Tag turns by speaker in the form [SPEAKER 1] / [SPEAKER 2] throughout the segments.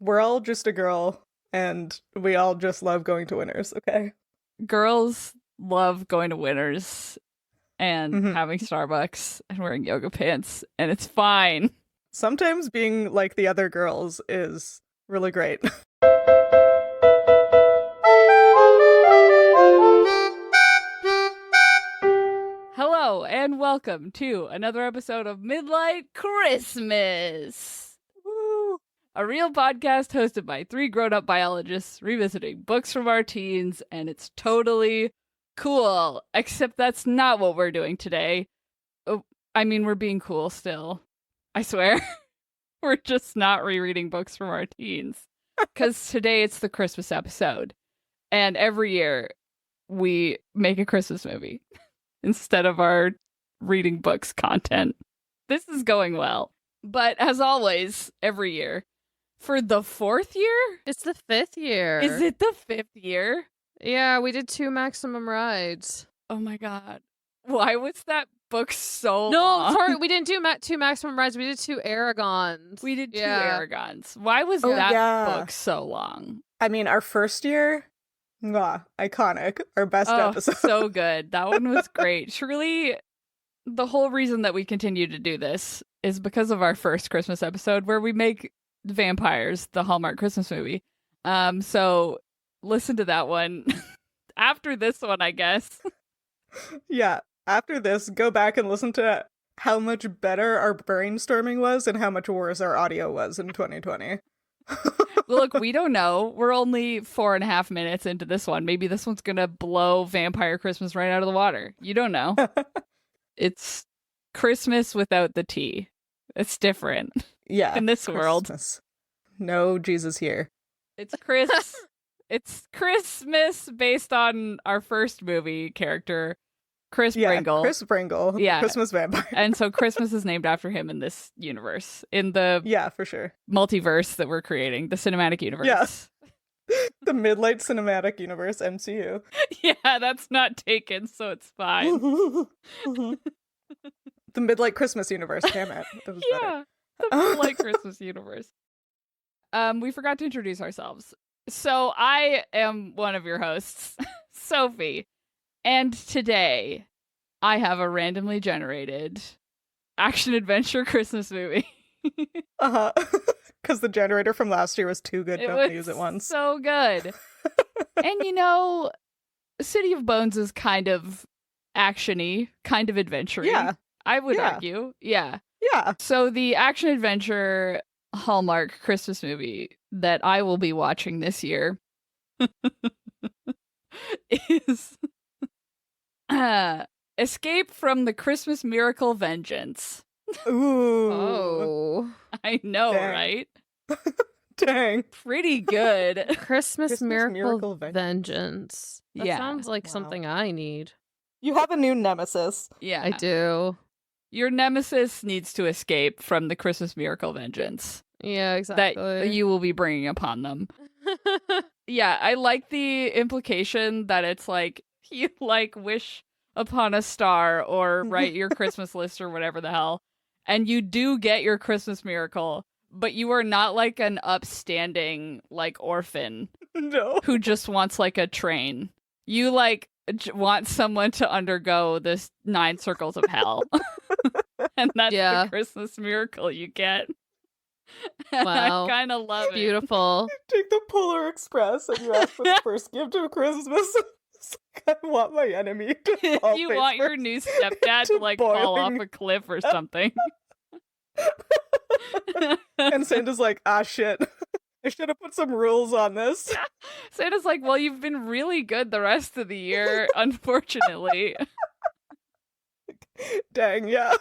[SPEAKER 1] We're all just a girl, and we all just love going to Winners, okay?
[SPEAKER 2] Girls love going to Winners and
[SPEAKER 1] Mhm.
[SPEAKER 2] having Starbucks and wearing yoga pants, and it's fine.
[SPEAKER 1] Sometimes being like the other girls is really great.
[SPEAKER 2] Hello, and welcome to another episode of Midlight Christmas,
[SPEAKER 1] Woo!
[SPEAKER 2] a real podcast hosted by three grown-up biologists revisiting books from our teens, and it's totally cool, except that's not what we're doing today. Oh, I mean, we're being cool still. I swear. We're just not rereading books from our teens. Because today it's the Christmas episode. And every year we make a Christmas movie instead of our reading books content. This is going well. But as always, every year, for the fourth year?
[SPEAKER 3] It's the fifth year.
[SPEAKER 2] Is it the fifth year?
[SPEAKER 3] Yeah, we did 2 maximum rides.
[SPEAKER 2] Oh my god. Why was that book so
[SPEAKER 3] No,
[SPEAKER 2] long?
[SPEAKER 3] sorry, we didn't do 2 maximum rides. We did 2 Aragons.
[SPEAKER 2] We did 2
[SPEAKER 3] Yeah.
[SPEAKER 2] Aragons. Why was
[SPEAKER 1] Oh,
[SPEAKER 2] that
[SPEAKER 1] yeah.
[SPEAKER 2] book so long?
[SPEAKER 1] I mean, our first year, iconic. Our best episode.
[SPEAKER 2] So good. That one was great. Surely the whole reason that we continue to do this is because of our first Christmas episode where we make Vampires the Hallmark Christmas movie. So listen to that one after this one, I guess.
[SPEAKER 1] Yeah, after this, go back and listen to how much better our brainstorming was and how much worse our audio was in 2020.
[SPEAKER 2] Look, we don't know. We're only 4.5 minutes into this one. Maybe this one's gonna blow Vampire Christmas right out of the water. You don't know. It's Christmas without the tea. It's different.
[SPEAKER 1] Yeah.
[SPEAKER 2] In this world.
[SPEAKER 1] Christmas. No Jesus here.
[SPEAKER 2] It's It's Christmas based on our first movie character, Chris Pringle.
[SPEAKER 1] Chris Pringle.
[SPEAKER 2] Yeah.
[SPEAKER 1] Christmas vampire.
[SPEAKER 2] And so Christmas is named after him in this universe, in the
[SPEAKER 1] Yeah, for sure.
[SPEAKER 2] multiverse that we're creating, the cinematic universe.
[SPEAKER 1] Yeah. The Midlight Cinematic Universe, MCU.
[SPEAKER 2] Yeah, that's not taken, so it's fine.
[SPEAKER 1] The Midlight Christmas Universe, damn it. That was better.
[SPEAKER 2] Yeah, the Midlight Christmas universe. We forgot to introduce ourselves. So I am one of your hosts, Sophie, and today I have a randomly generated action-adventure Christmas movie.
[SPEAKER 1] Uh-huh. Because the generator from last year was too good.
[SPEAKER 2] It
[SPEAKER 1] Don't
[SPEAKER 2] was
[SPEAKER 1] use it once.
[SPEAKER 2] so good. And you know, City of Bones is kind of action-y, kind of adventure-y.
[SPEAKER 1] Yeah.
[SPEAKER 2] I would
[SPEAKER 1] Yeah.
[SPEAKER 2] argue. Yeah.
[SPEAKER 1] Yeah.
[SPEAKER 2] So the action-adventure Hallmark Christmas movie that I will be watching this year is Escape from the Christmas Miracle Vengeance.
[SPEAKER 1] Ooh.
[SPEAKER 3] Oh.
[SPEAKER 2] I know,
[SPEAKER 1] Dang.
[SPEAKER 2] right?
[SPEAKER 1] Dang.
[SPEAKER 2] Pretty good.
[SPEAKER 3] Christmas Miracle
[SPEAKER 1] Miracle
[SPEAKER 3] Vengeance. That
[SPEAKER 2] Yeah.
[SPEAKER 3] sounds like
[SPEAKER 1] Wow.
[SPEAKER 3] something I need.
[SPEAKER 1] You have a new nemesis.
[SPEAKER 2] Yeah.
[SPEAKER 3] I do.
[SPEAKER 2] Your nemesis needs to escape from the Christmas Miracle Vengeance
[SPEAKER 3] Yeah, exactly.
[SPEAKER 2] that you will be bringing upon them. Yeah, I like the implication that it's like you like wish upon a star or write your Christmas list or whatever the hell, and you do get your Christmas miracle, but you are not like an upstanding like orphan
[SPEAKER 1] No.
[SPEAKER 2] who just wants like a train. You like want someone to undergo this 9 circles of hell. And that's
[SPEAKER 3] Yeah.
[SPEAKER 2] the Christmas miracle you get. And
[SPEAKER 3] Wow.
[SPEAKER 2] I kind of love it.
[SPEAKER 3] Beautiful.
[SPEAKER 1] Take the Polar Express and you ask for the first gift of Christmas. It's like, I want my enemy to fall
[SPEAKER 2] You
[SPEAKER 1] face
[SPEAKER 2] want your
[SPEAKER 1] first
[SPEAKER 2] new stepdad to
[SPEAKER 1] to
[SPEAKER 2] like fall off
[SPEAKER 1] boiling-
[SPEAKER 2] a cliff or something.
[SPEAKER 1] And Santa's like, ah, shit. I should have put some rules on this.
[SPEAKER 2] Santa's like, well, you've been really good the rest of the year, unfortunately.
[SPEAKER 1] Dang, yeah.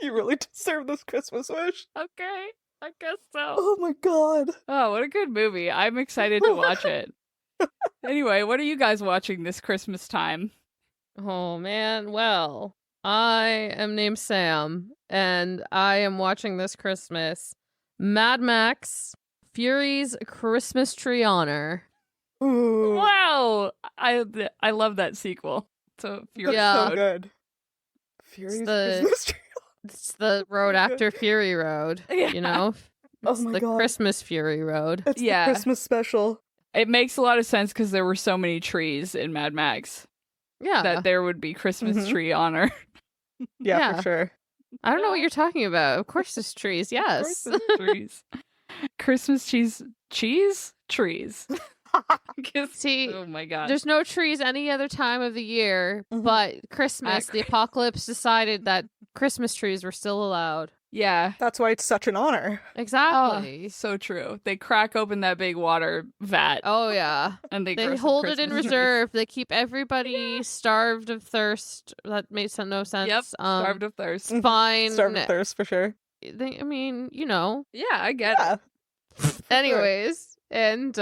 [SPEAKER 1] You really deserve this Christmas wish.
[SPEAKER 2] Okay, I guess so.
[SPEAKER 1] Oh my god.
[SPEAKER 2] Oh, what a good movie. I'm excited to watch it. Anyway, what are you guys watching this Christmas time?
[SPEAKER 3] Oh, man. Well, I am named Sam, and I am watching this Christmas Mad Max Fury's Christmas Tree Honor.
[SPEAKER 1] Ooh.
[SPEAKER 2] Wow, I love that sequel. So Fury
[SPEAKER 3] Yeah.
[SPEAKER 1] So good. Fury's
[SPEAKER 3] the-
[SPEAKER 1] Christmas tree.
[SPEAKER 3] It's the road
[SPEAKER 1] So good.
[SPEAKER 3] after Fury Road,
[SPEAKER 2] Yeah.
[SPEAKER 3] you know?
[SPEAKER 1] Oh
[SPEAKER 3] It's
[SPEAKER 1] my
[SPEAKER 3] the
[SPEAKER 1] god.
[SPEAKER 3] Christmas Fury Road.
[SPEAKER 1] It's
[SPEAKER 2] Yeah.
[SPEAKER 1] the Christmas special.
[SPEAKER 2] It makes a lot of sense because there were so many trees in Mad Max
[SPEAKER 3] Yeah.
[SPEAKER 2] that there would be Christmas
[SPEAKER 1] Mhm.
[SPEAKER 2] tree honor.
[SPEAKER 1] Yeah,
[SPEAKER 3] Yeah.
[SPEAKER 1] for sure.
[SPEAKER 3] I don't know what you're talking about. Of course there's trees. Yes.
[SPEAKER 2] Trees. Christmas cheese trees. 'Cause-
[SPEAKER 3] See,
[SPEAKER 2] oh my god.
[SPEAKER 3] there's no trees any other time of the year,
[SPEAKER 1] Mhm.
[SPEAKER 3] but Christmas,
[SPEAKER 2] At
[SPEAKER 3] the apocalypse decided that Christmas trees were still allowed.
[SPEAKER 2] Yeah.
[SPEAKER 1] That's why it's such an honor.
[SPEAKER 3] Exactly.
[SPEAKER 2] So true. They crack open that big water vat
[SPEAKER 3] Oh yeah.
[SPEAKER 2] and they
[SPEAKER 3] They
[SPEAKER 2] grow some
[SPEAKER 3] hold it in
[SPEAKER 2] Christmas trees.
[SPEAKER 3] reserve. They keep everybody starved of thirst. That makes no sense.
[SPEAKER 2] Yep. Starved of thirst.
[SPEAKER 3] Fine.
[SPEAKER 1] Starved of thirst for sure.
[SPEAKER 3] I mean, you know.
[SPEAKER 2] Yeah, I get
[SPEAKER 1] Yeah.
[SPEAKER 2] it.
[SPEAKER 3] Anyways, and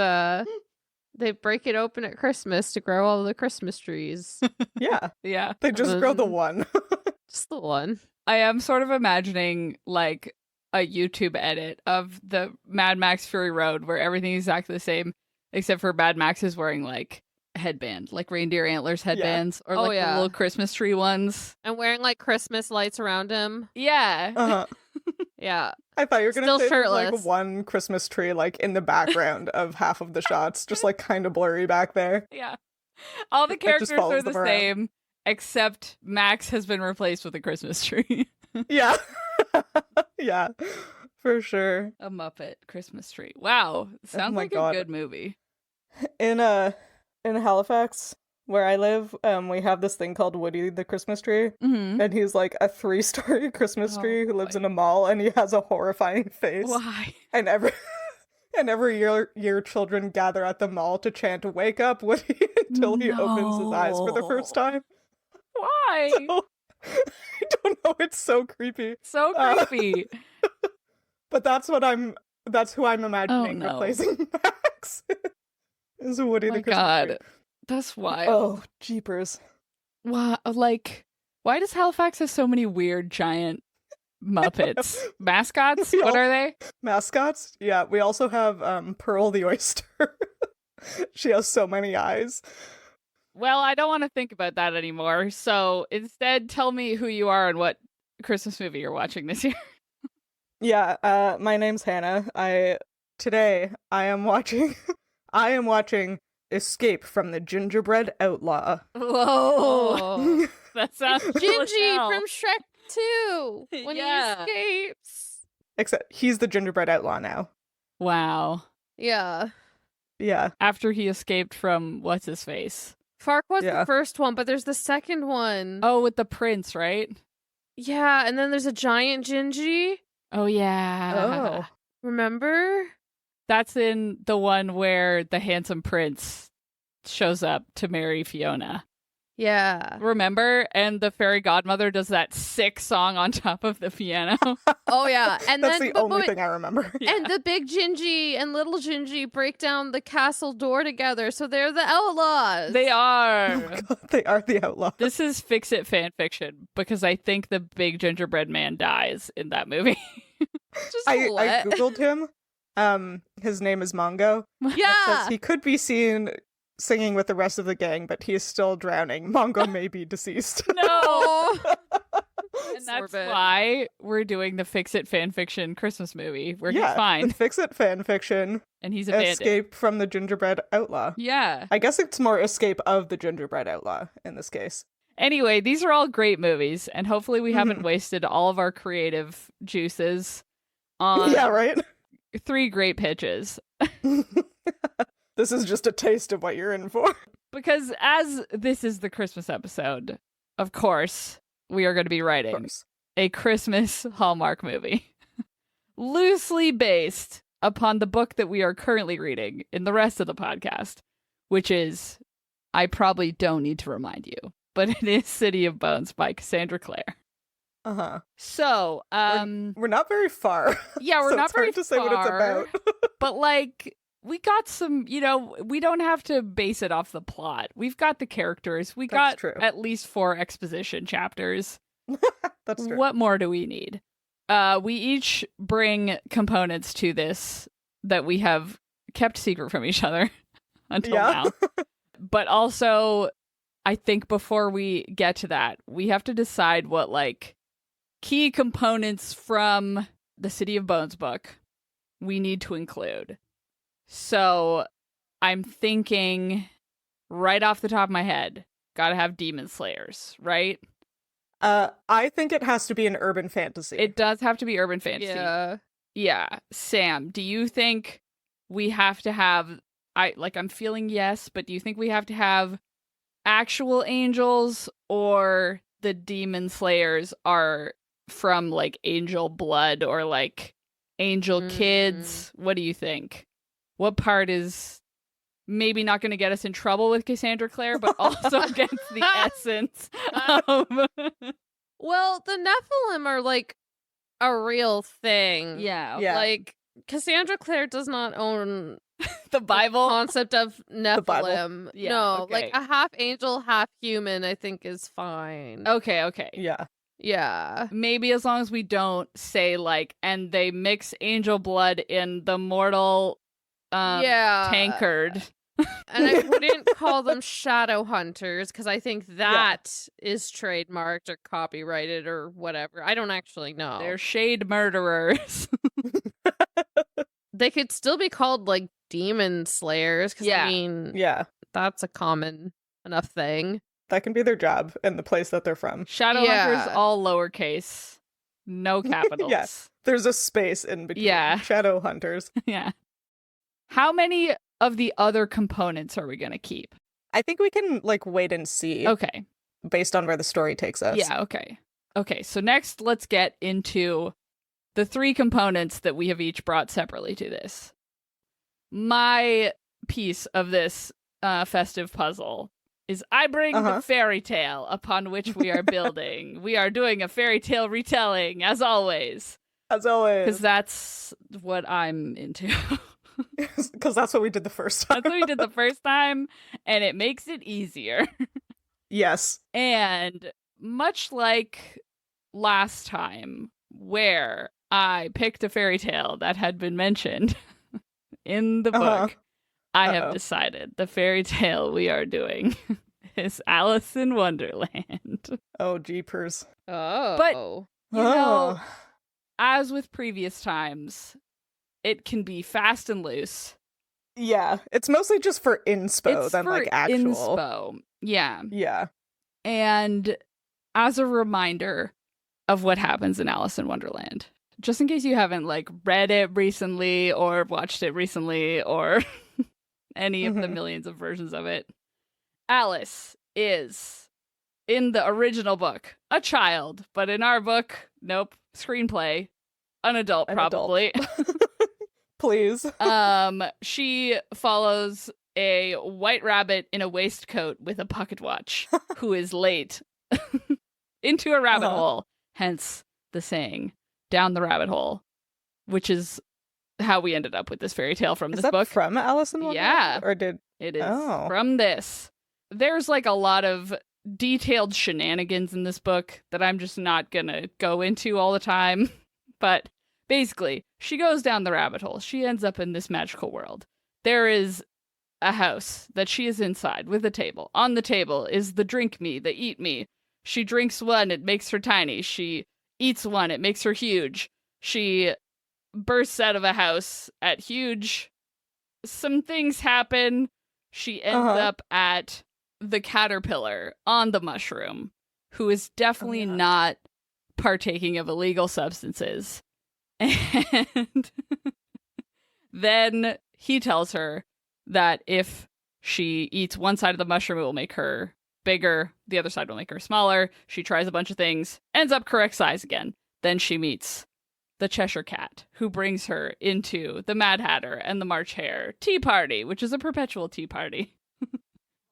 [SPEAKER 3] they break it open at Christmas to grow all the Christmas trees.
[SPEAKER 1] Yeah.
[SPEAKER 2] Yeah.
[SPEAKER 1] They just grow the one.
[SPEAKER 3] Just the one.
[SPEAKER 2] I am sort of imagining like a YouTube edit of the Mad Max Fury Road where everything's exactly the same, except for Mad Max is wearing like a headband, like reindeer antlers headbands, or
[SPEAKER 3] Oh,
[SPEAKER 2] like
[SPEAKER 3] yeah.
[SPEAKER 2] the little Christmas tree ones.
[SPEAKER 3] And wearing like Christmas lights around him.
[SPEAKER 2] Yeah.
[SPEAKER 1] Uh-huh.
[SPEAKER 3] Yeah.
[SPEAKER 1] I thought you were gonna
[SPEAKER 3] Still
[SPEAKER 1] say there's, like
[SPEAKER 3] shirtless.
[SPEAKER 1] one Christmas tree like in the background of half of the shots, just like kind of blurry back there.
[SPEAKER 2] Yeah. All the
[SPEAKER 1] It just
[SPEAKER 2] characters
[SPEAKER 1] follows
[SPEAKER 2] are the
[SPEAKER 1] them around.
[SPEAKER 2] same, except Max has been replaced with a Christmas tree.
[SPEAKER 1] Yeah. Yeah. For sure.
[SPEAKER 2] A Muppet Christmas tree. Wow. Sounds
[SPEAKER 1] my
[SPEAKER 2] like
[SPEAKER 1] God.
[SPEAKER 2] a good movie.
[SPEAKER 1] In Halifax, where I live, we have this thing called Woody the Christmas tree.
[SPEAKER 2] Mm-hmm.
[SPEAKER 1] And he's like a 3-story Christmas
[SPEAKER 2] Oh,
[SPEAKER 1] tree who lives
[SPEAKER 2] boy.
[SPEAKER 1] in a mall, and he has a horrifying face.
[SPEAKER 2] Why?
[SPEAKER 1] And every year children gather at the mall to chant "Wake up, Woody" until he opens his eyes for the first
[SPEAKER 2] No.
[SPEAKER 1] time.
[SPEAKER 2] Why?
[SPEAKER 1] So, I don't know. It's so creepy.
[SPEAKER 2] So creepy.
[SPEAKER 1] But that's who I'm imagining
[SPEAKER 2] no.
[SPEAKER 1] replacing Max. Is Woody
[SPEAKER 2] Oh
[SPEAKER 1] the
[SPEAKER 2] my
[SPEAKER 1] Christmas
[SPEAKER 2] god.
[SPEAKER 1] tree.
[SPEAKER 2] That's wild.
[SPEAKER 1] Oh, jeepers.
[SPEAKER 2] Why, like, why does Halifax have so many weird giant Muppets? Mascots? What are they?
[SPEAKER 1] Mascots? Yeah, we also have Pearl the oyster. She has so many eyes.
[SPEAKER 2] Well, I don't want to think about that anymore. So instead, tell me who you are and what Christmas movie you're watching this year.
[SPEAKER 1] Yeah, my name's Hannah. Today I am watching Escape from the Gingerbread Outlaw.
[SPEAKER 2] Whoa.
[SPEAKER 3] Oh.
[SPEAKER 2] That sounds
[SPEAKER 3] Gingy
[SPEAKER 2] hell.
[SPEAKER 3] from Shrek 2 when
[SPEAKER 2] Yeah.
[SPEAKER 3] he escapes.
[SPEAKER 1] Except he's the Gingerbread Outlaw now.
[SPEAKER 2] Wow.
[SPEAKER 3] Yeah.
[SPEAKER 1] Yeah.
[SPEAKER 2] After he escaped from what's his face?
[SPEAKER 3] Farquaad's
[SPEAKER 1] Yeah.
[SPEAKER 3] the first one, but there's the second one.
[SPEAKER 2] Oh, with the prince, right?
[SPEAKER 3] Yeah, and then there's a giant Gingy.
[SPEAKER 2] Oh yeah.
[SPEAKER 1] Oh.
[SPEAKER 3] Remember?
[SPEAKER 2] That's in the one where the handsome prince shows up to marry Fiona.
[SPEAKER 3] Yeah.
[SPEAKER 2] Remember? And the fairy godmother does that sick song on top of the piano.
[SPEAKER 3] Oh yeah. And
[SPEAKER 1] That's
[SPEAKER 3] then
[SPEAKER 1] the only thing I remember.
[SPEAKER 3] And the big Gingy and little Gingy break down the castle door together, so they're the outlaws.
[SPEAKER 2] They
[SPEAKER 1] Oh
[SPEAKER 2] are.
[SPEAKER 1] my God, they are the outlaw.
[SPEAKER 2] This is Fix It fan fiction because I think the big gingerbread man dies in that movie.
[SPEAKER 3] Just
[SPEAKER 1] I
[SPEAKER 3] what?
[SPEAKER 1] googled him. His name is Mongo.
[SPEAKER 3] Yeah.
[SPEAKER 1] Says he could be seen singing with the rest of the gang, but he is still drowning. Mongo may be deceased.
[SPEAKER 2] No.
[SPEAKER 3] Oh.
[SPEAKER 2] And that's
[SPEAKER 3] Morbid.
[SPEAKER 2] why we're doing the Fix It fan fiction Christmas movie where
[SPEAKER 1] Yeah,
[SPEAKER 2] he's fine
[SPEAKER 1] the Fix It fan fiction.
[SPEAKER 2] and he's abandoned.
[SPEAKER 1] Escape from the Gingerbread Outlaw.
[SPEAKER 2] Yeah.
[SPEAKER 1] I guess it's more escape of the Gingerbread Outlaw in this case.
[SPEAKER 2] Anyway, these are all great movies, and hopefully we haven't
[SPEAKER 1] Mhm.
[SPEAKER 2] wasted all of our creative juices on
[SPEAKER 1] Yeah, right?
[SPEAKER 2] 3 great pitches.
[SPEAKER 1] This is just a taste of what you're in for.
[SPEAKER 2] Because as this is the Christmas episode, of course, we are going to be
[SPEAKER 1] Of
[SPEAKER 2] writing
[SPEAKER 1] course.
[SPEAKER 2] a Christmas Hallmark movie. Loosely based upon the book that we are currently reading in the rest of the podcast, which is, I probably don't need to remind you, but it is City of Bones by Cassandra Clare.
[SPEAKER 1] Uh-huh.
[SPEAKER 2] So,
[SPEAKER 1] We're not very far.
[SPEAKER 2] yeah, we're
[SPEAKER 1] so
[SPEAKER 2] not
[SPEAKER 1] it's
[SPEAKER 2] very
[SPEAKER 1] hard to say what it's
[SPEAKER 2] far,
[SPEAKER 1] about.
[SPEAKER 2] but like we got some, we don't have to base it off the plot. We've got the characters. We
[SPEAKER 1] That's
[SPEAKER 2] got
[SPEAKER 1] true.
[SPEAKER 2] at least 4 exposition chapters.
[SPEAKER 1] That's true.
[SPEAKER 2] What more do we need? We each bring components to this that we have kept secret from each other until
[SPEAKER 1] Yeah.
[SPEAKER 2] now. But also, I think before we get to that, we have to decide what key components from the City of Bones book we need to include. So I'm thinking right off the top of my head, gotta have demon slayers, right?
[SPEAKER 1] I think it has to be an urban fantasy.
[SPEAKER 2] It does have to be urban fantasy.
[SPEAKER 3] Yeah.
[SPEAKER 2] Yeah. Sam, do you think we have to have, I'm feeling yes, but do you think we have to have actual angels, or the demon slayers are from like angel blood or like angel kids? What do you think? What part is maybe not going to get us in trouble with Cassandra Clare, but also gets the essence of...
[SPEAKER 3] Well, the Nephilim are like a real thing.
[SPEAKER 2] Yeah.
[SPEAKER 3] Like, Cassandra Clare does not own
[SPEAKER 2] the Bible
[SPEAKER 3] concept of Nephilim.
[SPEAKER 2] Yeah,
[SPEAKER 3] no,
[SPEAKER 2] okay.
[SPEAKER 3] like a half angel, half human, I think is fine.
[SPEAKER 2] Okay.
[SPEAKER 1] Yeah.
[SPEAKER 3] Yeah.
[SPEAKER 2] Maybe as long as we don't say like, and they mix angel blood in the mortal tankard.
[SPEAKER 3] And I wouldn't call them shadow hunters, because I think that is trademarked or copyrighted or whatever. I don't actually know.
[SPEAKER 2] They're shade murderers.
[SPEAKER 3] They could still be called like demon slayers, because I mean, that's a common enough thing.
[SPEAKER 1] That can be their job in the place that they're from.
[SPEAKER 2] Shadow hunters, all lowercase, no capitals.
[SPEAKER 1] Yes, there's a space in between.
[SPEAKER 2] Yeah.
[SPEAKER 1] Shadow hunters.
[SPEAKER 2] Yeah. How many of the other components are we going to keep?
[SPEAKER 1] I think we can like wait and see.
[SPEAKER 2] Okay.
[SPEAKER 1] Based on where the story takes us.
[SPEAKER 2] Yeah, okay. Okay, so next let's get into the 3 components that we have each brought separately to this. My piece of this festive puzzle is I bring the fairy tale upon which we are building. We are doing a fairy tale retelling, as always.
[SPEAKER 1] As always.
[SPEAKER 2] Because that's what I'm into.
[SPEAKER 1] Because that's what we did the first time.
[SPEAKER 2] That's what we did the first time, and it makes it easier.
[SPEAKER 1] Yes.
[SPEAKER 2] And much like last time, where I picked a fairy tale that had been mentioned in the book, I have decided the fairy tale we are doing is Alice in Wonderland.
[SPEAKER 1] Oh, jeepers.
[SPEAKER 3] Oh.
[SPEAKER 2] But, you know, as with previous times, it can be fast and loose.
[SPEAKER 1] Yeah, it's mostly just for inspo than like actual.
[SPEAKER 2] Inspo. Yeah.
[SPEAKER 1] Yeah.
[SPEAKER 2] And as a reminder of what happens in Alice in Wonderland, just in case you haven't like read it recently or watched it recently or any of the millions of versions of it, Alice is, in the original book, a child, but in our book, nope, screenplay, an adult probably.
[SPEAKER 1] Please.
[SPEAKER 2] She follows a white rabbit in a waistcoat with a pocket watch who is late into a rabbit hole, hence the saying, down the rabbit hole, which is how we ended up with this fairy tale from this book.
[SPEAKER 1] From Alice in Wonderland?
[SPEAKER 2] Yeah.
[SPEAKER 1] Or did
[SPEAKER 2] it is from this. There's like a lot of detailed shenanigans in this book that I'm just not gonna go into all the time, but basically, she goes down the rabbit hole. She ends up in this magical world. There is a house that she is inside with a table. On the table is the drink me, the eat me. She drinks one, it makes her tiny. She eats one, it makes her huge. She bursts out of a house at huge. Some things happen. She ends up at the caterpillar on the mushroom, who is definitely not partaking of illegal substances. And then he tells her that if she eats one side of the mushroom, it will make her bigger. The other side will make her smaller. She tries a bunch of things, ends up correct size again. Then she meets the Cheshire Cat, who brings her into the Mad Hatter and the March Hare tea party, which is a perpetual tea party.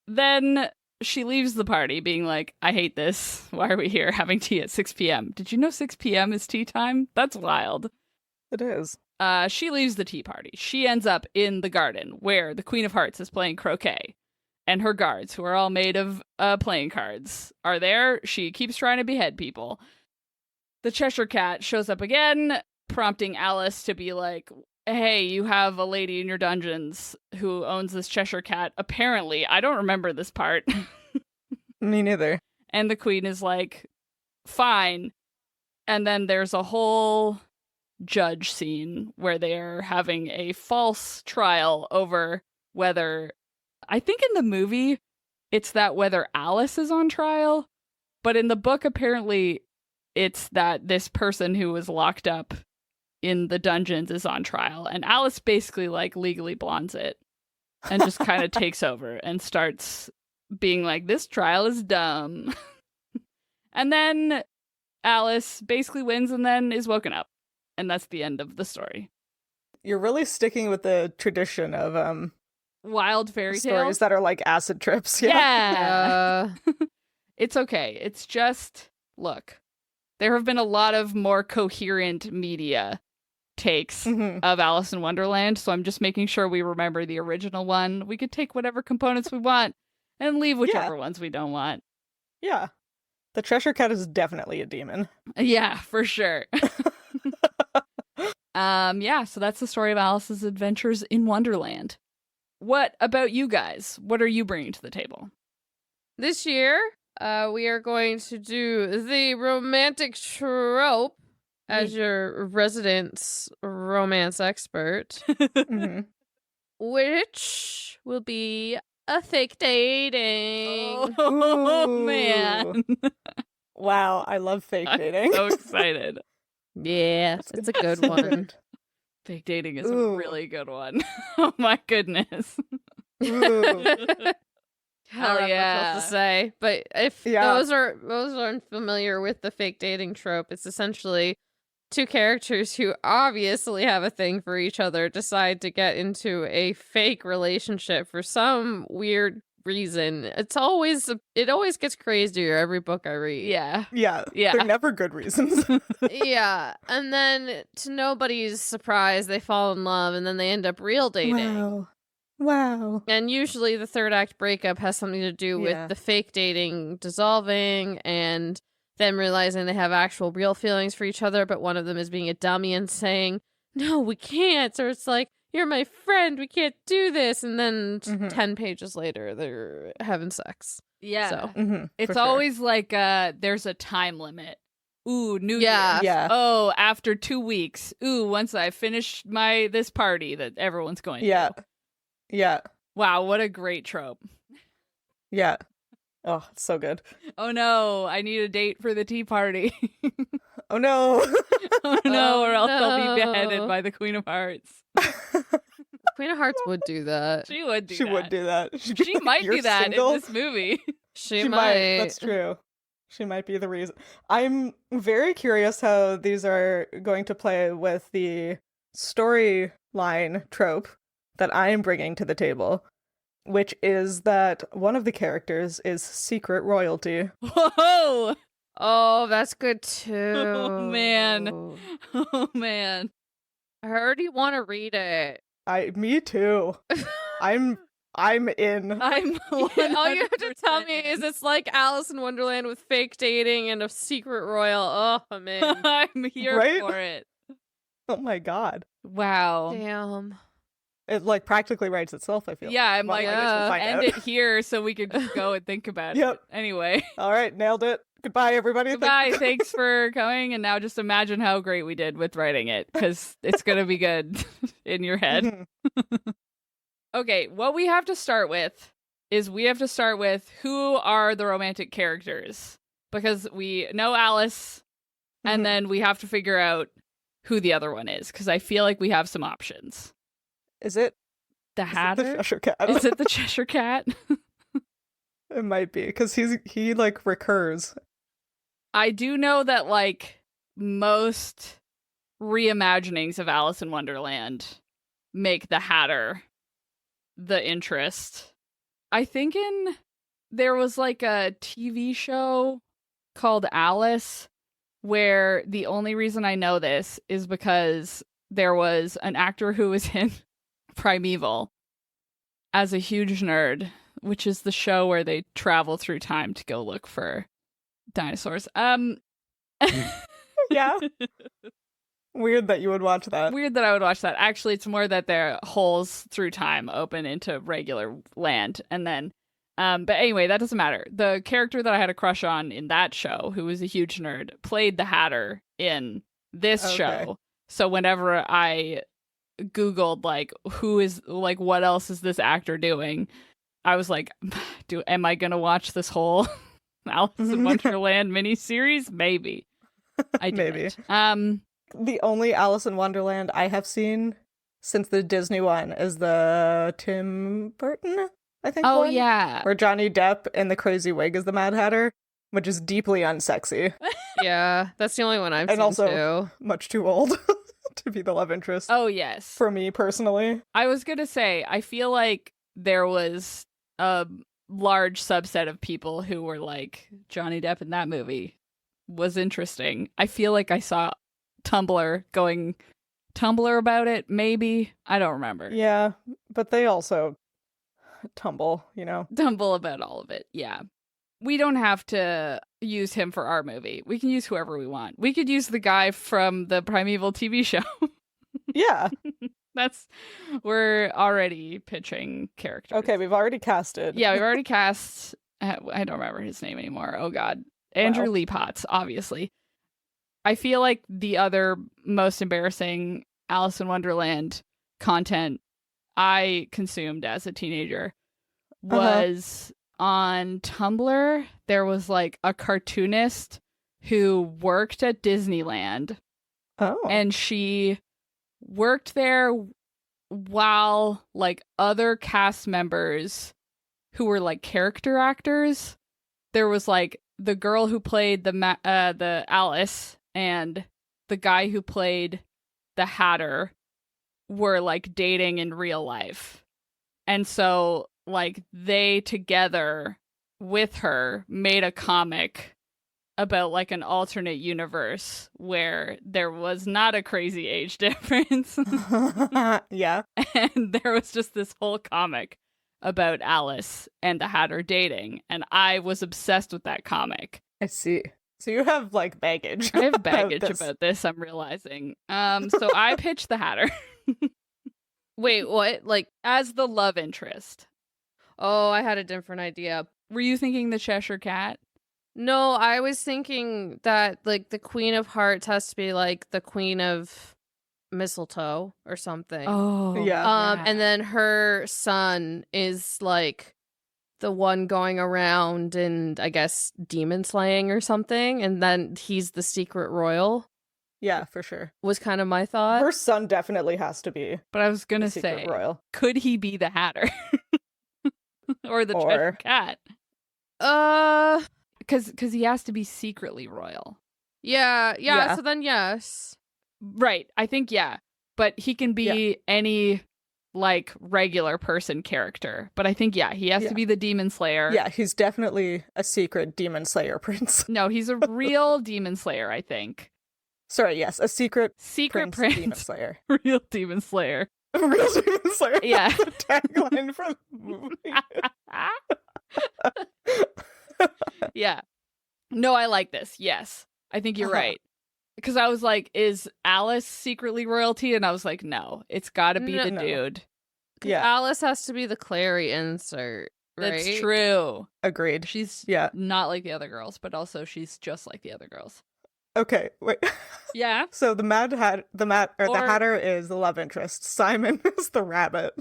[SPEAKER 2] Then she leaves the party being like, I hate this. Why are we here having tea at 6 p.m.? Did you know 6 p.m. is tea time? That's wild.
[SPEAKER 1] It is.
[SPEAKER 2] She leaves the tea party. She ends up in the garden where the Queen of Hearts is playing croquet. And her guards, who are all made of playing cards, are there. She keeps trying to behead people. The Cheshire Cat shows up again, prompting Alice to be like, hey, you have a lady in your dungeons who owns this Cheshire Cat. Apparently, I don't remember this part.
[SPEAKER 1] Me neither.
[SPEAKER 2] And the queen is like, fine. And then there's a whole judge scene where they're having a false trial over whether, I think in the movie, it's that whether Alice is on trial, but in the book, apparently, it's that this person who was locked up in the dungeons is on trial, and Alice basically like legally blondes it and just kind of takes over and starts being like, this trial is dumb. And then Alice basically wins and then is woken up. And that's the end of the story.
[SPEAKER 1] You're really sticking with the tradition of
[SPEAKER 2] Wild fairy
[SPEAKER 1] stories
[SPEAKER 2] tales
[SPEAKER 1] that are like acid trips.
[SPEAKER 2] Yeah. It's okay. It's just, look, there have been a lot of more coherent media takes of Alice in Wonderland, so I'm just making sure we remember the original one. We could take whatever components we want and leave whichever ones we don't want.
[SPEAKER 1] Yeah. The Cheshire Cat is definitely a demon.
[SPEAKER 2] Yeah, for sure. So that's the story of Alice's adventures in Wonderland. What about you guys? What are you bringing to the table?
[SPEAKER 3] This year, we are going to do the romantic trope as your resident romance expert, which will be a fake dating.
[SPEAKER 2] Oh man.
[SPEAKER 1] Wow, I love fake dating.
[SPEAKER 2] I'm so excited.
[SPEAKER 3] Yeah, it's a good one.
[SPEAKER 2] Fake dating is a really good one. Oh my goodness. Hell yeah.
[SPEAKER 3] What else to say? But if those aren't familiar with the fake dating trope, it's essentially two characters who obviously have a thing for each other decide to get into a fake relationship for some weird reason. It always gets crazier every book I read.
[SPEAKER 2] Yeah.
[SPEAKER 1] They're never good reasons.
[SPEAKER 3] Yeah. And then to nobody's surprise, they fall in love and then they end up real dating.
[SPEAKER 1] Wow.
[SPEAKER 3] And usually the third act breakup has something to do with the fake dating dissolving and them realizing they have actual real feelings for each other, but one of them is being a dummy and saying, no, we can't. Or it's like, you're my friend, we can't do this. And then 10 pages later, they're having sex.
[SPEAKER 2] Yeah.
[SPEAKER 3] So
[SPEAKER 2] it's always like there's a time limit. Ooh, New Year's.
[SPEAKER 1] Yeah.
[SPEAKER 2] Oh, after 2 weeks. Ooh, once I finish this party that everyone's going to.
[SPEAKER 1] Yeah.
[SPEAKER 2] Wow, what a great trope.
[SPEAKER 1] Yeah. Oh, it's so good.
[SPEAKER 2] Oh no, I need a date for the tea party.
[SPEAKER 1] Oh no.
[SPEAKER 2] Oh no, or else I'll be beheaded by the Queen of Hearts.
[SPEAKER 3] Queen of Hearts would do that.
[SPEAKER 2] She would do
[SPEAKER 1] that.
[SPEAKER 2] She might be that
[SPEAKER 1] single?
[SPEAKER 2] in this movie.
[SPEAKER 3] She might.
[SPEAKER 1] That's true. She might be the reason. I'm very curious how these are going to play with the storyline trope that I am bringing to the table, which is that one of the characters is secret royalty.
[SPEAKER 2] Whoa!
[SPEAKER 3] Oh, that's good too.
[SPEAKER 2] Oh man. Oh man.
[SPEAKER 3] I already want to read it.
[SPEAKER 1] Me too. I'm in.
[SPEAKER 2] I'm
[SPEAKER 3] all you have to tell me is it's like Alice in Wonderland with fake dating and a secret royal. Oh, I'm in.
[SPEAKER 2] I'm here for it.
[SPEAKER 1] Oh my god.
[SPEAKER 2] Wow.
[SPEAKER 3] Damn.
[SPEAKER 1] It like practically writes itself, I feel.
[SPEAKER 2] Yeah, I'm
[SPEAKER 1] well,
[SPEAKER 2] like, end it here so we could just go and think about it. Anyway.
[SPEAKER 1] All right, nailed it. Goodbye, everybody.
[SPEAKER 2] Goodbye. Thanks for coming. And now just imagine how great we did with writing it, because it's going to be good in your head. Okay, what we have to start with is who are the romantic characters, because we know Alice, and then we have to figure out who the other one is, because I feel like we have some options.
[SPEAKER 1] Is it
[SPEAKER 2] the Hatter?
[SPEAKER 1] The Cheshire Cat?
[SPEAKER 2] Is it the Cheshire Cat?
[SPEAKER 1] It might be, because he like recurs.
[SPEAKER 2] I do know that like most reimaginings of Alice in Wonderland make the Hatter the interest. I think there was like a TV show called Alice where the only reason I know this is because there was an actor who was in Primeval as a huge nerd, which is the show where they travel through time to go look for dinosaurs.
[SPEAKER 1] Yeah. Weird that you would watch that.
[SPEAKER 2] Weird that I would watch that. Actually, it's more that there are holes through time open into regular land. And then, but anyway, that doesn't matter. The character that I had a crush on in that show, who was a huge nerd, played the Hatter in this show. So whenever I Googled like who is like what else is this actor doing, I was like, am I gonna watch this whole Alice in Wonderland miniseries? Maybe. I didn't.
[SPEAKER 1] Maybe. The only Alice in Wonderland I have seen since the Disney one is the Tim Burton, I think.
[SPEAKER 2] Oh
[SPEAKER 1] one,
[SPEAKER 2] yeah.
[SPEAKER 1] where Johnny Depp in the crazy wig is the Mad Hatter, which is deeply unsexy
[SPEAKER 3] Yeah, that's the only one I've
[SPEAKER 1] and
[SPEAKER 3] seen
[SPEAKER 1] also
[SPEAKER 3] too.
[SPEAKER 1] much too old to be the love interest.
[SPEAKER 2] Oh yes.
[SPEAKER 1] For me personally.
[SPEAKER 2] I was gonna say, I feel like there was a large subset of people who were like, Johnny Depp in that movie was interesting. I feel like I saw Tumblr about it, maybe. I don't remember.
[SPEAKER 1] Yeah, but they also tumble, you know?
[SPEAKER 2] Tumble about all of it, yeah. We don't have to use him for our movie. We can use whoever we want. We could use the guy from the Primeval TV show.
[SPEAKER 1] Yeah.
[SPEAKER 2] We're already pitching characters.
[SPEAKER 1] Okay, we've already casted.
[SPEAKER 2] Yeah, we've already cast. I don't remember his name anymore. Oh God, Andrew Lee Potts, obviously. I feel like the other most embarrassing Alice in Wonderland content I consumed as a teenager was on Tumblr. There was like a cartoonist who worked at Disneyland.
[SPEAKER 1] Oh.
[SPEAKER 2] And she worked there while like other cast members who were like character actors. There was like the girl who played the Alice and the guy who played the Hatter were like dating in real life. And so like they together with her made a comic about like an alternate universe where there was not a crazy age difference.
[SPEAKER 1] Yeah.
[SPEAKER 2] And there was just this whole comic about Alice and the Hatter dating. And I was obsessed with that comic.
[SPEAKER 1] I see. So you have like baggage.
[SPEAKER 2] I have baggage about this, I'm realizing. So I pitched the Hatter.
[SPEAKER 3] Wait, what? Like,
[SPEAKER 2] as the love interest.
[SPEAKER 3] oh, I had a different idea.
[SPEAKER 2] Were you thinking the Cheshire Cat?
[SPEAKER 3] No, I was thinking that like the Queen of Hearts has to be like the Queen of Mistletoe or something.
[SPEAKER 2] Oh,
[SPEAKER 1] Yeah.
[SPEAKER 3] And then her son is like the one going around and I guess demon slaying or something, and then he's the secret royal.
[SPEAKER 1] Yeah, for sure.
[SPEAKER 3] Was kind of my thought.
[SPEAKER 1] Her son definitely has to be
[SPEAKER 2] But I was gonna
[SPEAKER 1] the secret
[SPEAKER 2] say,
[SPEAKER 1] royal.
[SPEAKER 2] could he be the Hatter? Or the Cheshire Cat? Because he has to be secretly royal.
[SPEAKER 3] Yeah. So then yes.
[SPEAKER 2] Right. I think, yeah. But he can be any, like, regular person character. But I think, yeah, he has to be the Demon Slayer.
[SPEAKER 1] Yeah, he's definitely a secret demon slayer prince.
[SPEAKER 2] No, he's a real Demon Slayer, I think.
[SPEAKER 1] Sorry, yes, a secret
[SPEAKER 2] Prince.
[SPEAKER 1] demon slayer.
[SPEAKER 2] Real Demon Slayer.
[SPEAKER 1] Real demon slayer.
[SPEAKER 2] Yeah.
[SPEAKER 1] The tagline for the movie.
[SPEAKER 2] Yeah. No, I like this. Yes. I think you're right. Because I was like, is Alice secretly royalty? And I was like, no, it's got to be the dude.
[SPEAKER 1] Yeah.
[SPEAKER 3] Alice has to be the Clary insert, right?
[SPEAKER 2] That's true.
[SPEAKER 1] Agreed.
[SPEAKER 2] She's
[SPEAKER 1] Yeah.
[SPEAKER 2] not like the other girls, but also she's just like the other girls.
[SPEAKER 1] Okay, wait.
[SPEAKER 2] Yeah.
[SPEAKER 1] So the the Hatter is the love interest. Simon is the rabbit,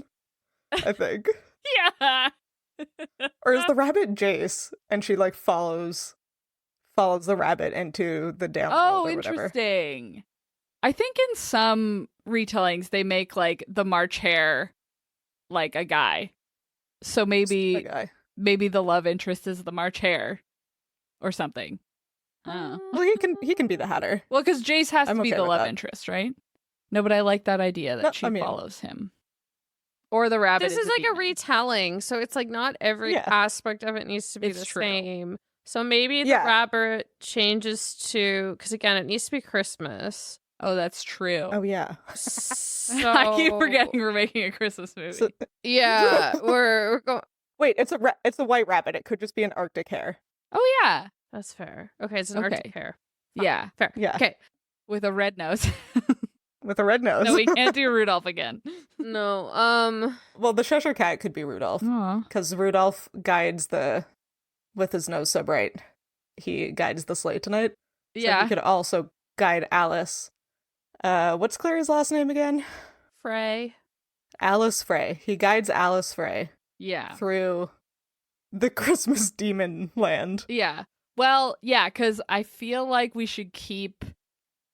[SPEAKER 1] I think.
[SPEAKER 2] Yeah.
[SPEAKER 1] Or is the rabbit Jace, and she like follows the rabbit into the damn world or whatever.
[SPEAKER 2] Interesting. I think in some retellings they make like the March Hare like a guy. So maybe the love interest is the March Hare or something.
[SPEAKER 1] Well, he can be the Hatter.
[SPEAKER 2] Well, because Jace has to
[SPEAKER 1] I'm
[SPEAKER 2] be
[SPEAKER 1] okay
[SPEAKER 2] the
[SPEAKER 1] with
[SPEAKER 2] love
[SPEAKER 1] that.
[SPEAKER 2] interest, right? No, but I like that idea that she follows him. Or the rabbit.
[SPEAKER 3] This is like a retelling, so it's like not every aspect of it needs to be the same. So maybe the rabbit changes to, because again, it needs to be Christmas.
[SPEAKER 2] Oh, that's true.
[SPEAKER 1] Oh yeah.
[SPEAKER 3] So
[SPEAKER 2] I keep forgetting we're making a Christmas movie.
[SPEAKER 1] So,
[SPEAKER 3] yeah, we're going.
[SPEAKER 1] Wait, it's a white rabbit. It could just be an Arctic hare.
[SPEAKER 2] Oh yeah,
[SPEAKER 3] that's fair. Okay, it's an Arctic hare.
[SPEAKER 2] Yeah,
[SPEAKER 3] fair.
[SPEAKER 1] Yeah.
[SPEAKER 3] Okay,
[SPEAKER 2] with a red nose.
[SPEAKER 1] With a red nose.
[SPEAKER 2] No, we can't do Rudolph again.
[SPEAKER 3] No.
[SPEAKER 1] Well, the Cheshire Cat could be Rudolph, because Rudolph guides with his nose so bright. He guides the sleigh tonight. So he could also guide Alice What's Clary's last name again?
[SPEAKER 2] Frey.
[SPEAKER 1] Alice Frey. He guides Alice Frey
[SPEAKER 2] Yeah.
[SPEAKER 1] through the Christmas demon land.
[SPEAKER 2] Yeah. Well, yeah, because I feel like we should keep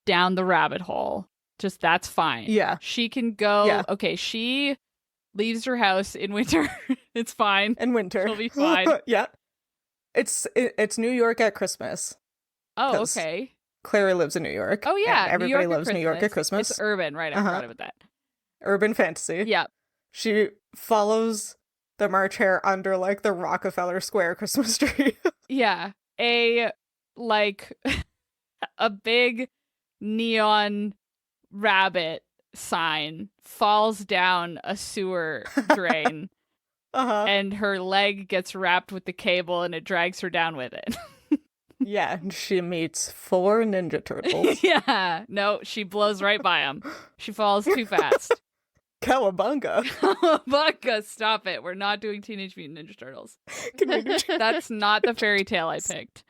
[SPEAKER 2] down the rabbit hole. Just that's fine.
[SPEAKER 1] Yeah.
[SPEAKER 2] She can go.
[SPEAKER 1] Yeah.
[SPEAKER 2] Okay, she leaves her house in winter. It's fine.
[SPEAKER 1] In winter.
[SPEAKER 2] She'll be fine.
[SPEAKER 1] Yeah. It's New York at Christmas.
[SPEAKER 2] Oh,
[SPEAKER 1] 'Cause
[SPEAKER 2] okay.
[SPEAKER 1] Clary lives in New York.
[SPEAKER 2] Oh, yeah.
[SPEAKER 1] and everybody
[SPEAKER 2] New York
[SPEAKER 1] loves New York at Christmas.
[SPEAKER 2] It's urban, right? I forgot about that.
[SPEAKER 1] Urban fantasy.
[SPEAKER 2] Yeah.
[SPEAKER 1] She follows the March Hare under like the Rockefeller Square Christmas tree.
[SPEAKER 2] Yeah. A big neon rabbit sign falls down a sewer drain and her leg gets wrapped with the cable and it drags her down with it.
[SPEAKER 1] Yeah, and she meets 4 Ninja Turtles.
[SPEAKER 2] Yeah. No, she blows right by him. She falls too fast.
[SPEAKER 1] Cowabunga.
[SPEAKER 2] Bucka, stop it. We're not doing Teenage Mutant Ninja Turtles.
[SPEAKER 1] Can we do
[SPEAKER 2] That's not the fairy tale I picked.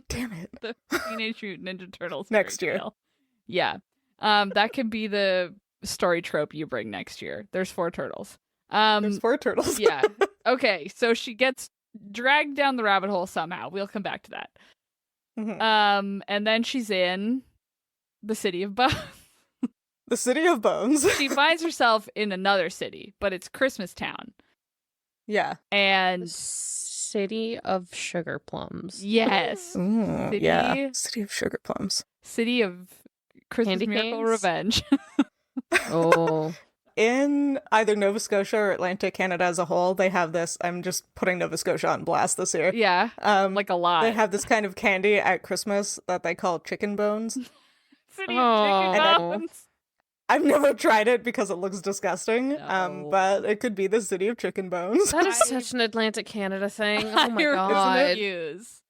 [SPEAKER 1] Damn it.
[SPEAKER 2] The Teenage Mutant Ninja Turtles
[SPEAKER 1] Next
[SPEAKER 2] fairy
[SPEAKER 1] year.
[SPEAKER 2] tale. Yeah. That can be the story trope you bring next year. There's 4 turtles.
[SPEAKER 1] There's 4 turtles.
[SPEAKER 2] Yeah. Okay, so she gets dragged down the rabbit hole somehow. We'll come back to that.
[SPEAKER 1] Mhm.
[SPEAKER 2] And then she's in the city of Bones.
[SPEAKER 1] The City of Bones.
[SPEAKER 2] She finds herself in another city, but it's Christmas Town.
[SPEAKER 1] Yeah.
[SPEAKER 2] And
[SPEAKER 3] City of Sugar Plums.
[SPEAKER 2] yes,
[SPEAKER 1] Ooh,
[SPEAKER 2] City-
[SPEAKER 1] yeah. City of Sugar Plums.
[SPEAKER 2] City of Christmas
[SPEAKER 3] Candy
[SPEAKER 2] Miracle
[SPEAKER 3] canes?
[SPEAKER 2] Revenge.
[SPEAKER 3] Oh.
[SPEAKER 1] In either Nova Scotia or Atlantic Canada as a whole, they have this. I'm just putting Nova Scotia on blast this year.
[SPEAKER 2] Yeah, like a lot.
[SPEAKER 1] They have this kind of candy at Christmas that they call chicken bones.
[SPEAKER 2] City
[SPEAKER 3] Oh.
[SPEAKER 2] of Chicken
[SPEAKER 1] And
[SPEAKER 2] Bones.
[SPEAKER 1] I've never tried it because it looks disgusting.
[SPEAKER 2] No.
[SPEAKER 1] But it could be the City of Chicken Bones.
[SPEAKER 3] That is such an Atlantic Canada thing. Oh my
[SPEAKER 2] I
[SPEAKER 3] god.
[SPEAKER 2] refuse.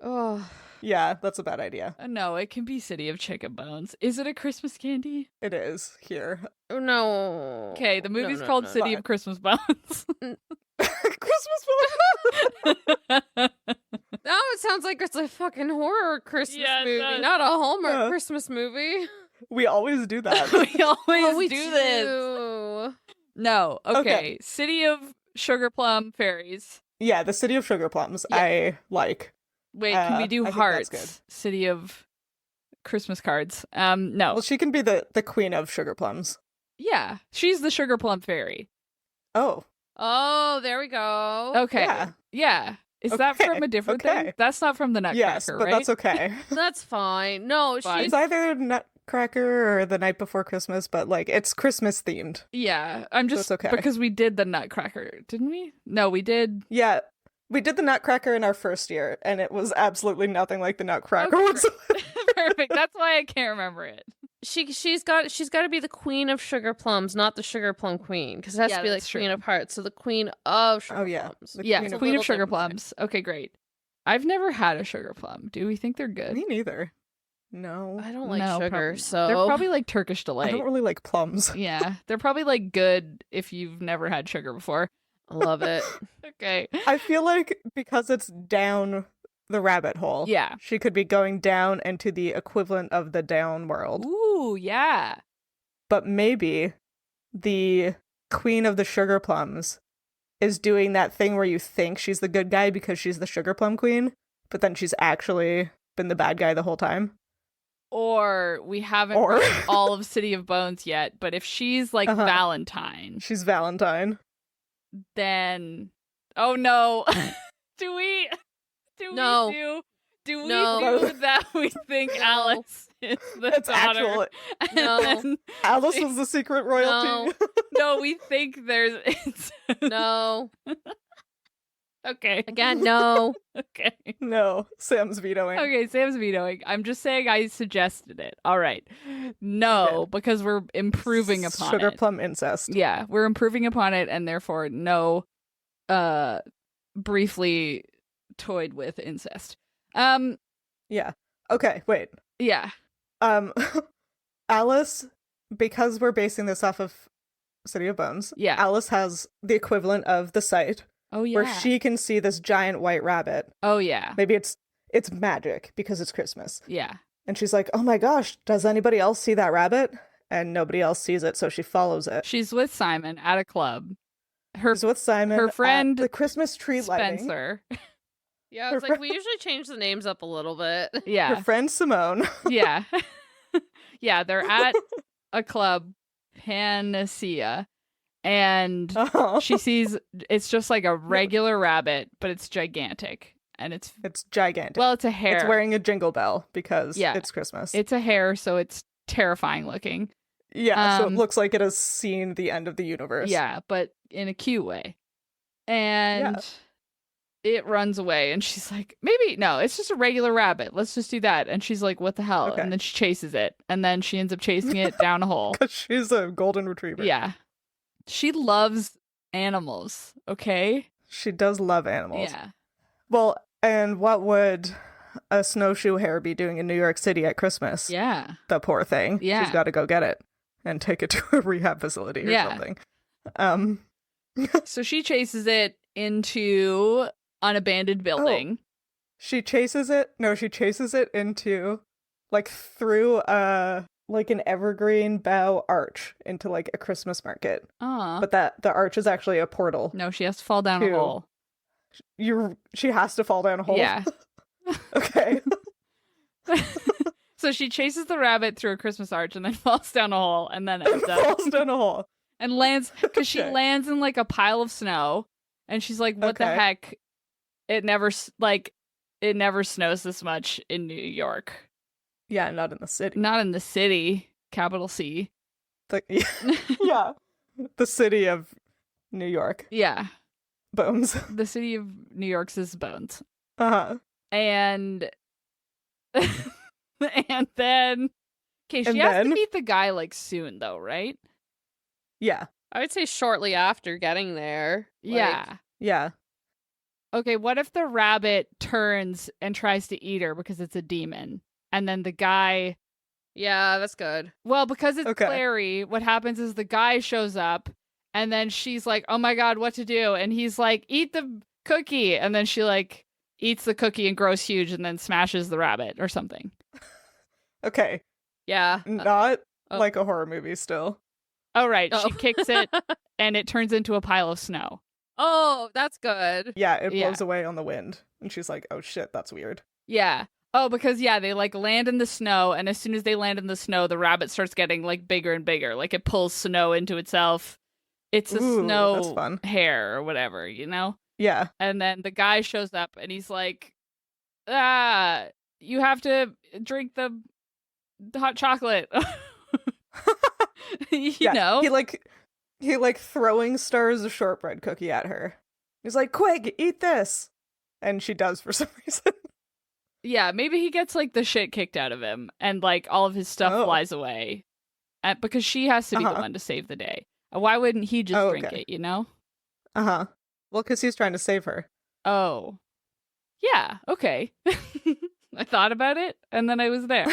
[SPEAKER 3] Oh.
[SPEAKER 1] Yeah, that's a bad idea.
[SPEAKER 2] No, it can be City of Chicken Bones. Is it a Christmas candy?
[SPEAKER 1] It is here.
[SPEAKER 3] Oh, no.
[SPEAKER 2] Okay, the movie's
[SPEAKER 3] No,
[SPEAKER 2] called
[SPEAKER 3] no.
[SPEAKER 2] City of Christmas Bones.
[SPEAKER 1] Christmas bones.
[SPEAKER 3] Now it sounds like it's a fucking horror Christmas
[SPEAKER 2] Yeah, it
[SPEAKER 3] movie,
[SPEAKER 2] does.
[SPEAKER 3] not a Hallmark
[SPEAKER 1] Yeah.
[SPEAKER 3] Christmas movie.
[SPEAKER 1] We always do that.
[SPEAKER 2] We always
[SPEAKER 3] Oh, we
[SPEAKER 2] do this.
[SPEAKER 3] do.
[SPEAKER 2] No, okay.
[SPEAKER 1] Okay.
[SPEAKER 2] City of Sugar Plum Fairies.
[SPEAKER 1] Yeah, the City of Sugar Plums.
[SPEAKER 2] Yeah.
[SPEAKER 1] I like.
[SPEAKER 2] Wait, can we
[SPEAKER 1] I
[SPEAKER 2] do
[SPEAKER 1] think that's
[SPEAKER 2] hearts? City of Christmas cards. No.
[SPEAKER 1] Well, she can be the queen of Sugar Plums.
[SPEAKER 2] Yeah, she's the Sugar Plum Fairy.
[SPEAKER 1] Oh,
[SPEAKER 3] Oh, there we go.
[SPEAKER 2] Okay.
[SPEAKER 1] yeah.
[SPEAKER 2] Yeah. Is that
[SPEAKER 1] Okay,
[SPEAKER 2] from a different thing?
[SPEAKER 1] okay.
[SPEAKER 2] That's not from the Nutcracker,
[SPEAKER 1] Yes, but
[SPEAKER 2] right?
[SPEAKER 1] that's okay.
[SPEAKER 3] That's fine. No,
[SPEAKER 2] Fine.
[SPEAKER 3] she's
[SPEAKER 1] It's either Nutcracker or The Night Before Christmas, but like it's Christmas themed.
[SPEAKER 2] Yeah, I'm just
[SPEAKER 1] it's okay.
[SPEAKER 2] because we did the Nutcracker, didn't we? No, we did.
[SPEAKER 1] Yeah, we did the Nutcracker in our first year, and it was absolutely nothing like the Nutcracker.
[SPEAKER 2] Okay,
[SPEAKER 1] whatsoever.
[SPEAKER 2] Perfect. That's why I can't remember it.
[SPEAKER 3] she's got to be the queen of sugar plums, not the sugar plum queen, because it has
[SPEAKER 2] Yeah,
[SPEAKER 3] to be like
[SPEAKER 2] that's
[SPEAKER 3] queen
[SPEAKER 2] true.
[SPEAKER 3] of hearts. So the queen of sugar
[SPEAKER 1] Oh, yeah.
[SPEAKER 3] plums.
[SPEAKER 1] The
[SPEAKER 2] Yeah,
[SPEAKER 1] Queen of
[SPEAKER 2] Queen
[SPEAKER 3] Little
[SPEAKER 2] of Sugar
[SPEAKER 3] different
[SPEAKER 2] Plums. Okay, great. I've never had a sugar plum. Do we think they're good?
[SPEAKER 1] Me neither. No,
[SPEAKER 3] I don't like
[SPEAKER 2] No,
[SPEAKER 3] sugar,
[SPEAKER 2] probably not.
[SPEAKER 3] so
[SPEAKER 2] They're probably like Turkish
[SPEAKER 1] I
[SPEAKER 2] delight.
[SPEAKER 1] don't really like plums.
[SPEAKER 2] Yeah, they're probably like good if you've never had sugar before.
[SPEAKER 3] I love it.
[SPEAKER 2] Okay.
[SPEAKER 1] I feel like because it's down the rabbit hole,
[SPEAKER 2] Yeah.
[SPEAKER 1] she could be going down into the equivalent of the down world.
[SPEAKER 2] Ooh, yeah.
[SPEAKER 1] But maybe the queen of the sugar plums is doing that thing where you think she's the good guy because she's the sugar plum queen, but then she's actually been the bad guy the whole time.
[SPEAKER 2] Or we haven't
[SPEAKER 1] Or-
[SPEAKER 2] read all of City of Bones yet, but if she's like
[SPEAKER 1] Uh-huh.
[SPEAKER 2] Valentine,
[SPEAKER 1] She's Valentine.
[SPEAKER 2] then oh no. do we
[SPEAKER 3] No.
[SPEAKER 2] do we
[SPEAKER 3] No.
[SPEAKER 2] do that we think
[SPEAKER 3] No.
[SPEAKER 2] Alice is the
[SPEAKER 1] It's
[SPEAKER 2] daughter?
[SPEAKER 1] actual.
[SPEAKER 2] And
[SPEAKER 3] No.
[SPEAKER 2] then-
[SPEAKER 1] Alice is the secret royalty.
[SPEAKER 2] no, we think there's it's
[SPEAKER 3] No.
[SPEAKER 2] okay.
[SPEAKER 3] Again, no.
[SPEAKER 2] Okay.
[SPEAKER 1] No, Sam's vetoing.
[SPEAKER 2] Okay, Sam's vetoing. I'm just saying I suggested it. All right. No, because we're improving upon
[SPEAKER 1] Sugar
[SPEAKER 2] it.
[SPEAKER 1] plum incest.
[SPEAKER 2] Yeah, we're improving upon it and therefore no briefly toyed with incest.
[SPEAKER 1] Yeah. Okay, wait.
[SPEAKER 2] Yeah.
[SPEAKER 1] Alice, because we're basing this off of City of Bones,
[SPEAKER 2] Yeah.
[SPEAKER 1] Alice has the equivalent of the sight,
[SPEAKER 2] Oh yeah.
[SPEAKER 1] where she can see this giant white rabbit.
[SPEAKER 2] Oh yeah.
[SPEAKER 1] Maybe it's magic because it's Christmas.
[SPEAKER 2] Yeah.
[SPEAKER 1] And she's like, oh my gosh, does anybody else see that rabbit? And nobody else sees it, so she follows it.
[SPEAKER 2] She's with Simon at a club.
[SPEAKER 1] She's with Simon.
[SPEAKER 2] her friend
[SPEAKER 1] at the Christmas tree lighting.
[SPEAKER 2] Spencer.
[SPEAKER 3] Yeah, I was like, we usually change the names up a little bit.
[SPEAKER 2] Yeah.
[SPEAKER 1] Her friend Simone.
[SPEAKER 2] Yeah. Yeah, they're at a club, Panacea, and she sees it's just like a regular rabbit, but it's gigantic. And it's
[SPEAKER 1] gigantic.
[SPEAKER 2] Well, it's a hare.
[SPEAKER 1] It's wearing a jingle bell because
[SPEAKER 2] Yeah.
[SPEAKER 1] it's Christmas.
[SPEAKER 2] It's a hare, so it's terrifying looking.
[SPEAKER 1] Yeah, so it looks like it has seen the end of the universe.
[SPEAKER 2] Yeah, but in a cute way. And it runs away, and she's like, maybe, no, it's just a regular rabbit. Let's just do that. And she's like, what the hell?
[SPEAKER 1] Okay.
[SPEAKER 2] And then she chases it, and then she ends up chasing it down a hole.
[SPEAKER 1] Because she's a golden retriever.
[SPEAKER 2] Yeah. She loves animals, okay?
[SPEAKER 1] She does love animals.
[SPEAKER 2] Yeah.
[SPEAKER 1] Well, and what would a snowshoe hare be doing in New York City at Christmas?
[SPEAKER 2] Yeah.
[SPEAKER 1] The poor thing.
[SPEAKER 2] Yeah.
[SPEAKER 1] She's got to go get it and take it to a rehab facility or something.
[SPEAKER 2] So she chases it into an abandoned building.
[SPEAKER 1] She chases it into, like, through like an evergreen bough arch into like a Christmas market. But the arch is actually a portal.
[SPEAKER 2] No, she has to fall down a hole.
[SPEAKER 1] She has to fall down a hole?
[SPEAKER 2] Yeah.
[SPEAKER 1] Okay.
[SPEAKER 2] So she chases the rabbit through a Christmas arch and then falls down a hole and then ends up
[SPEAKER 1] falls down a hole.
[SPEAKER 2] And lands, because she lands in like a pile of snow, and she's like, what the heck? It never snows this much in New York.
[SPEAKER 1] Yeah, not in the city.
[SPEAKER 2] Not in the city, capital C.
[SPEAKER 1] Yeah. The city of New York.
[SPEAKER 2] Yeah.
[SPEAKER 1] Bones.
[SPEAKER 2] The city of New York's is Bones.
[SPEAKER 1] Uh-huh.
[SPEAKER 2] And and then okay, she has to meet the guy like soon though, right?
[SPEAKER 1] Yeah.
[SPEAKER 3] I would say shortly after getting there.
[SPEAKER 2] Yeah.
[SPEAKER 1] Yeah.
[SPEAKER 2] Okay, what if the rabbit turns and tries to eat her because it's a demon? And then the guy...
[SPEAKER 3] Yeah, that's good.
[SPEAKER 2] Well, because it's Clary, what happens is the guy shows up, and then she's like, oh my god, what to do? And he's like, eat the cookie! And then she like eats the cookie and grows huge and then smashes the rabbit or something.
[SPEAKER 1] Okay.
[SPEAKER 3] Yeah.
[SPEAKER 1] Not like a horror movie still.
[SPEAKER 2] Oh, right. She kicks it, and it turns into a pile of snow.
[SPEAKER 3] Oh, that's good.
[SPEAKER 1] Yeah, it blows away on the wind. And she's like, oh shit, that's weird.
[SPEAKER 2] Yeah. Oh, because, they, like, land in the snow, and as soon as they land in the snow, the rabbit starts getting, like, bigger and bigger. Like, it pulls snow into itself. It's a snow hare or whatever, you know?
[SPEAKER 1] Yeah.
[SPEAKER 2] And then the guy shows up, and he's like, you have to drink the hot chocolate. you know?
[SPEAKER 1] He throwing stars of shortbread cookie at her. He's like, quick, eat this. And she does for some reason.
[SPEAKER 2] Yeah, maybe he gets like the shit kicked out of him and like all of his stuff flies away. Because she has to be the one to save the day. Why wouldn't he just drink it, you know?
[SPEAKER 1] Uh-huh. Well, because he's trying to save her.
[SPEAKER 2] Oh. Yeah, okay. I thought about it and then I was there.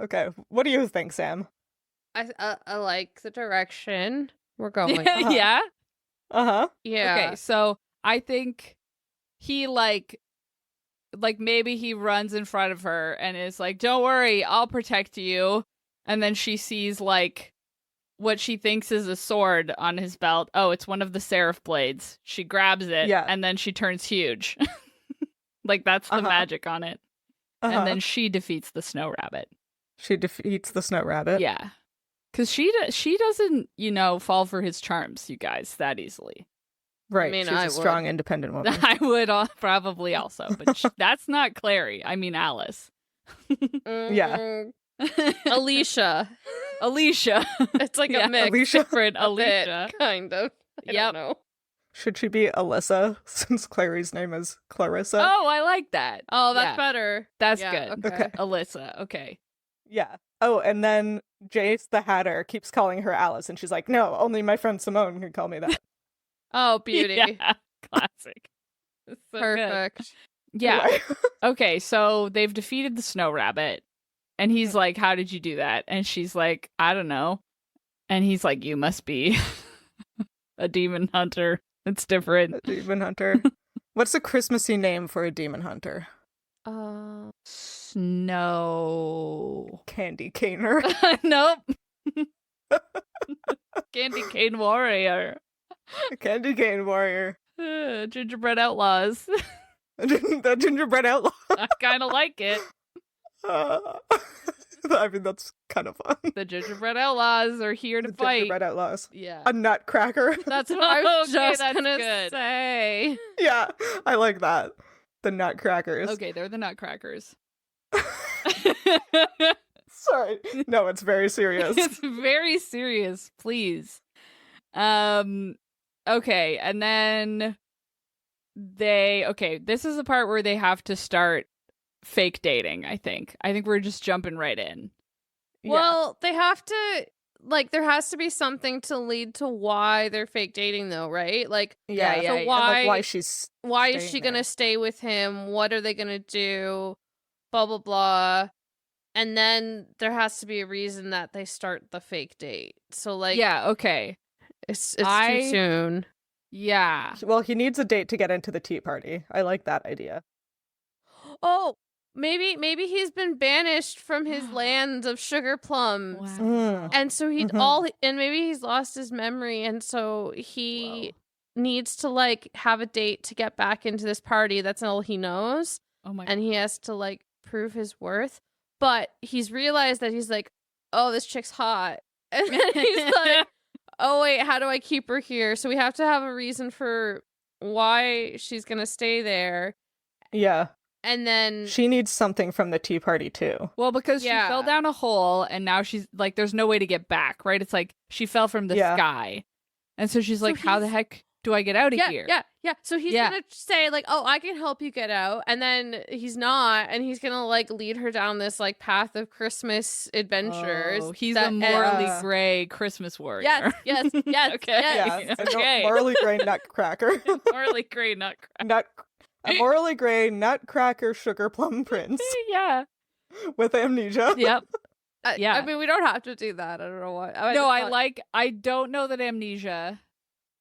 [SPEAKER 1] Okay, what do you think, Sam?
[SPEAKER 3] I like the direction we're going.
[SPEAKER 2] Yeah?
[SPEAKER 3] Uh-huh. Yeah.
[SPEAKER 2] Okay, so I think he like maybe he runs in front of her and is like, don't worry, I'll protect you. And then she sees like what she thinks is a sword on his belt. Oh, it's one of the seraph blades. She grabs it and then she turns huge. Like that's the magic on it. And then she defeats the snow rabbit.
[SPEAKER 1] She defeats the snow rabbit?
[SPEAKER 2] Yeah. Because she doesn't, fall for his charms, you guys, that easily.
[SPEAKER 1] Right. I mean, she's a strong, independent woman.
[SPEAKER 2] I would probably also, but that's not Clary. I mean, Alice.
[SPEAKER 1] Yeah.
[SPEAKER 3] Alicia.
[SPEAKER 2] It's
[SPEAKER 3] like a mix.
[SPEAKER 2] Different Alicia.
[SPEAKER 3] Bit, kind of. I don't know.
[SPEAKER 1] Should she be Alyssa, since Clary's name is Clarissa?
[SPEAKER 2] Oh, I like that.
[SPEAKER 3] Oh, that's better.
[SPEAKER 2] That's good.
[SPEAKER 1] Okay.
[SPEAKER 2] Alyssa, okay.
[SPEAKER 1] Yeah. Oh, and then Jace the Hatter keeps calling her Alice, and she's like, no, only my friend Simone can call me that.
[SPEAKER 3] Oh, beauty.
[SPEAKER 2] Yeah, classic. So
[SPEAKER 3] perfect.
[SPEAKER 2] Good. Yeah. Okay, so they've defeated the snow rabbit, and he's like, how did you do that? And she's like, I don't know. And he's like, you must be a demon hunter. It's different.
[SPEAKER 1] A demon hunter. What's a Christmassy name for a demon hunter?
[SPEAKER 2] Snow.
[SPEAKER 1] Candy caner.
[SPEAKER 2] Nope. Candy cane warrior.
[SPEAKER 1] Candy cane warrior.
[SPEAKER 2] Gingerbread outlaws.
[SPEAKER 1] The gingerbread outlaw.
[SPEAKER 2] I kind of like it.
[SPEAKER 1] I mean, that's kind of fun.
[SPEAKER 2] The gingerbread outlaws are here to
[SPEAKER 1] The
[SPEAKER 2] fight.
[SPEAKER 1] gingerbread outlaws.
[SPEAKER 2] Yeah.
[SPEAKER 1] A nutcracker.
[SPEAKER 3] That's what I was
[SPEAKER 2] Okay,
[SPEAKER 3] just
[SPEAKER 2] that's
[SPEAKER 3] gonna
[SPEAKER 2] good.
[SPEAKER 3] say.
[SPEAKER 1] Yeah, I like that. The nutcrackers.
[SPEAKER 2] Okay, they're the nutcrackers.
[SPEAKER 1] Sorry. No, it's very serious.
[SPEAKER 2] It's very serious, please. Okay, and then this is the part where they have to start fake dating, I think. I think we're just jumping right in.
[SPEAKER 1] Yeah.
[SPEAKER 3] Well, they have to, like, there has to be something to lead to why they're fake dating, though, right? Like,
[SPEAKER 1] Yeah,
[SPEAKER 3] so
[SPEAKER 1] and,
[SPEAKER 3] why,
[SPEAKER 1] like, why she's
[SPEAKER 3] why is
[SPEAKER 1] staying
[SPEAKER 3] she
[SPEAKER 1] there.
[SPEAKER 3] gonna stay with him? What are they gonna do? Blah, blah, blah. And then there has to be a reason that they start the fake date. So, like,
[SPEAKER 2] Yeah, okay.
[SPEAKER 3] it's
[SPEAKER 2] I-
[SPEAKER 3] too soon.
[SPEAKER 2] Yeah.
[SPEAKER 1] Well, he needs a date to get into the tea party. I like that idea.
[SPEAKER 3] Oh, maybe he's been banished from his land of sugar plums.
[SPEAKER 2] Wow.
[SPEAKER 1] Mm.
[SPEAKER 3] And so
[SPEAKER 1] Mhm.
[SPEAKER 3] and maybe he's lost his memory, and so he needs to, like, have a date to get back into this party. That's all he knows.
[SPEAKER 2] Oh my
[SPEAKER 3] And he has to, like, prove his worth. But he's realized that he's like, oh, this chick's hot. And then he's like, oh, wait, how do I keep her here? So we have to have a reason for why she's going to stay there.
[SPEAKER 1] Yeah.
[SPEAKER 3] And then
[SPEAKER 1] She needs something from the tea party, too.
[SPEAKER 2] Well, because she
[SPEAKER 3] Yeah.
[SPEAKER 2] fell down a hole and now she's like, there's no way to get back, right? It's like she fell from the
[SPEAKER 1] Yeah.
[SPEAKER 2] sky. And so she's
[SPEAKER 3] So
[SPEAKER 2] like, how the
[SPEAKER 3] he's-
[SPEAKER 2] heck do I get out of
[SPEAKER 3] yeah,
[SPEAKER 2] here?
[SPEAKER 3] yeah. So he's
[SPEAKER 2] Yeah.
[SPEAKER 3] gonna say, like, oh, I can help you get out. And then he's not, and he's gonna, like, lead her down this, like, path of Christmas adventures.
[SPEAKER 2] Oh, he's
[SPEAKER 3] that
[SPEAKER 2] a morally
[SPEAKER 1] Yeah.
[SPEAKER 2] gray Christmas warrior.
[SPEAKER 3] Yes, yes.
[SPEAKER 2] Okay.
[SPEAKER 3] yes.
[SPEAKER 1] Yeah.
[SPEAKER 2] Okay.
[SPEAKER 1] A morally gray nutcracker.
[SPEAKER 2] morally gray nutcracker.
[SPEAKER 1] A morally gray nutcracker sugar plum prince
[SPEAKER 2] Yeah.
[SPEAKER 1] with amnesia.
[SPEAKER 2] Yep. Yeah.
[SPEAKER 3] I mean, we don't have to do that. I don't know why.
[SPEAKER 2] No, I don't know that amnesia.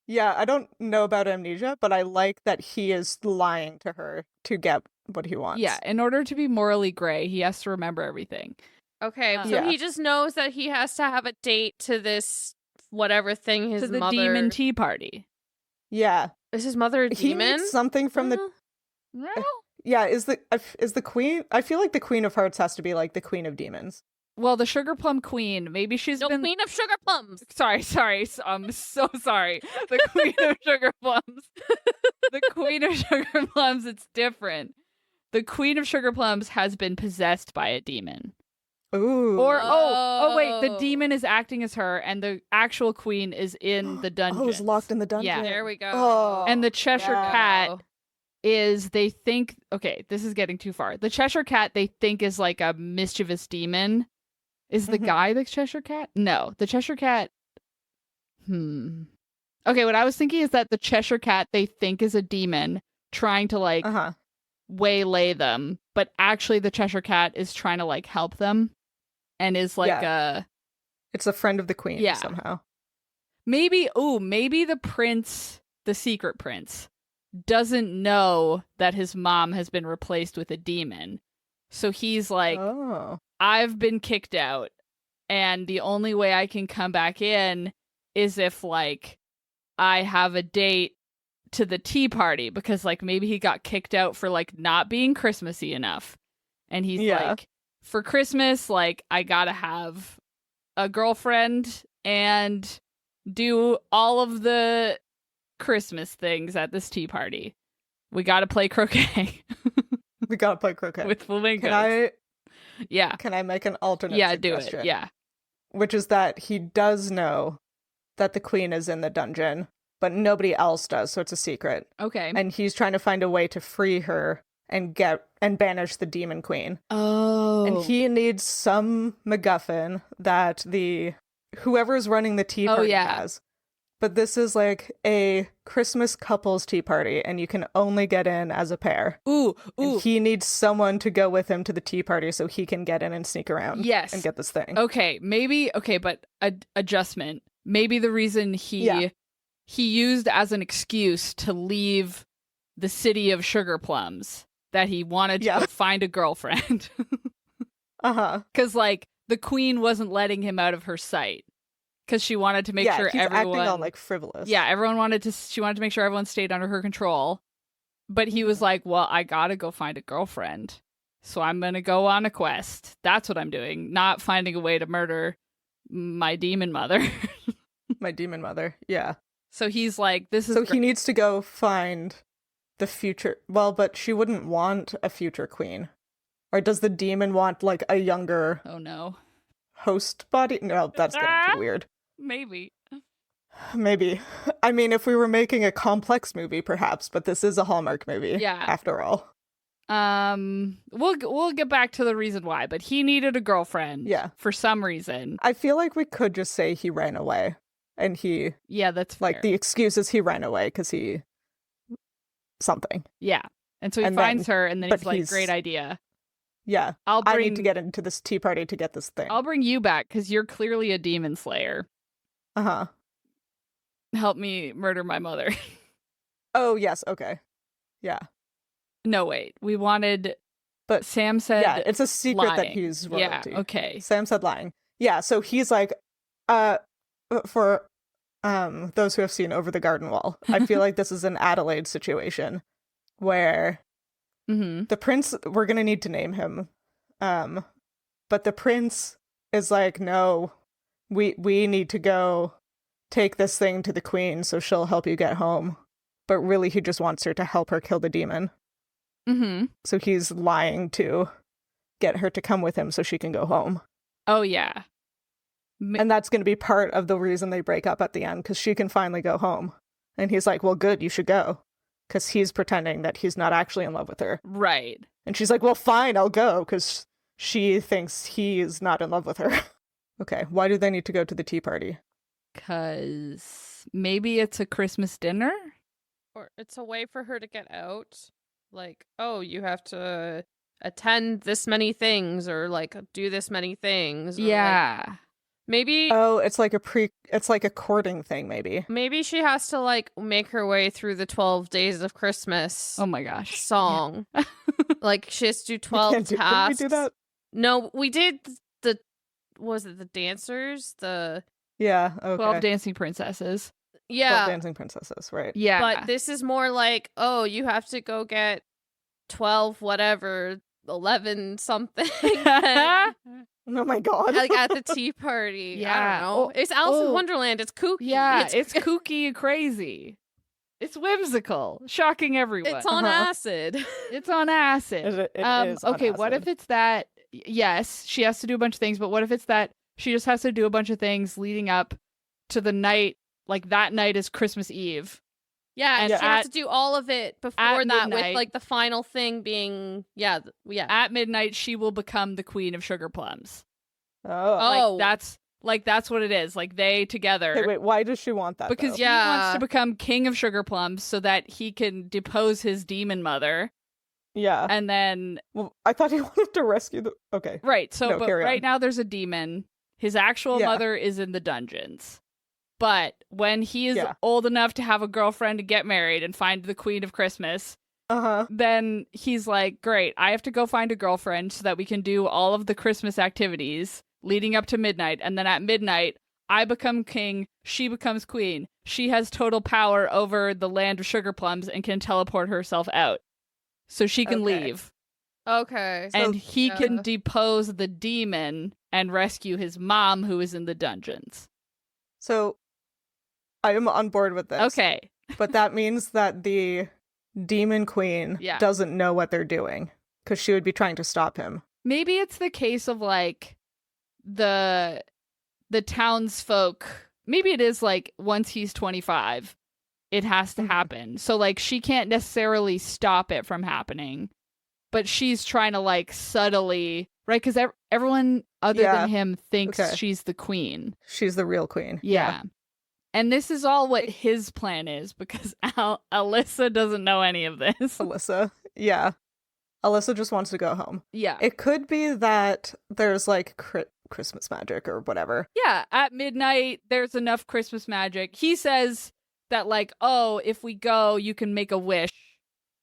[SPEAKER 1] Yeah, I don't know about amnesia, but I like that he is lying to her to get what he wants.
[SPEAKER 2] Yeah. In order to be morally gray, he has to remember everything.
[SPEAKER 3] Okay, so
[SPEAKER 1] Yeah.
[SPEAKER 3] he just knows that he has to have a date to this whatever thing his
[SPEAKER 2] To the
[SPEAKER 3] mother.
[SPEAKER 2] demon tea party.
[SPEAKER 1] Yeah.
[SPEAKER 3] Is his mother a
[SPEAKER 1] He
[SPEAKER 3] demon?
[SPEAKER 1] needs something from the
[SPEAKER 3] Well,
[SPEAKER 2] Well,
[SPEAKER 1] Yeah, is the queen? I feel like the Queen of Hearts has to be like the Queen of Demons.
[SPEAKER 2] well, the sugar plum queen, maybe she's
[SPEAKER 3] no,
[SPEAKER 2] been
[SPEAKER 3] Queen of Sugar Plums.
[SPEAKER 2] Sorry. I'm so sorry. The Queen of Sugar Plums. The Queen of Sugar Plums, it's different. The Queen of Sugar Plums has been possessed by a demon.
[SPEAKER 1] Ooh.
[SPEAKER 2] Or wait, the
[SPEAKER 3] Oh.
[SPEAKER 2] demon is acting as her and the actual queen is in the dungeon.
[SPEAKER 1] Oh, is locked in the dungeon.
[SPEAKER 2] Yeah.
[SPEAKER 3] There we go.
[SPEAKER 1] Oh.
[SPEAKER 2] And the Cheshire
[SPEAKER 1] yeah.
[SPEAKER 2] Cat is, they think, okay, this is getting too far. The Cheshire Cat they think is like a mischievous demon. Is the
[SPEAKER 1] Mhm.
[SPEAKER 2] guy the Cheshire Cat? No, the Cheshire Cat. Okay, what I was thinking is that the Cheshire Cat they think is a demon trying to like
[SPEAKER 1] Uh-huh.
[SPEAKER 2] waylay them, but actually the Cheshire Cat is trying to like help them and is like
[SPEAKER 1] It's a friend of the queen
[SPEAKER 2] Yeah.
[SPEAKER 1] somehow.
[SPEAKER 2] maybe the prince, the secret prince, doesn't know that his mom has been replaced with a demon. So he's like,
[SPEAKER 1] oh.
[SPEAKER 2] I've been kicked out, and the only way I can come back in is if, like, I have a date to the tea party, because, like, maybe he got kicked out for, like, not being Christmassy enough. And he's
[SPEAKER 1] Yeah.
[SPEAKER 2] like, for Christmas, like, I gotta have a girlfriend and do all of the Christmas things at this tea party. We gotta play croquet
[SPEAKER 1] We gotta play croquet.
[SPEAKER 2] with flamingos.
[SPEAKER 1] Can I make an alternate
[SPEAKER 2] Yeah, do
[SPEAKER 1] suggestion?
[SPEAKER 2] it. Yeah.
[SPEAKER 1] Which is that he does know that the queen is in the dungeon, but nobody else does, so it's a secret.
[SPEAKER 2] Okay.
[SPEAKER 1] And he's trying to find a way to free her and banish the demon queen.
[SPEAKER 2] Oh.
[SPEAKER 1] And he needs some MacGuffin that whoever is running the tea party has. But this is like a Christmas couples tea party, and you can only get in as a pair.
[SPEAKER 2] Ooh.
[SPEAKER 1] And he needs someone to go with him to the tea party so he can get in and sneak around.
[SPEAKER 2] Yes.
[SPEAKER 1] And get this thing.
[SPEAKER 2] Okay, but adjustment. Maybe the reason he used as an excuse to leave the city of sugar plums that he wanted to
[SPEAKER 1] Yeah.
[SPEAKER 2] go find a girlfriend.
[SPEAKER 1] Uh-huh.
[SPEAKER 2] Because, like, the queen wasn't letting him out of her sight. Because she wanted to make
[SPEAKER 1] Yeah,
[SPEAKER 2] sure
[SPEAKER 1] he's
[SPEAKER 2] everyone...
[SPEAKER 1] acting all, like, frivolous.
[SPEAKER 2] Yeah, she wanted to make sure everyone stayed under her control. But he was like, well, I gotta go find a girlfriend. So I'm gonna go on a quest. That's what I'm doing. Not finding a way to murder my demon mother.
[SPEAKER 1] My demon mother, yeah.
[SPEAKER 2] So he's like, this is
[SPEAKER 1] So
[SPEAKER 2] great.
[SPEAKER 1] he needs to go find the future... Well, but she wouldn't want a future queen. Or does the demon want, like, a younger
[SPEAKER 2] Oh, no.
[SPEAKER 1] host body? No, that's getting too weird.
[SPEAKER 2] Maybe.
[SPEAKER 1] Maybe. I mean, if we were making a complex movie, perhaps, but this is a Hallmark movie,
[SPEAKER 2] Yeah.
[SPEAKER 1] after all.
[SPEAKER 2] We'll get back to the reason why, but he needed a girlfriend.
[SPEAKER 1] Yeah.
[SPEAKER 2] For some reason.
[SPEAKER 1] I feel like we could just say he ran away. And he,
[SPEAKER 2] Yeah, that's fair.
[SPEAKER 1] like, the excuse is he ran away because he... something.
[SPEAKER 2] Yeah. And so he
[SPEAKER 1] And
[SPEAKER 2] finds
[SPEAKER 1] then-
[SPEAKER 2] her, and then
[SPEAKER 1] but
[SPEAKER 2] he's like,
[SPEAKER 1] he's-
[SPEAKER 2] great idea.
[SPEAKER 1] Yeah.
[SPEAKER 2] I
[SPEAKER 1] I need to get into this tea party to get this thing.
[SPEAKER 2] I'll bring you back, because you're clearly a demon slayer.
[SPEAKER 1] Uh-huh.
[SPEAKER 2] Help me murder my mother.
[SPEAKER 1] Oh, yes, okay. Yeah.
[SPEAKER 2] No, wait. We wanted...
[SPEAKER 1] But
[SPEAKER 2] Sam said...
[SPEAKER 1] yeah, it's a secret that
[SPEAKER 2] lying.
[SPEAKER 1] he's
[SPEAKER 2] Yeah,
[SPEAKER 1] royalty.
[SPEAKER 2] okay.
[SPEAKER 1] Sam said lying. Yeah, so he's like, for those who have seen Over the Garden Wall, I feel like this is an Adelaide situation where
[SPEAKER 2] Mm-hmm.
[SPEAKER 1] the prince, we're gonna need to name him, but the prince is like, no, we need to go take this thing to the queen so she'll help you get home. But really, he just wants her to help her kill the demon.
[SPEAKER 2] Mm-hmm.
[SPEAKER 1] So he's lying to get her to come with him so she can go home.
[SPEAKER 2] Oh, yeah.
[SPEAKER 1] And that's going to be part of the reason they break up at the end, because she can finally go home. And he's like, well, good, you should go. Because he's pretending that he's not actually in love with her.
[SPEAKER 2] Right.
[SPEAKER 1] And she's like, well, fine, I'll go, because she thinks he's not in love with her. Okay, why do they need to go to the tea party?
[SPEAKER 2] Because maybe it's a Christmas dinner?
[SPEAKER 3] Or it's a way for her to get out. Like, oh, you have to attend this many things, or like do this many things. Or, like,
[SPEAKER 2] Yeah.
[SPEAKER 3] maybe
[SPEAKER 1] Oh, it's like a courting thing, maybe.
[SPEAKER 3] maybe she has to like make her way through the 12 days of Christmas
[SPEAKER 2] Oh my gosh.
[SPEAKER 3] song. Like she has to do
[SPEAKER 1] We
[SPEAKER 3] 12
[SPEAKER 1] can't didn't
[SPEAKER 3] tasks.
[SPEAKER 1] we do that?
[SPEAKER 3] No, we did the was it the dancers?
[SPEAKER 1] Yeah, okay.
[SPEAKER 2] 12 dancing princesses.
[SPEAKER 1] 12
[SPEAKER 3] Yeah.
[SPEAKER 1] dancing princesses, right.
[SPEAKER 2] Yeah.
[SPEAKER 3] But this is more like, oh, you have to go get 12 whatever, 11 something. and,
[SPEAKER 1] Oh my god.
[SPEAKER 3] like at the tea party. I
[SPEAKER 2] Yeah.
[SPEAKER 3] don't know.
[SPEAKER 2] Oh,
[SPEAKER 3] It's Alice in
[SPEAKER 2] oh.
[SPEAKER 3] Wonderland. It's kooky.
[SPEAKER 2] Yeah, it's kooky and crazy. It's whimsical, shocking everyone.
[SPEAKER 3] it's on
[SPEAKER 1] Uh-huh.
[SPEAKER 3] acid.
[SPEAKER 2] It's on acid.
[SPEAKER 1] It is on
[SPEAKER 2] okay, what if
[SPEAKER 1] acid.
[SPEAKER 2] it's that? Yes, she has to do a bunch of things, but what if it's that she just has to do a bunch of things leading up to the night? Like that night is Christmas Eve.
[SPEAKER 3] Yeah, and
[SPEAKER 2] And
[SPEAKER 3] she has to do all of it before
[SPEAKER 2] at
[SPEAKER 3] that,
[SPEAKER 2] midnight-
[SPEAKER 3] with like the final thing being yeah.
[SPEAKER 2] At midnight, she will become the queen of sugar plums.
[SPEAKER 1] Oh.
[SPEAKER 3] Oh.
[SPEAKER 2] That's what it is. Like they together.
[SPEAKER 1] Okay, wait, why does she want that,
[SPEAKER 2] because
[SPEAKER 1] though?
[SPEAKER 2] he
[SPEAKER 3] Yeah.
[SPEAKER 2] wants to become king of sugar plums so that he can depose his demon mother.
[SPEAKER 1] Yeah.
[SPEAKER 2] And then
[SPEAKER 1] Well, I thought he wanted to rescue the... Okay.
[SPEAKER 2] right, so
[SPEAKER 1] No,
[SPEAKER 2] but
[SPEAKER 1] carry
[SPEAKER 2] right
[SPEAKER 1] on.
[SPEAKER 2] now there's a demon. His actual
[SPEAKER 1] Yeah.
[SPEAKER 2] mother is in the dungeons. But when he is
[SPEAKER 1] Yeah.
[SPEAKER 2] old enough to have a girlfriend and get married and find the Queen of Christmas,
[SPEAKER 1] Uh-huh.
[SPEAKER 2] then he's like, great, I have to go find a girlfriend so that we can do all of the Christmas activities leading up to midnight. And then at midnight, I become king, she becomes queen. She has total power over the land of sugar plums and can teleport herself out. So she can
[SPEAKER 1] Okay.
[SPEAKER 2] leave.
[SPEAKER 3] Okay.
[SPEAKER 2] And he
[SPEAKER 3] yeah.
[SPEAKER 2] can depose the demon and rescue his mom who is in the dungeons.
[SPEAKER 1] So, I am on board with this.
[SPEAKER 2] Okay.
[SPEAKER 1] But that means that the demon queen
[SPEAKER 2] Yeah.
[SPEAKER 1] doesn't know what they're doing, because she would be trying to stop him.
[SPEAKER 2] Maybe it's the case of like the townsfolk. Maybe it is like once he's 25, it has to
[SPEAKER 1] Mhm.
[SPEAKER 2] happen. So like she can't necessarily stop it from happening, but she's trying to like subtly, right? Because everyone other
[SPEAKER 1] Yeah.
[SPEAKER 2] than him thinks
[SPEAKER 1] Okay.
[SPEAKER 2] she's the queen.
[SPEAKER 1] She's the real queen.
[SPEAKER 2] Yeah. And this is all what his plan is because Alyssa doesn't know any of this.
[SPEAKER 1] Alyssa. Yeah. Alyssa just wants to go home.
[SPEAKER 2] Yeah.
[SPEAKER 1] It could be that there's like Christmas magic or whatever.
[SPEAKER 2] Yeah, at midnight, there's enough Christmas magic. He says that, like, oh, if we go, you can make a wish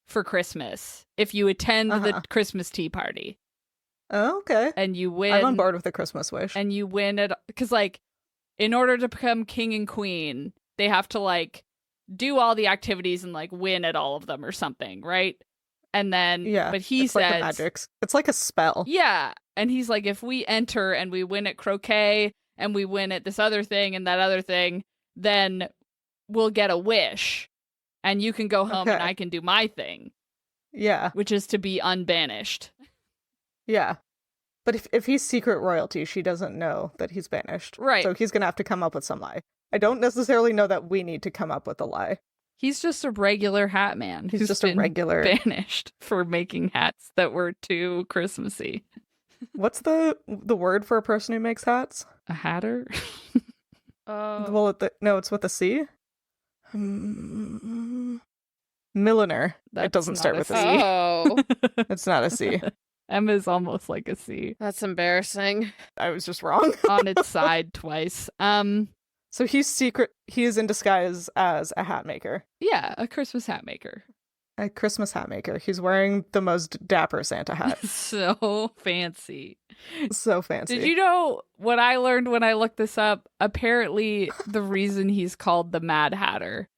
[SPEAKER 2] for Christmas if you attend the Christmas tea party.
[SPEAKER 1] Oh, okay.
[SPEAKER 2] And you win.
[SPEAKER 1] I'm on board with the Christmas wish.
[SPEAKER 2] And you win it because, like, in order to become king and queen, they have to, like, do all the activities and, like, win at all of them or something, right? And then, but he
[SPEAKER 1] it's
[SPEAKER 2] says,
[SPEAKER 1] like a magic. It's like a spell.
[SPEAKER 2] Yeah, and he's like, if we enter and we win at croquet and we win at this other thing and that other thing, then we'll get a wish, and you can go home and I can do my thing.
[SPEAKER 1] Yeah,
[SPEAKER 2] which is to be unbanished.
[SPEAKER 1] Yeah. But if he's secret royalty, she doesn't know that he's banished.
[SPEAKER 2] Right.
[SPEAKER 1] So he's going to have to come up with some lie. I don't necessarily know that we need to come up with a lie.
[SPEAKER 2] He's just a regular hat man.
[SPEAKER 1] He's just a regular
[SPEAKER 2] banished for making hats that were too Christmassy.
[SPEAKER 1] What's the word for a person who makes hats?
[SPEAKER 2] A hatter?
[SPEAKER 1] Well, it's with a C. Milliner. It doesn't start with a C.
[SPEAKER 3] Oh.
[SPEAKER 1] It's not a C.
[SPEAKER 2] M is almost like a C.
[SPEAKER 3] That's embarrassing.
[SPEAKER 1] I was just wrong.
[SPEAKER 2] On its side twice.
[SPEAKER 1] So he is in disguise as a hat maker.
[SPEAKER 2] Yeah, a Christmas hat maker.
[SPEAKER 1] A Christmas hat maker. He's wearing the most dapper Santa hat.
[SPEAKER 2] So fancy.
[SPEAKER 1] So fancy.
[SPEAKER 2] Did you know what I learned when I looked this up? Apparently, the reason he's called the Mad Hatter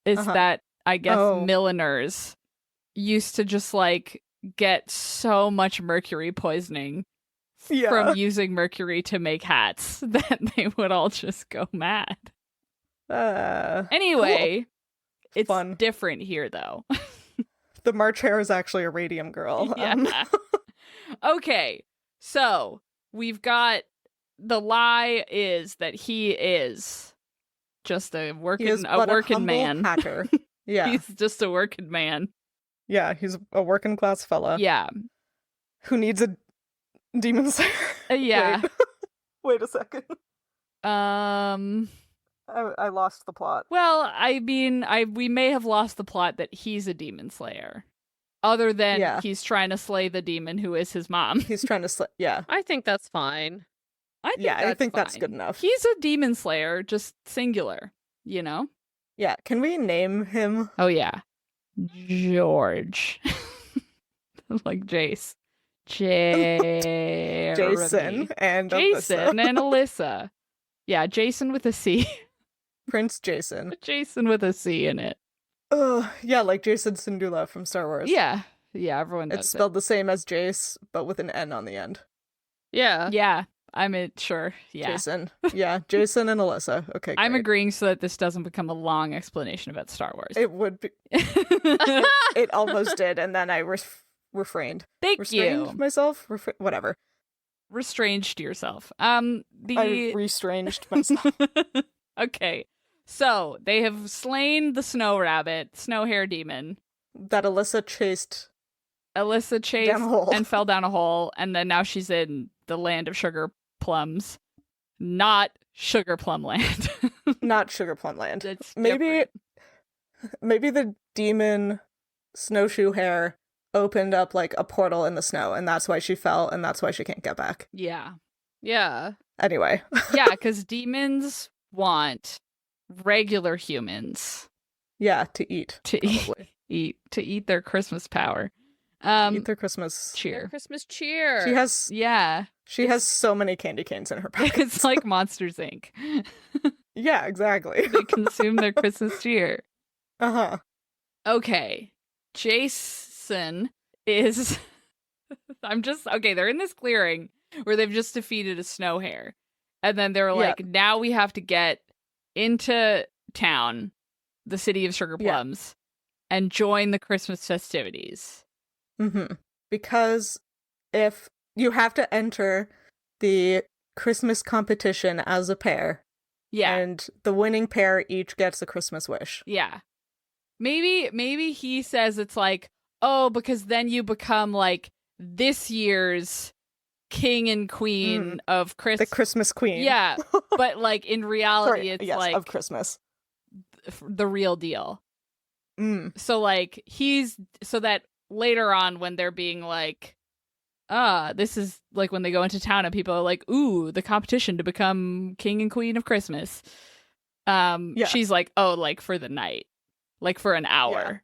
[SPEAKER 2] is that, I guess, milliners used to just, like, get so much mercury poisoning from using mercury to make hats that they would all just go mad. Anyway,
[SPEAKER 1] cool.
[SPEAKER 2] It's
[SPEAKER 1] fun.
[SPEAKER 2] Different here, though.
[SPEAKER 1] The March Hare is actually a radium girl.
[SPEAKER 2] Yeah. Okay, so we've got the lie is that he is just a working man.
[SPEAKER 1] Hacker. Yeah.
[SPEAKER 2] He's just a working man.
[SPEAKER 1] Yeah, he's a working class fella.
[SPEAKER 2] Yeah.
[SPEAKER 1] Who needs a demon slayer.
[SPEAKER 2] Yeah.
[SPEAKER 1] Wait a second. I lost the plot.
[SPEAKER 2] Well, I mean, we may have lost the plot that he's a demon slayer. Other than he's trying to slay the demon who is his mom.
[SPEAKER 1] He's trying to slay. Yeah.
[SPEAKER 3] I think that's fine.
[SPEAKER 1] I think that's good enough.
[SPEAKER 2] He's a demon slayer, just singular, you know?
[SPEAKER 1] Yeah. Can we name him?
[SPEAKER 2] Oh, yeah. George. Like Jace.
[SPEAKER 1] Jason and
[SPEAKER 2] Alyssa. Yeah, Jason with a C.
[SPEAKER 1] Prince Jason.
[SPEAKER 2] Jason with a C in it.
[SPEAKER 1] Yeah, like Jason Syndulla from Star Wars.
[SPEAKER 2] Yeah, everyone knows
[SPEAKER 1] it's spelled the same as Jace, but with an N on the end.
[SPEAKER 3] Yeah.
[SPEAKER 2] Sure. Yeah.
[SPEAKER 1] Jason. Yeah, Jason and Alyssa. Okay, great.
[SPEAKER 2] I'm agreeing so that this doesn't become a long explanation about Star Wars.
[SPEAKER 1] It would be. It almost did, and then I refrained.
[SPEAKER 2] Restrained
[SPEAKER 1] myself? Whatever.
[SPEAKER 2] Restrained yourself.
[SPEAKER 1] I restrained myself.
[SPEAKER 2] Okay. So, they have slain the snow rabbit, snow hare demon.
[SPEAKER 1] That Alyssa chased
[SPEAKER 2] down a hole. And fell down a hole, and then now she's in the land of sugar plums. Not sugar plum land.
[SPEAKER 1] Not sugar plum land.
[SPEAKER 2] It's
[SPEAKER 1] maybe the demon snowshoe hare opened up like a portal in the snow, and that's why she fell, and that's why she can't get back.
[SPEAKER 2] Yeah.
[SPEAKER 1] Anyway.
[SPEAKER 2] Yeah, because demons want regular humans.
[SPEAKER 1] Yeah, to eat.
[SPEAKER 2] To eat their Christmas power.
[SPEAKER 1] Eat their Christmas
[SPEAKER 2] cheer.
[SPEAKER 3] Their Christmas cheer.
[SPEAKER 1] She has so many candy canes in her pockets.
[SPEAKER 2] It's like Monsters, Inc.
[SPEAKER 1] Yeah, exactly.
[SPEAKER 2] They consume their Christmas cheer.
[SPEAKER 1] Uh-huh.
[SPEAKER 2] Okay. Jason is... they're in this clearing where they've just defeated a snow hare. And then they're like, now we have to get into town, the city of sugar plums, and join the Christmas festivities.
[SPEAKER 1] Mm-hmm. Because if you have to enter the Christmas competition as a pair.
[SPEAKER 2] Yeah.
[SPEAKER 1] And the winning pair each gets a Christmas wish.
[SPEAKER 2] Yeah. Maybe he says it's like, oh, because then you become like this year's king and queen of Christmas.
[SPEAKER 1] The Christmas queen.
[SPEAKER 2] Yeah. But like in reality, it's like
[SPEAKER 1] of Christmas.
[SPEAKER 2] The real deal. So like so that later on when they're being like, this is like when they go into town and people are like, ooh, the competition to become king and queen of Christmas. She's like, oh, like for the night, like for an hour.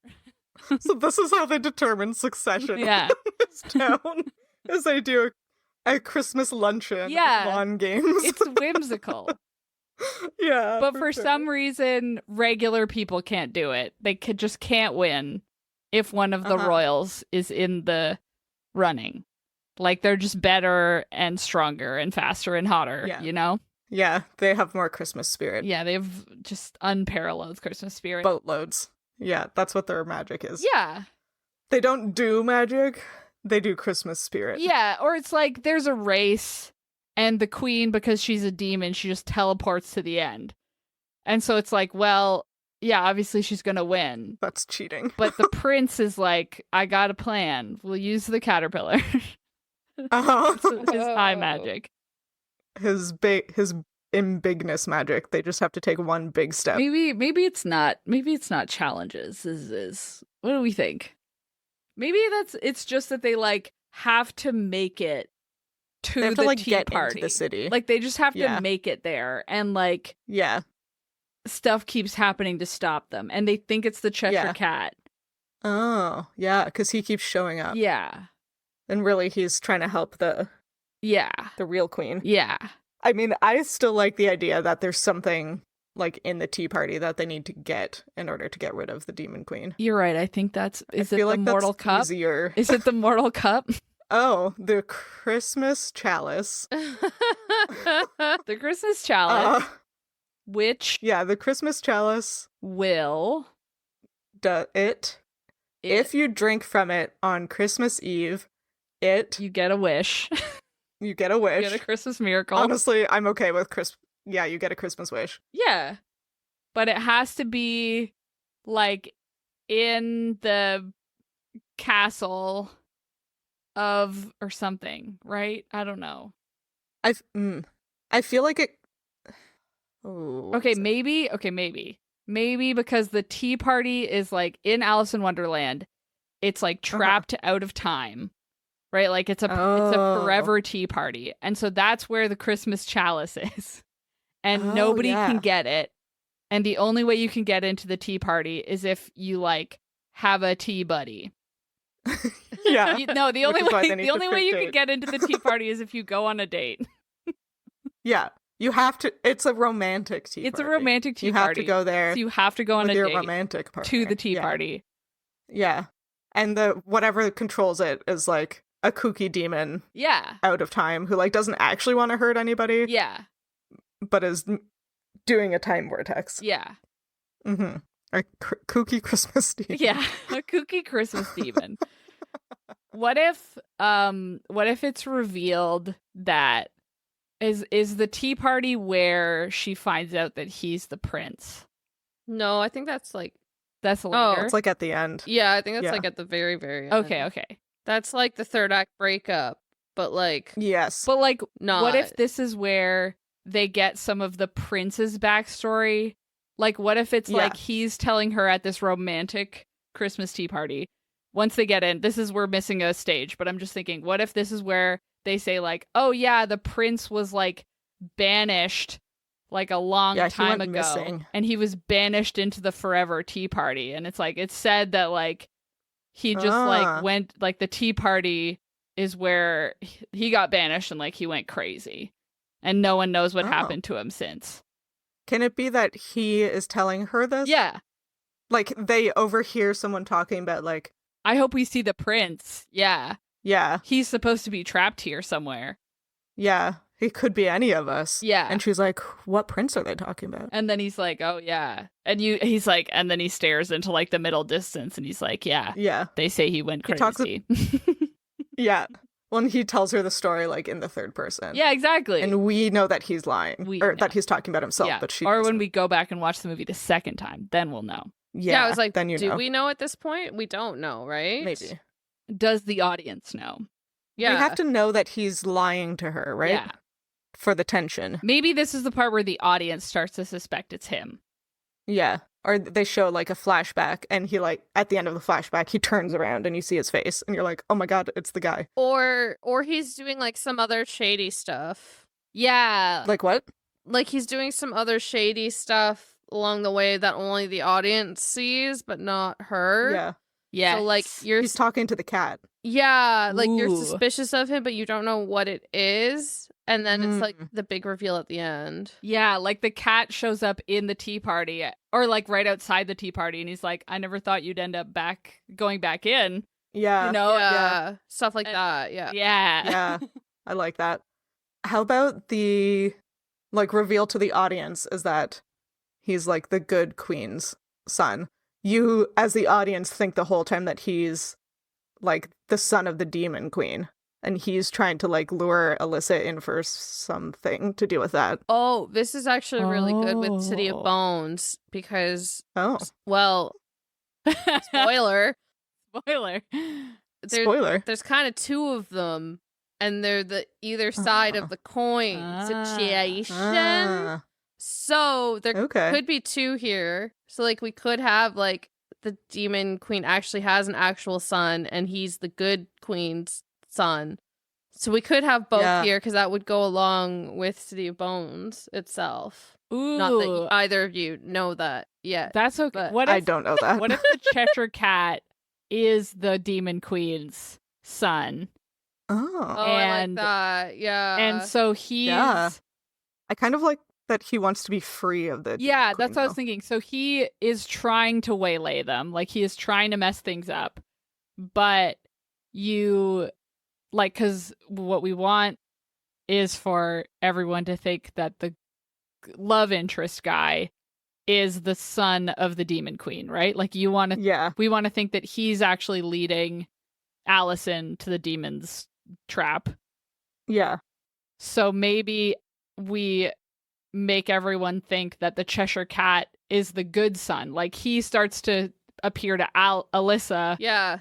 [SPEAKER 1] So this is how they determine succession
[SPEAKER 2] Yeah.
[SPEAKER 1] in this town, is they do a Christmas luncheon
[SPEAKER 2] Yeah.
[SPEAKER 1] lawn games.
[SPEAKER 2] It's whimsical.
[SPEAKER 1] Yeah.
[SPEAKER 2] But for
[SPEAKER 1] sure.
[SPEAKER 2] some reason, regular people can't do it. They just can't win if one of the royals is in the running. Like, they're just better and stronger and faster and hotter,
[SPEAKER 1] Yeah.
[SPEAKER 2] you know?
[SPEAKER 1] Yeah, they have more Christmas spirit.
[SPEAKER 2] Yeah, they have just unparalleled Christmas spirit.
[SPEAKER 1] Boatloads. Yeah, that's what their magic is.
[SPEAKER 2] Yeah.
[SPEAKER 1] They don't do magic, they do Christmas spirit.
[SPEAKER 2] Yeah, or it's like there's a race and the queen, because she's a demon, she just teleports to the end. And so it's like, well, yeah, obviously she's going to win.
[SPEAKER 1] That's cheating.
[SPEAKER 2] But the prince is like, I got a plan. We'll use the caterpillar. His eye magic.
[SPEAKER 1] His in bigness magic. They just have to take one big step.
[SPEAKER 2] Maybe it's not challenges. Is what do we think? Maybe it's just that they like have to make it to
[SPEAKER 1] They have
[SPEAKER 2] the
[SPEAKER 1] to like
[SPEAKER 2] tea
[SPEAKER 1] get
[SPEAKER 2] party.
[SPEAKER 1] into the city.
[SPEAKER 2] Like they just have
[SPEAKER 1] Yeah.
[SPEAKER 2] to make it there, and like
[SPEAKER 1] Yeah.
[SPEAKER 2] stuff keeps happening to stop them, and they think it's the Cheshire
[SPEAKER 1] Yeah.
[SPEAKER 2] Cat.
[SPEAKER 1] Oh, yeah, because he keeps showing up.
[SPEAKER 2] Yeah.
[SPEAKER 1] And really he's trying to help the
[SPEAKER 2] Yeah.
[SPEAKER 1] real queen.
[SPEAKER 2] Yeah.
[SPEAKER 1] I mean, I still like the idea that there's something like in the tea party that they need to get in order to get rid of the demon queen.
[SPEAKER 2] You're right. I think is
[SPEAKER 1] I
[SPEAKER 2] it
[SPEAKER 1] feel
[SPEAKER 2] the
[SPEAKER 1] like
[SPEAKER 2] Mortal
[SPEAKER 1] that's
[SPEAKER 2] Cup?
[SPEAKER 1] easier.
[SPEAKER 2] Is it the Mortal Cup?
[SPEAKER 1] Oh, the Christmas chalice.
[SPEAKER 2] The Christmas chalice, which
[SPEAKER 1] Yeah, the Christmas chalice.
[SPEAKER 2] will
[SPEAKER 1] If you drink from it on Christmas Eve,
[SPEAKER 2] you get a wish.
[SPEAKER 1] you get a
[SPEAKER 2] You
[SPEAKER 1] wish.
[SPEAKER 2] get a Christmas miracle.
[SPEAKER 1] Honestly, I'm okay with Yeah, you get a Christmas wish.
[SPEAKER 2] Yeah. But it has to be like in the castle of or something, right? I don't know.
[SPEAKER 1] I feel like it. Oh,
[SPEAKER 2] Okay, maybe. Maybe because the tea party is like in Alice in Wonderland, it's like trapped out of time. Right? Like it's a forever tea party. And so that's where the Christmas chalice is. And nobody can get it. And the only way you can get into the tea party is if you like have a tea buddy.
[SPEAKER 1] Yeah.
[SPEAKER 2] The only
[SPEAKER 1] Which is why they
[SPEAKER 2] way
[SPEAKER 1] need
[SPEAKER 2] the
[SPEAKER 1] to
[SPEAKER 2] only way
[SPEAKER 1] pick
[SPEAKER 2] you can
[SPEAKER 1] dates.
[SPEAKER 2] get into the tea party is if you go on a date.
[SPEAKER 1] Yeah. You have to. It's a romantic tea
[SPEAKER 2] It's
[SPEAKER 1] party.
[SPEAKER 2] a romantic tea
[SPEAKER 1] You
[SPEAKER 2] party.
[SPEAKER 1] have to go there
[SPEAKER 2] So you have to go on
[SPEAKER 1] with
[SPEAKER 2] a
[SPEAKER 1] your
[SPEAKER 2] date
[SPEAKER 1] romantic partner.
[SPEAKER 2] to the tea
[SPEAKER 1] Yeah.
[SPEAKER 2] party.
[SPEAKER 1] Yeah. And the whatever controls it is like a kooky demon
[SPEAKER 2] Yeah.
[SPEAKER 1] out of time who like doesn't actually want to hurt anybody,
[SPEAKER 2] Yeah.
[SPEAKER 1] but is doing a time vortex.
[SPEAKER 2] Yeah.
[SPEAKER 1] Mm-hmm. A kooky Christmas demon.
[SPEAKER 2] Yeah. A kooky Christmas demon. What if it's revealed that is the tea party where she finds out that he's the prince?
[SPEAKER 3] No, I think that's like
[SPEAKER 2] That's later.
[SPEAKER 1] It's like at the end.
[SPEAKER 3] yeah, I think that's
[SPEAKER 1] Yeah.
[SPEAKER 3] like at the very, very end.
[SPEAKER 2] Okay.
[SPEAKER 3] That's like the third act breakup, but like
[SPEAKER 1] Yes.
[SPEAKER 2] But like
[SPEAKER 3] not.
[SPEAKER 2] what if this is where they get some of the prince's backstory? Like what if it's
[SPEAKER 1] Yeah.
[SPEAKER 2] like he's telling her at this romantic Christmas tea party, once they get in, we're missing a stage, but I'm just thinking, what if this is where they say like, oh yeah, the prince was like banished like a long
[SPEAKER 1] Yeah, he
[SPEAKER 2] time
[SPEAKER 1] went
[SPEAKER 2] ago,
[SPEAKER 1] missing.
[SPEAKER 2] and he was banished into the forever tea party, and it's like it's said that like he just like went like the tea party is where he got banished and like he went crazy, and no one knows what happened to him since.
[SPEAKER 1] Can it be that he is telling her this?
[SPEAKER 2] Yeah,
[SPEAKER 1] Like they overhear someone talking about like,
[SPEAKER 2] I hope we see the prince. Yeah,
[SPEAKER 1] yeah,
[SPEAKER 2] he's supposed to be trapped here somewhere.
[SPEAKER 1] yeah, he could be any of us.
[SPEAKER 2] Yeah.
[SPEAKER 1] And she's like, what prince are they talking about?
[SPEAKER 2] And then he's like, oh yeah, he's like, and then he stares into like the middle distance, and he's like, yeah,
[SPEAKER 1] Yeah.
[SPEAKER 2] they say he went
[SPEAKER 1] He talks-
[SPEAKER 2] crazy.
[SPEAKER 1] Yeah. When he tells her the story like in the third person.
[SPEAKER 2] Yeah, exactly.
[SPEAKER 1] And we know that he's lying.
[SPEAKER 2] know.
[SPEAKER 1] That he's talking about himself,
[SPEAKER 2] yeah.
[SPEAKER 1] but she
[SPEAKER 2] or
[SPEAKER 1] doesn't.
[SPEAKER 2] when we go back and watch the movie the second time, then we'll know.
[SPEAKER 3] Yeah, I was like,
[SPEAKER 1] then you
[SPEAKER 3] do
[SPEAKER 1] know.
[SPEAKER 3] we know at this point? We don't know, right?
[SPEAKER 1] Maybe.
[SPEAKER 2] Does the audience know?
[SPEAKER 3] Yeah.
[SPEAKER 1] We have to know that he's lying to her, right?
[SPEAKER 2] Yeah.
[SPEAKER 1] For the tension.
[SPEAKER 2] Maybe this is the part where the audience starts to suspect it's him.
[SPEAKER 1] Yeah. Or they show like a flashback and he like at the end of the flashback he turns around and you see his face and you're like, "Oh my god, it's the guy."
[SPEAKER 3] Or he's doing like some other shady stuff.
[SPEAKER 2] Yeah.
[SPEAKER 1] Like what?
[SPEAKER 3] Like he's doing some other shady stuff along the way that only the audience sees, but not her.
[SPEAKER 1] Yeah.
[SPEAKER 2] Yeah.
[SPEAKER 3] So like you're
[SPEAKER 1] He's talking to the cat.
[SPEAKER 3] yeah, like you're
[SPEAKER 2] Ooh.
[SPEAKER 3] suspicious of him, but you don't know what it is. And then it's like
[SPEAKER 1] Mm.
[SPEAKER 3] the big reveal at the end.
[SPEAKER 2] Yeah, like the cat shows up in the tea party or like right outside the tea party and he's like, I never thought you'd end up going back in.
[SPEAKER 1] Yeah.
[SPEAKER 2] You know?
[SPEAKER 3] yeah. Stuff like
[SPEAKER 2] And-
[SPEAKER 3] that. Yeah.
[SPEAKER 2] Yeah.
[SPEAKER 1] Yeah. I like that. How about the like reveal to the audience is that he's like the good queen's son. You as the audience think the whole time that he's like the son of the demon queen and he's trying to like lure Alyssa in for something to do with that.
[SPEAKER 3] Oh, this is actually really good with City
[SPEAKER 2] Oh.
[SPEAKER 3] of Bones because,
[SPEAKER 1] Oh,
[SPEAKER 3] well, spoiler,
[SPEAKER 2] Spoiler.
[SPEAKER 1] spoiler.
[SPEAKER 3] there's kind of two of them, and they're the either side of the coin situation.
[SPEAKER 1] Ah,
[SPEAKER 3] So there
[SPEAKER 1] okay.
[SPEAKER 3] could be two here. So like we could have like the demon queen actually has an actual son, and he's the good queen's son. So we could have both
[SPEAKER 1] Yeah.
[SPEAKER 3] here because that would go along with City of Bones itself.
[SPEAKER 2] Ooh.
[SPEAKER 3] Not that either of you know that yet.
[SPEAKER 2] That's okay.
[SPEAKER 3] but
[SPEAKER 2] What
[SPEAKER 1] I
[SPEAKER 2] if
[SPEAKER 1] don't know that.
[SPEAKER 2] what if the Cheshire Cat is the Demon Queen's son?
[SPEAKER 1] Oh.
[SPEAKER 3] Oh, I like
[SPEAKER 2] and-
[SPEAKER 3] that. Yeah.
[SPEAKER 2] and so he's
[SPEAKER 1] Yeah. I kind of like that he wants to be free of the
[SPEAKER 2] Yeah,
[SPEAKER 1] demon
[SPEAKER 2] that's what I was
[SPEAKER 1] queen,
[SPEAKER 2] thinking. So he is trying to waylay them. Like he is trying to mess things up. But you like cuz what we want is for everyone to think that the love interest guy is the son of the demon queen, right? Like you want
[SPEAKER 1] though.
[SPEAKER 2] to
[SPEAKER 1] Yeah.
[SPEAKER 2] we want to think that he's actually leading Allison to the demon's trap.
[SPEAKER 1] Yeah.
[SPEAKER 2] So maybe we make everyone think that the Cheshire Cat is the good son. Like he starts to appear to Alyssa
[SPEAKER 3] yeah.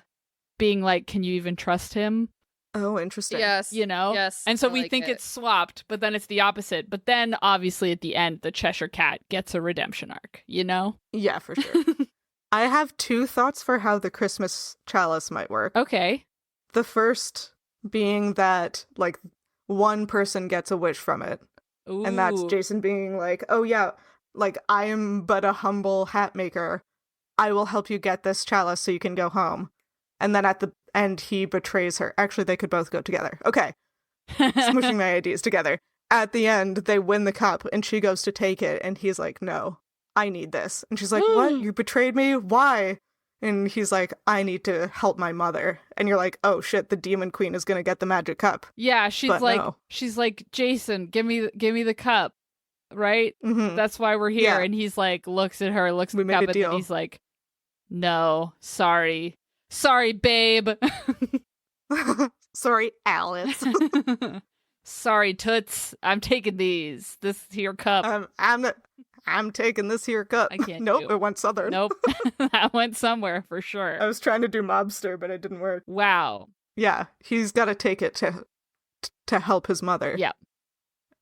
[SPEAKER 2] being like, can you even trust him?
[SPEAKER 1] Oh, interesting.
[SPEAKER 3] Yes.
[SPEAKER 2] You know?
[SPEAKER 3] Yes.
[SPEAKER 2] And so
[SPEAKER 3] I
[SPEAKER 2] we
[SPEAKER 3] like
[SPEAKER 2] think
[SPEAKER 3] it.
[SPEAKER 2] it's swapped, but then it's the opposite. But then obviously at the end, the Cheshire Cat gets a redemption arc, you know?
[SPEAKER 1] Yeah, for sure. I have two thoughts for how the Christmas chalice might work.
[SPEAKER 2] Okay.
[SPEAKER 1] The first being that, like, one person gets a wish from it.
[SPEAKER 2] Ooh.
[SPEAKER 1] And that's Jason being like, oh, yeah, like, I am but a humble hat maker. I will help you get this chalice so you can go home. And then at the end, he betrays her. Actually, they could both go together. Okay. Smooshing my ideas together. At the end, they win the cup, and she goes to take it, and he's like, no, I need this. And she's like, what? You betrayed me? Why? And he's like, I need to help my mother. And you're like, oh shit, the demon queen is gonna get the magic cup.
[SPEAKER 2] Yeah, she's
[SPEAKER 1] But
[SPEAKER 2] like
[SPEAKER 1] no.
[SPEAKER 2] Jason, give me the cup. Right?
[SPEAKER 1] Mm-hmm.
[SPEAKER 2] That's why we're here.
[SPEAKER 1] Yeah.
[SPEAKER 2] And he's like, looks at her, looks at
[SPEAKER 1] We
[SPEAKER 2] the
[SPEAKER 1] made
[SPEAKER 2] cup,
[SPEAKER 1] a
[SPEAKER 2] and then
[SPEAKER 1] deal.
[SPEAKER 2] he's like, no, sorry. Sorry, babe.
[SPEAKER 1] Sorry, Alice.
[SPEAKER 2] Sorry, Toots. I'm taking these. This here cup.
[SPEAKER 1] I'm taking this here cup.
[SPEAKER 2] I can't
[SPEAKER 1] Nope,
[SPEAKER 2] do.
[SPEAKER 1] it went southern.
[SPEAKER 2] Nope. That went somewhere for sure.
[SPEAKER 1] I was trying to do mobster, but it didn't work.
[SPEAKER 2] Wow.
[SPEAKER 1] Yeah, he's got to take it to help his mother.
[SPEAKER 2] Yeah.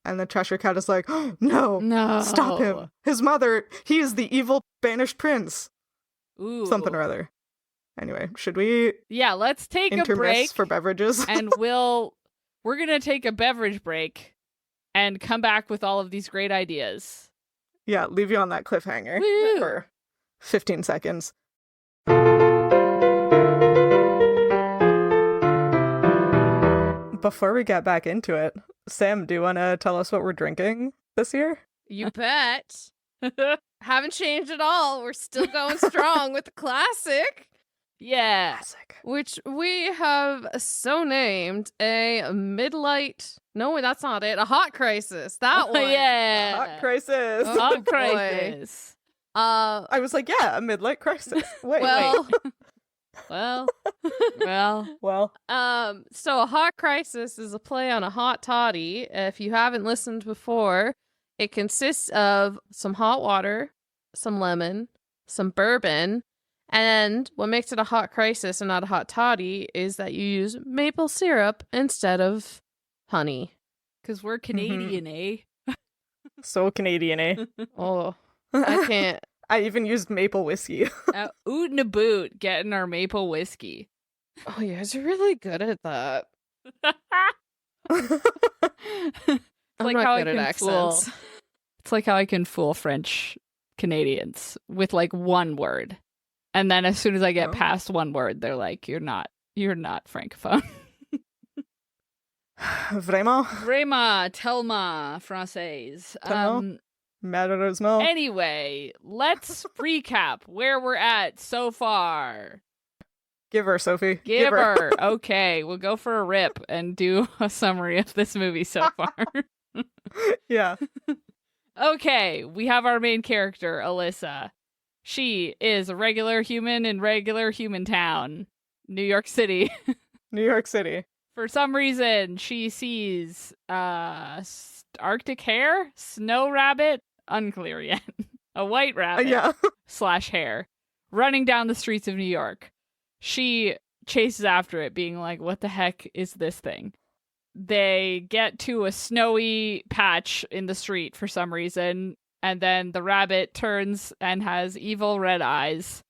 [SPEAKER 1] And the Cheshire Cat is like, oh, no,
[SPEAKER 2] No.
[SPEAKER 1] stop him. His mother, he is the evil banished prince.
[SPEAKER 2] Ooh.
[SPEAKER 1] Something or other. Anyway, should we
[SPEAKER 2] Yeah, let's take a
[SPEAKER 1] intermiss
[SPEAKER 2] break
[SPEAKER 1] for beverages?
[SPEAKER 2] and we're going to take a beverage break and come back with all of these great ideas.
[SPEAKER 1] Yeah, leave you on that cliffhanger
[SPEAKER 2] Woo.
[SPEAKER 1] for 15 seconds. Before we get back into it, Sam, do you want to tell us what we're drinking this year?
[SPEAKER 3] You bet. Haven't changed at all. We're still going strong with the classic,
[SPEAKER 2] Yeah.
[SPEAKER 1] Classic.
[SPEAKER 3] which we have so named a midlight. No, that's not it. A hot crisis. That one.
[SPEAKER 2] Yeah.
[SPEAKER 1] Hot crisis.
[SPEAKER 3] Oh,
[SPEAKER 2] Hot
[SPEAKER 3] boy.
[SPEAKER 2] crisis.
[SPEAKER 1] I was like, yeah, a midlight crisis. Wait,
[SPEAKER 3] Well,
[SPEAKER 2] Well, well,
[SPEAKER 1] well,
[SPEAKER 3] so a hot crisis is a play on a hot toddy. If you haven't listened before, it consists of some hot water, some lemon, some bourbon, and what makes it a hot crisis and not a hot toddy is that you use maple syrup instead of honey.
[SPEAKER 2] because we're Canadian, eh?
[SPEAKER 1] so Canadian, eh?
[SPEAKER 3] Oh, I can't.
[SPEAKER 1] I even used maple whiskey.
[SPEAKER 2] Oot and a boot, getting our maple whiskey.
[SPEAKER 3] Oh, you guys are really good at that.
[SPEAKER 2] It's
[SPEAKER 3] I'm
[SPEAKER 2] like
[SPEAKER 3] not
[SPEAKER 2] how
[SPEAKER 3] good
[SPEAKER 2] I
[SPEAKER 3] at
[SPEAKER 2] can fool.
[SPEAKER 3] accents.
[SPEAKER 2] It's like how I can fool French Canadians with like one word, And then as soon as I get
[SPEAKER 1] Oh.
[SPEAKER 2] past one word, they're like, you're not francophone.
[SPEAKER 1] Vraiment?
[SPEAKER 2] Vraiment, tellement, française.
[SPEAKER 1] Tellement? Malheureusement.
[SPEAKER 2] Anyway, let's recap where we're at so far.
[SPEAKER 1] Give her, Sophie.
[SPEAKER 2] Give her. Okay, we'll go for a rip and do a summary of this movie so far.
[SPEAKER 1] Yeah.
[SPEAKER 2] Okay, we have our main character, Alyssa. She is a regular human in regular human town, New York City.
[SPEAKER 1] New York City.
[SPEAKER 2] For some reason, she sees Arctic hare, snow rabbit, unclear yet, a white rabbit
[SPEAKER 1] Yeah.
[SPEAKER 2] / hare running down the streets of New York. She chases after it, being like, what the heck is this thing? They get to a snowy patch in the street for some reason, and then the rabbit turns and has evil red eyes,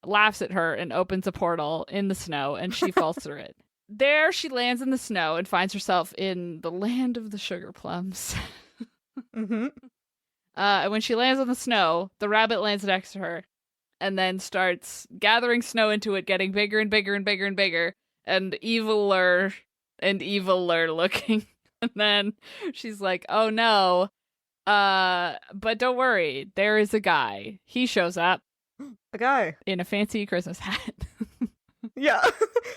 [SPEAKER 2] laughs at her, and opens a portal in the snow, and she falls through it. There she lands in the snow and finds herself in the land of the sugar plums.
[SPEAKER 1] Mm-hmm.
[SPEAKER 2] And when she lands on the snow, the rabbit lands next to her and then starts gathering snow into it, getting bigger and bigger and bigger and bigger, and eviler looking. And then she's like, oh no. But don't worry, there is a guy. He shows up
[SPEAKER 1] A guy.
[SPEAKER 2] in a fancy Christmas hat.
[SPEAKER 1] Yeah.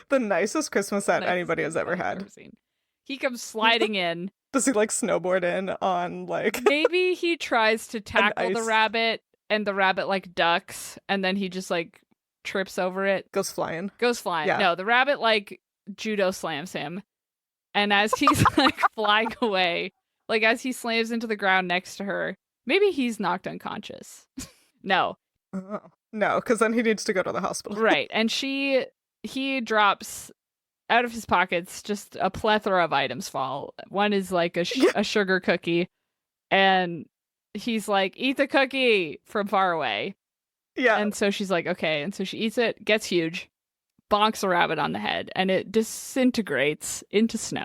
[SPEAKER 1] The nicest Christmas hat
[SPEAKER 2] Nicest
[SPEAKER 1] anybody has ever
[SPEAKER 2] I've
[SPEAKER 1] had.
[SPEAKER 2] seen. He comes sliding in.
[SPEAKER 1] Does he like snowboard in on like
[SPEAKER 2] Maybe he tries to tackle the
[SPEAKER 1] ice-
[SPEAKER 2] rabbit, and the rabbit like ducks, and then he just like trips over it.
[SPEAKER 1] goes flying?
[SPEAKER 2] Goes flying.
[SPEAKER 1] Yeah.
[SPEAKER 2] No, the rabbit like judo slams him. And as he's like flying away, like as he slams into the ground next to her, maybe he's knocked unconscious. No,
[SPEAKER 1] Oh. No, because then he needs to go to the hospital.
[SPEAKER 2] right. And he drops out of his pockets just a plethora of items fall. One is like a sugar cookie, and he's like, eat the cookie from far away.
[SPEAKER 1] Yeah.
[SPEAKER 2] And so she's like, okay. And so she eats it, gets huge, bonks a rabbit on the head, and it disintegrates into snow.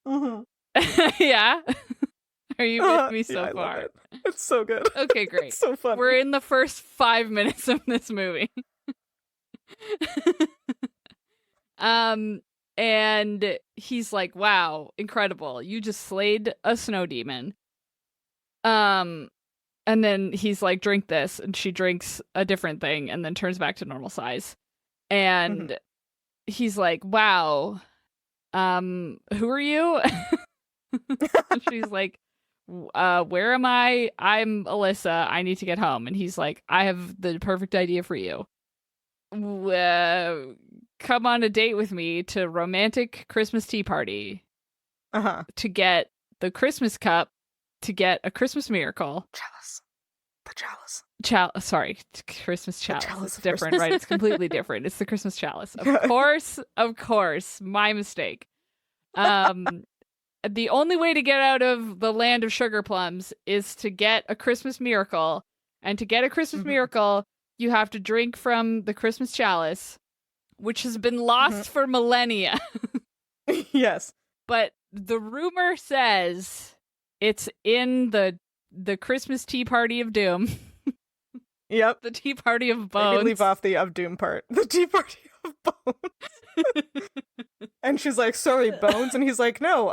[SPEAKER 1] Mm-hmm. Mm-hmm.
[SPEAKER 2] Yeah. Are you with me
[SPEAKER 1] Yeah,
[SPEAKER 2] so
[SPEAKER 1] I love
[SPEAKER 2] far?
[SPEAKER 1] it. It's so good.
[SPEAKER 2] Okay, great.
[SPEAKER 1] It's so funny.
[SPEAKER 2] We're in the first 5 minutes of this movie. And he's like, wow, incredible. You just slayed a snow demon. And then he's like, drink this. And she drinks a different thing and then turns back to normal size. And he's like, wow, who are you? And she's like, where am I? I'm Alyssa. I need to get home. And he's like, I have the perfect idea for you. Come on a date with me to romantic Christmas tea party
[SPEAKER 1] Uh-huh.
[SPEAKER 2] to get the Christmas cup, to get a Christmas miracle.
[SPEAKER 1] Chalice. The chalice.
[SPEAKER 2] Sorry, Christmas chalice.
[SPEAKER 1] chalice
[SPEAKER 2] It's
[SPEAKER 1] of
[SPEAKER 2] different,
[SPEAKER 1] Christmas.
[SPEAKER 2] right? It's completely different. It's the Christmas chalice. Of course, my mistake. The only way to get out of the land of sugar plums is to get a Christmas miracle. And to get a Christmas miracle, you have to drink from the Christmas chalice, which has been lost for millennia.
[SPEAKER 1] Yes.
[SPEAKER 2] But the rumor says it's in the Christmas tea party of doom.
[SPEAKER 1] Yep.
[SPEAKER 2] The tea party of
[SPEAKER 1] Maybe
[SPEAKER 2] bones.
[SPEAKER 1] leave off the of doom part. The tea party of bones. And she's like, sorry, bones. And he's like, no,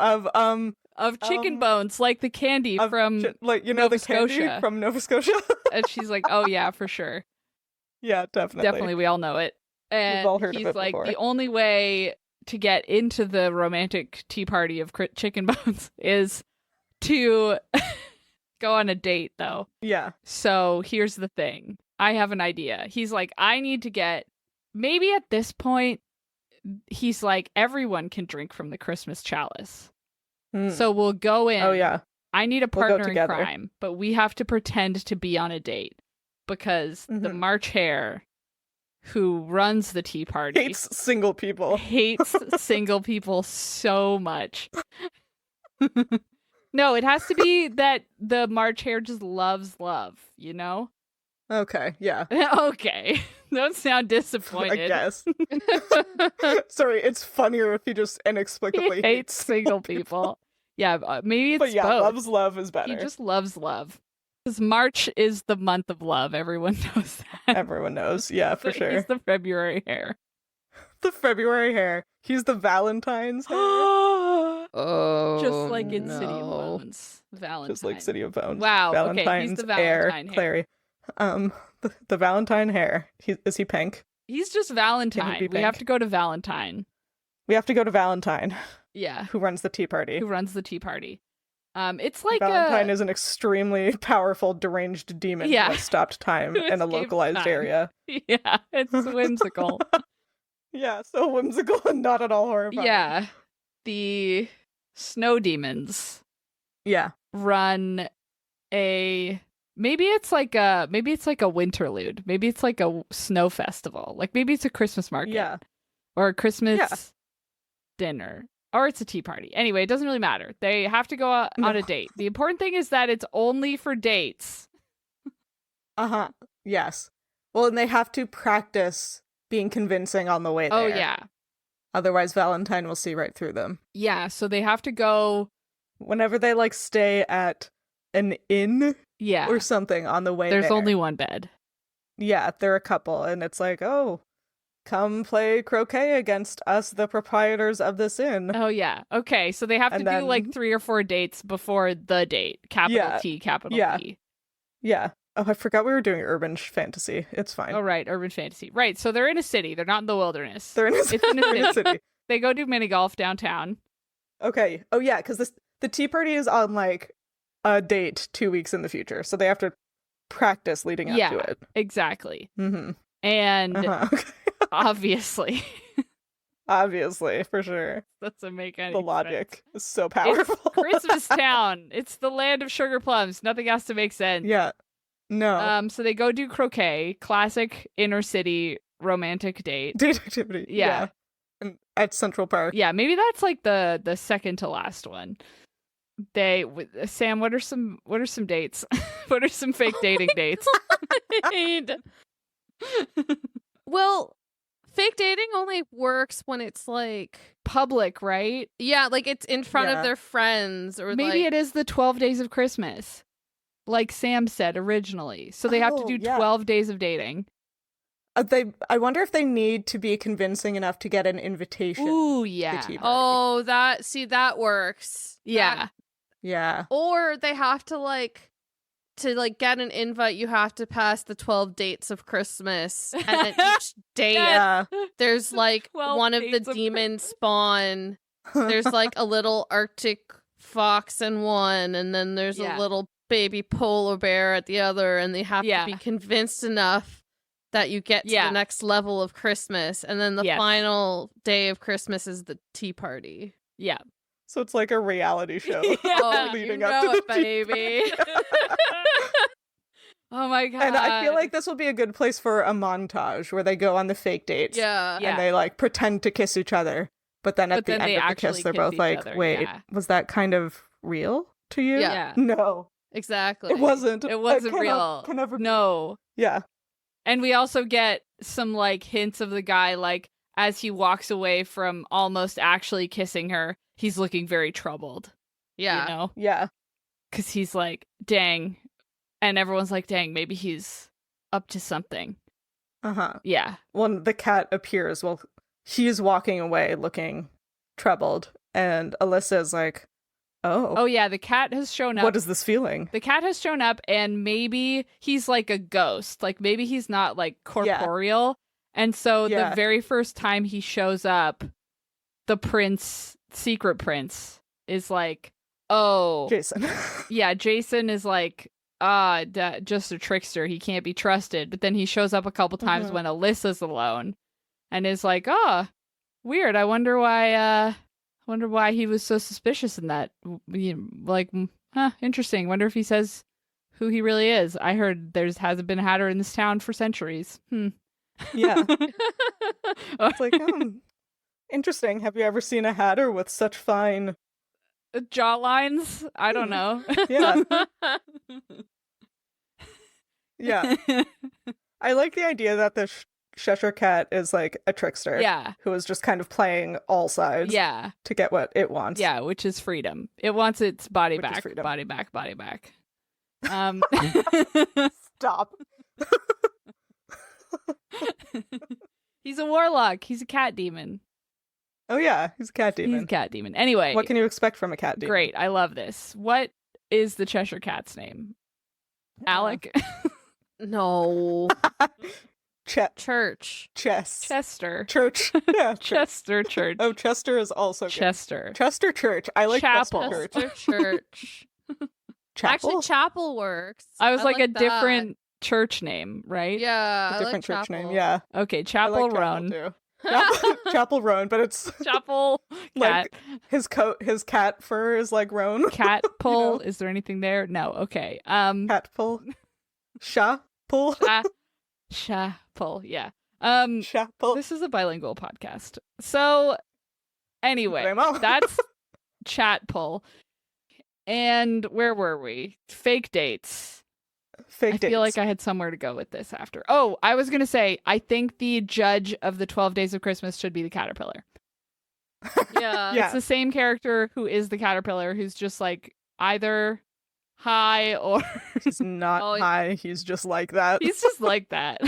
[SPEAKER 2] of chicken bones, like the candy from
[SPEAKER 1] like, you know,
[SPEAKER 2] Nova
[SPEAKER 1] the candy
[SPEAKER 2] Scotia.
[SPEAKER 1] from Nova Scotia.
[SPEAKER 2] And she's like, oh yeah, for sure.
[SPEAKER 1] Yeah, definitely.
[SPEAKER 2] Definitely, we all know it. And
[SPEAKER 1] all heard of
[SPEAKER 2] he's
[SPEAKER 1] it
[SPEAKER 2] like,
[SPEAKER 1] before.
[SPEAKER 2] the only way to get into the romantic tea party of chicken bones is to go on a date, though.
[SPEAKER 1] Yeah.
[SPEAKER 2] So here's the thing. I have an idea. He's like, I need to get, maybe at this point, he's like, everyone can drink from the Christmas chalice.
[SPEAKER 1] Mm.
[SPEAKER 2] So we'll go in.
[SPEAKER 1] Oh, yeah.
[SPEAKER 2] I need a
[SPEAKER 1] We'll go
[SPEAKER 2] partner in
[SPEAKER 1] together.
[SPEAKER 2] crime, but we have to pretend to be on a date because the
[SPEAKER 1] Mhm.
[SPEAKER 2] March Hare, who runs the tea party,
[SPEAKER 1] Hates single people.
[SPEAKER 2] hates single people so much. No, it has to be that the March Hare just loves love, you know?
[SPEAKER 1] Okay, yeah.
[SPEAKER 2] Okay. Don't sound
[SPEAKER 1] I
[SPEAKER 2] disappointed.
[SPEAKER 1] guess. Sorry, it's funnier if he just
[SPEAKER 2] He
[SPEAKER 1] inexplicably
[SPEAKER 2] hates single people. Yeah, maybe it's
[SPEAKER 1] But yeah,
[SPEAKER 2] both.
[SPEAKER 1] love's love is better.
[SPEAKER 2] He just loves love. Because March is the month of love. Everyone knows that.
[SPEAKER 1] Everyone knows. Yeah, for sure.
[SPEAKER 2] He's the February hare.
[SPEAKER 1] The February hare. He's the Valentine's hare.
[SPEAKER 3] Oh,
[SPEAKER 2] Just like in
[SPEAKER 3] no.
[SPEAKER 2] City of Bones. Valentine.
[SPEAKER 1] Just like City of Bones.
[SPEAKER 2] Wow.
[SPEAKER 1] Valentine's
[SPEAKER 2] Okay, he's the Valentine hare.
[SPEAKER 1] Clary. The Valentine hare. Is he pink?
[SPEAKER 2] He's just Valentine.
[SPEAKER 1] be
[SPEAKER 2] We have
[SPEAKER 1] pink.
[SPEAKER 2] to go to Valentine.
[SPEAKER 1] We have to go to Valentine,
[SPEAKER 2] Yeah.
[SPEAKER 1] who runs the tea party.
[SPEAKER 2] Who runs the tea party. It's like
[SPEAKER 1] Valentine is an extremely powerful, deranged demon
[SPEAKER 2] Yeah.
[SPEAKER 1] who has stopped time
[SPEAKER 2] Who
[SPEAKER 1] in a
[SPEAKER 2] escaped
[SPEAKER 1] localized
[SPEAKER 2] time.
[SPEAKER 1] area.
[SPEAKER 2] Yeah, it's whimsical.
[SPEAKER 1] Yeah, so whimsical and not at all horrifying.
[SPEAKER 2] Yeah. The snow demons
[SPEAKER 1] Yeah.
[SPEAKER 2] run maybe it's like a winterlude. Maybe it's like a snow festival. Like maybe it's a Christmas market.
[SPEAKER 1] Yeah.
[SPEAKER 2] Or a Christmas
[SPEAKER 1] Yeah.
[SPEAKER 2] dinner. Or it's a tea party. Anyway, it doesn't really matter. They have to go on
[SPEAKER 1] No.
[SPEAKER 2] a date. The important thing is that it's only for dates.
[SPEAKER 1] Uh-huh. Yes. Well, and they have to practice being convincing on the way there.
[SPEAKER 2] Oh, yeah.
[SPEAKER 1] Otherwise, Valentine will see right through them.
[SPEAKER 2] Yeah, so they have to go.
[SPEAKER 1] Whenever they, like, stay at an inn
[SPEAKER 2] Yeah.
[SPEAKER 1] or something on the way
[SPEAKER 2] There's
[SPEAKER 1] there.
[SPEAKER 2] only one bed.
[SPEAKER 1] Yeah, they're a couple, and it's like, oh, come play croquet against us, the proprietors of this inn.
[SPEAKER 2] Oh, yeah. Okay, so they have to
[SPEAKER 1] And
[SPEAKER 2] do
[SPEAKER 1] then-
[SPEAKER 2] like 3 or 4 dates before the date. Capital
[SPEAKER 1] Yeah.
[SPEAKER 2] T, capital
[SPEAKER 1] Yeah.
[SPEAKER 2] T.
[SPEAKER 1] Yeah. Oh, I forgot we were doing urban fantasy. It's fine.
[SPEAKER 2] Oh, right. Urban fantasy. Right. So they're in a city. They're not in the wilderness.
[SPEAKER 1] They're in a,
[SPEAKER 2] It's in a
[SPEAKER 1] they're in a
[SPEAKER 2] city.
[SPEAKER 1] city.
[SPEAKER 2] They go do mini golf downtown.
[SPEAKER 1] Okay. Oh, yeah, because the tea party is on, like, a date 2 weeks in the future, so they have to practice leading up
[SPEAKER 2] Yeah.
[SPEAKER 1] to it.
[SPEAKER 2] Exactly.
[SPEAKER 1] Mm-hmm.
[SPEAKER 2] And
[SPEAKER 1] Okay.
[SPEAKER 2] obviously,
[SPEAKER 1] Obviously, for sure.
[SPEAKER 2] doesn't make any
[SPEAKER 1] The
[SPEAKER 2] sense.
[SPEAKER 1] logic is so powerful.
[SPEAKER 2] Christmas town. It's the land of sugar plums. Nothing has to make sense.
[SPEAKER 1] Yeah. No.
[SPEAKER 2] So they go do croquet, classic inner city romantic date.
[SPEAKER 1] Date activity.
[SPEAKER 2] Yeah.
[SPEAKER 1] And at Central Park.
[SPEAKER 2] Yeah, maybe that's like the second to last one. Sam, what are some dates? What are some fake dating dates?
[SPEAKER 3] Well, fake dating only works when it's like,
[SPEAKER 2] Public, right?
[SPEAKER 3] yeah, like it's in front
[SPEAKER 1] Yeah.
[SPEAKER 3] of their friends or
[SPEAKER 2] Maybe
[SPEAKER 3] like,
[SPEAKER 2] it is the 12 days of Christmas, like Sam said originally. So they have to
[SPEAKER 1] Oh,
[SPEAKER 2] do
[SPEAKER 1] yeah.
[SPEAKER 2] 12 days of dating.
[SPEAKER 1] I wonder if they need to be convincing enough to get an invitation.
[SPEAKER 2] Ooh,
[SPEAKER 1] to
[SPEAKER 2] yeah.
[SPEAKER 1] tea party.
[SPEAKER 3] Oh, that works.
[SPEAKER 2] Yeah.
[SPEAKER 3] That-
[SPEAKER 1] Yeah.
[SPEAKER 3] or they have to get an invite, you have to pass the 12 dates of Christmas. And at each date,
[SPEAKER 1] Yeah.
[SPEAKER 3] there's like
[SPEAKER 2] 12
[SPEAKER 3] one of the
[SPEAKER 2] dates of
[SPEAKER 3] demons spawn. There's like a little Arctic fox in one, and then there's
[SPEAKER 2] Yeah.
[SPEAKER 3] a little baby polar bear at the other, and they have
[SPEAKER 2] Yeah.
[SPEAKER 3] to be convinced enough that you get to
[SPEAKER 2] Yeah.
[SPEAKER 3] the next level of Christmas. And then the
[SPEAKER 2] Yes.
[SPEAKER 3] final day of Christmas is the tea party.
[SPEAKER 2] Yeah.
[SPEAKER 1] So it's like a reality show.
[SPEAKER 2] Yeah,
[SPEAKER 1] leading
[SPEAKER 3] you
[SPEAKER 1] up
[SPEAKER 3] know
[SPEAKER 1] to
[SPEAKER 3] it,
[SPEAKER 1] the tea
[SPEAKER 3] baby.
[SPEAKER 1] party.
[SPEAKER 2] Oh my god.
[SPEAKER 1] And I feel like this will be a good place for a montage where they go on the fake dates.
[SPEAKER 3] Yeah.
[SPEAKER 2] Yeah.
[SPEAKER 1] And they like pretend to kiss each other. But then at
[SPEAKER 2] But
[SPEAKER 1] the
[SPEAKER 2] then
[SPEAKER 1] end
[SPEAKER 2] they
[SPEAKER 1] of the
[SPEAKER 2] actually
[SPEAKER 1] kiss, they're
[SPEAKER 2] kiss
[SPEAKER 1] both
[SPEAKER 2] each
[SPEAKER 1] like,
[SPEAKER 2] other,
[SPEAKER 1] wait,
[SPEAKER 2] yeah.
[SPEAKER 1] was that kind of real to you?
[SPEAKER 3] Yeah.
[SPEAKER 1] No,
[SPEAKER 3] Exactly.
[SPEAKER 1] it wasn't.
[SPEAKER 2] It wasn't real.
[SPEAKER 1] Can never be.
[SPEAKER 2] No.
[SPEAKER 1] Yeah.
[SPEAKER 2] And we also get some like hints of the guy, like as he walks away from almost actually kissing her, he's looking very troubled.
[SPEAKER 3] Yeah.
[SPEAKER 2] You know?
[SPEAKER 1] Yeah.
[SPEAKER 2] Because he's like, dang. And everyone's like, dang, maybe he's up to something.
[SPEAKER 1] Uh-huh.
[SPEAKER 2] Yeah.
[SPEAKER 1] When the cat appears, well, he's walking away looking troubled. And Alyssa is like,
[SPEAKER 2] Oh, yeah. The cat has shown up.
[SPEAKER 1] what is this feeling?
[SPEAKER 2] The cat has shown up, and maybe he's like a ghost. Like maybe he's not like corporeal. And so
[SPEAKER 1] Yeah.
[SPEAKER 2] the very first time he shows up, the secret prince, is like, oh,
[SPEAKER 1] Jason.
[SPEAKER 2] yeah, Jason is like, just a trickster. He can't be trusted. But then he shows up a couple times
[SPEAKER 1] Mhm.
[SPEAKER 2] when Alyssa's alone and is like, weird. I wonder why he was so suspicious in that. Interesting. Wonder if he says who he really is. I heard hasn't been a hatter in this town for centuries.
[SPEAKER 1] Yeah. It's like, interesting. Have you ever seen a hatter with such fine...
[SPEAKER 2] Jaw lines? I don't know.
[SPEAKER 1] Yeah. Yeah. I like the idea that the Cheshire Cat is like a trickster.
[SPEAKER 2] Yeah.
[SPEAKER 1] Who is just kind of playing all sides
[SPEAKER 2] Yeah.
[SPEAKER 1] to get what it wants.
[SPEAKER 2] Yeah, which is freedom. It wants its body
[SPEAKER 1] Which is
[SPEAKER 2] back.
[SPEAKER 1] freedom.
[SPEAKER 2] Body back, body back.
[SPEAKER 1] Stop.
[SPEAKER 2] He's a warlock. He's a cat demon.
[SPEAKER 1] Oh yeah, he's a cat
[SPEAKER 2] He's
[SPEAKER 1] demon.
[SPEAKER 2] a cat demon. Anyway,
[SPEAKER 1] What can you expect from a cat demon?
[SPEAKER 2] great. I love this. What is the Cheshire Cat's name? Alec?
[SPEAKER 3] No. Church.
[SPEAKER 2] Chester.
[SPEAKER 1] Church. Yeah.
[SPEAKER 2] Chester Church.
[SPEAKER 1] Oh, Chester is also good.
[SPEAKER 2] Chester.
[SPEAKER 1] Chester Church. I like
[SPEAKER 2] Chapel.
[SPEAKER 1] Chester Church.
[SPEAKER 3] Chester Church.
[SPEAKER 1] Chapel?
[SPEAKER 3] Actually, chapel works.
[SPEAKER 2] I was like a
[SPEAKER 3] that.
[SPEAKER 2] different church name, right?
[SPEAKER 3] Yeah,
[SPEAKER 1] A
[SPEAKER 3] I
[SPEAKER 1] different
[SPEAKER 3] like
[SPEAKER 1] church
[SPEAKER 3] chapel.
[SPEAKER 1] name. Yeah.
[SPEAKER 2] Okay,
[SPEAKER 1] I
[SPEAKER 2] Chapel
[SPEAKER 1] like
[SPEAKER 2] Roan.
[SPEAKER 1] Chapel too. Chapel Roan, but it's
[SPEAKER 2] Chapel cat.
[SPEAKER 1] like his cat fur is like Roan.
[SPEAKER 2] Cat pull.
[SPEAKER 1] know?
[SPEAKER 2] Is there anything there? No. Okay.
[SPEAKER 1] Cat pull. Sha pull.
[SPEAKER 2] Chapel. Yeah.
[SPEAKER 1] Chapel.
[SPEAKER 2] This is a bilingual podcast. So anyway,
[SPEAKER 1] Vraiment.
[SPEAKER 2] that's chat pull. And where were we? Fake dates.
[SPEAKER 1] Fake
[SPEAKER 2] I
[SPEAKER 1] dates.
[SPEAKER 2] feel like I had somewhere to go with this after. Oh, I was going to say, I think the judge of the 12 Days of Christmas should be the caterpillar.
[SPEAKER 3] Yeah.
[SPEAKER 1] Yeah.
[SPEAKER 2] It's the same character who is the caterpillar, who's just like either high or
[SPEAKER 1] He's not
[SPEAKER 3] Oh,
[SPEAKER 1] high. He's just like that.
[SPEAKER 2] he's just like that.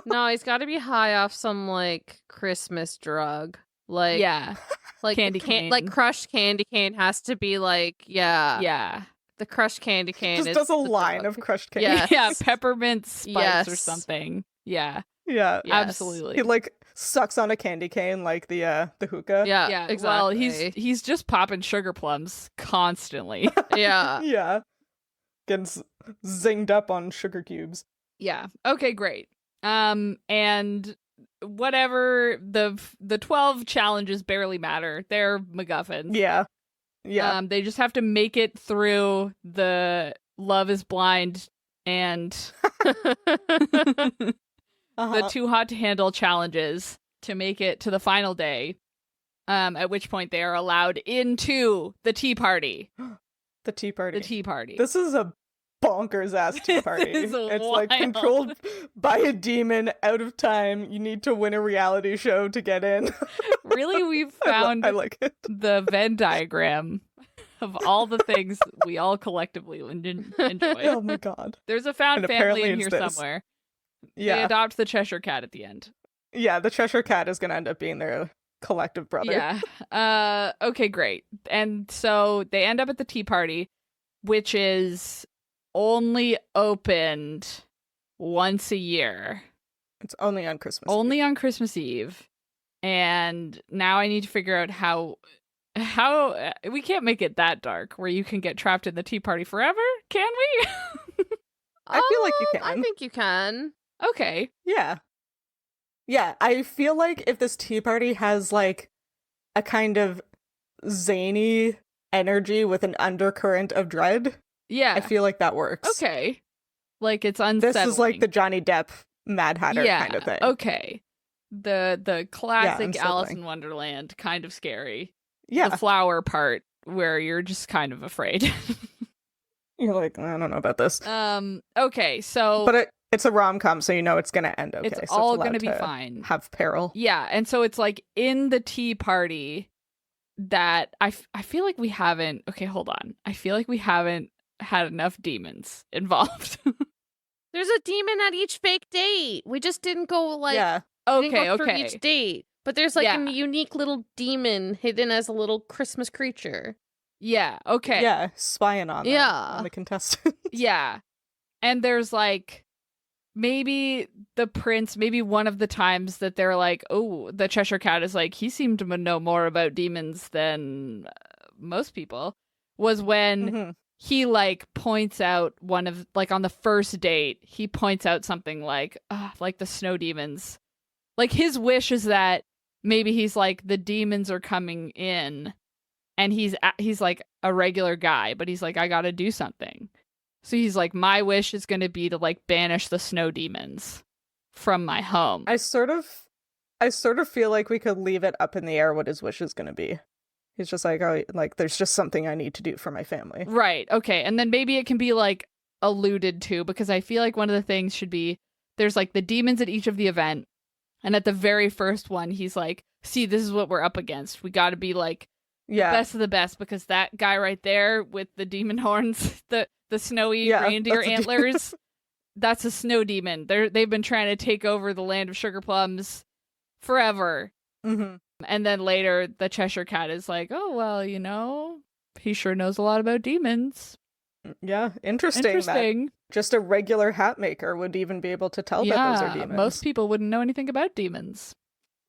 [SPEAKER 3] No, he's got to be high off some like Christmas drug. Like
[SPEAKER 2] Yeah.
[SPEAKER 3] like
[SPEAKER 2] Candy cane.
[SPEAKER 3] like crushed candy cane has to be like
[SPEAKER 2] Yeah.
[SPEAKER 3] the crushed candy cane.
[SPEAKER 1] Just
[SPEAKER 3] is
[SPEAKER 1] does a
[SPEAKER 3] the
[SPEAKER 1] line
[SPEAKER 3] drug.
[SPEAKER 1] of crushed candy.
[SPEAKER 3] Yeah.
[SPEAKER 2] Yeah, peppermint spice or
[SPEAKER 3] Yes.
[SPEAKER 2] something. Yeah,
[SPEAKER 1] Yeah.
[SPEAKER 3] Yes.
[SPEAKER 2] absolutely.
[SPEAKER 1] He like sucks on a candy cane like the hookah.
[SPEAKER 3] Yeah,
[SPEAKER 2] yeah,
[SPEAKER 3] exactly.
[SPEAKER 2] well, he's just popping sugar plums constantly.
[SPEAKER 3] yeah.
[SPEAKER 1] Yeah. Getting zinged up on sugar cubes.
[SPEAKER 2] Yeah. Okay, great. And whatever the 12 challenges barely matter. They're MacGuffins.
[SPEAKER 1] Yeah. Yeah.
[SPEAKER 2] They just have to make it through the Love is Blind and the
[SPEAKER 1] Uh-huh.
[SPEAKER 2] Too Hot to Handle challenges to make it to the final day. At which point they are allowed into the tea party.
[SPEAKER 1] The tea party.
[SPEAKER 2] The tea party.
[SPEAKER 1] This is a bonkers ass tea party.
[SPEAKER 2] is
[SPEAKER 1] It's like
[SPEAKER 2] wild.
[SPEAKER 1] controlled by a demon, out of time. You need to win a reality show to get in.
[SPEAKER 2] Really, we've found
[SPEAKER 1] I like it.
[SPEAKER 2] the Venn diagram of all the things we all collectively enjoy.
[SPEAKER 1] Oh my god.
[SPEAKER 2] There's a found
[SPEAKER 1] And
[SPEAKER 2] family
[SPEAKER 1] apparently
[SPEAKER 2] in
[SPEAKER 1] it's
[SPEAKER 2] here
[SPEAKER 1] this.
[SPEAKER 2] somewhere. They
[SPEAKER 1] Yeah.
[SPEAKER 2] adopt the Cheshire Cat at the end.
[SPEAKER 1] Yeah, the Cheshire Cat is gonna end up being their collective brother.
[SPEAKER 2] Yeah. Okay, great. And so they end up at the tea party, which is only opened once a year.
[SPEAKER 1] It's only on Christmas.
[SPEAKER 2] Only on Christmas Eve. And now I need to figure out how we can't make it that dark where you can get trapped in the tea party forever, can we?
[SPEAKER 1] I feel like you can.
[SPEAKER 3] I think you can.
[SPEAKER 2] Okay.
[SPEAKER 1] Yeah. Yeah, I feel like if this tea party has like a kind of zany energy with an undercurrent of dread,
[SPEAKER 2] Yeah.
[SPEAKER 1] I feel like that works.
[SPEAKER 2] Okay. Like it's unsettling.
[SPEAKER 1] This is like the Johnny Depp Mad Hatter kind of thing.
[SPEAKER 2] Okay. The classic
[SPEAKER 1] unsettling.
[SPEAKER 2] Alice in Wonderland, kind of scary.
[SPEAKER 1] Yeah.
[SPEAKER 2] The flower part where you're just kind of afraid.
[SPEAKER 1] You're like, I don't know about this.
[SPEAKER 2] Okay, so
[SPEAKER 1] But it's a rom-com, so you know it's going to end okay.
[SPEAKER 2] it's
[SPEAKER 1] so
[SPEAKER 2] all
[SPEAKER 1] allowed
[SPEAKER 2] gonna be
[SPEAKER 1] to
[SPEAKER 2] fine.
[SPEAKER 1] Have peril.
[SPEAKER 2] Yeah, and so it's like in the tea party that I feel like we haven't. Okay, hold on. I feel like we haven't had enough demons involved.
[SPEAKER 3] There's a demon at each fake date. We just didn't go like
[SPEAKER 1] yeah.
[SPEAKER 3] we didn't
[SPEAKER 2] Okay,
[SPEAKER 3] go through
[SPEAKER 2] okay.
[SPEAKER 3] each date. But there's like
[SPEAKER 2] Yeah.
[SPEAKER 3] a unique little demon hidden as a little Christmas creature.
[SPEAKER 2] Yeah, okay.
[SPEAKER 1] Yeah, spying on them,
[SPEAKER 3] Yeah.
[SPEAKER 1] on the contestant.
[SPEAKER 2] Yeah. And there's like maybe the prince, maybe one of the times that they're like, oh, the Cheshire Cat is like, he seemed to know more about demons than most people, was when
[SPEAKER 1] Mhm.
[SPEAKER 2] he like points out one of like on the first date, he points out something like the snow demons. Like his wish is that maybe he's like the demons are coming in and he's like a regular guy, but he's like, I gotta do something. So he's like, my wish is going to be to like banish the snow demons from my home.
[SPEAKER 1] I sort of feel like we could leave it up in the air what his wish is going to be. He's just like, oh, like there's just something I need to do for my family.
[SPEAKER 2] Right. Okay. And then maybe it can be like alluded to, because I feel like one of the things should be there's like the demons at each of the event. And at the very first one, he's like, see, this is what we're up against. We got to be like
[SPEAKER 1] Yeah.
[SPEAKER 2] Best of the best, because that guy right there with the demon horns, the snowy
[SPEAKER 1] Yeah,
[SPEAKER 2] reindeer
[SPEAKER 1] that's a
[SPEAKER 2] antlers, that's a snow demon. They've been trying to take over the land of sugar plums forever.
[SPEAKER 1] Mm-hmm.
[SPEAKER 2] And then later, the Cheshire Cat is like, oh, well, he sure knows a lot about demons.
[SPEAKER 1] Yeah, interesting. That just a regular hat maker would even be able to tell that those are demons.
[SPEAKER 2] Most people wouldn't know anything about demons.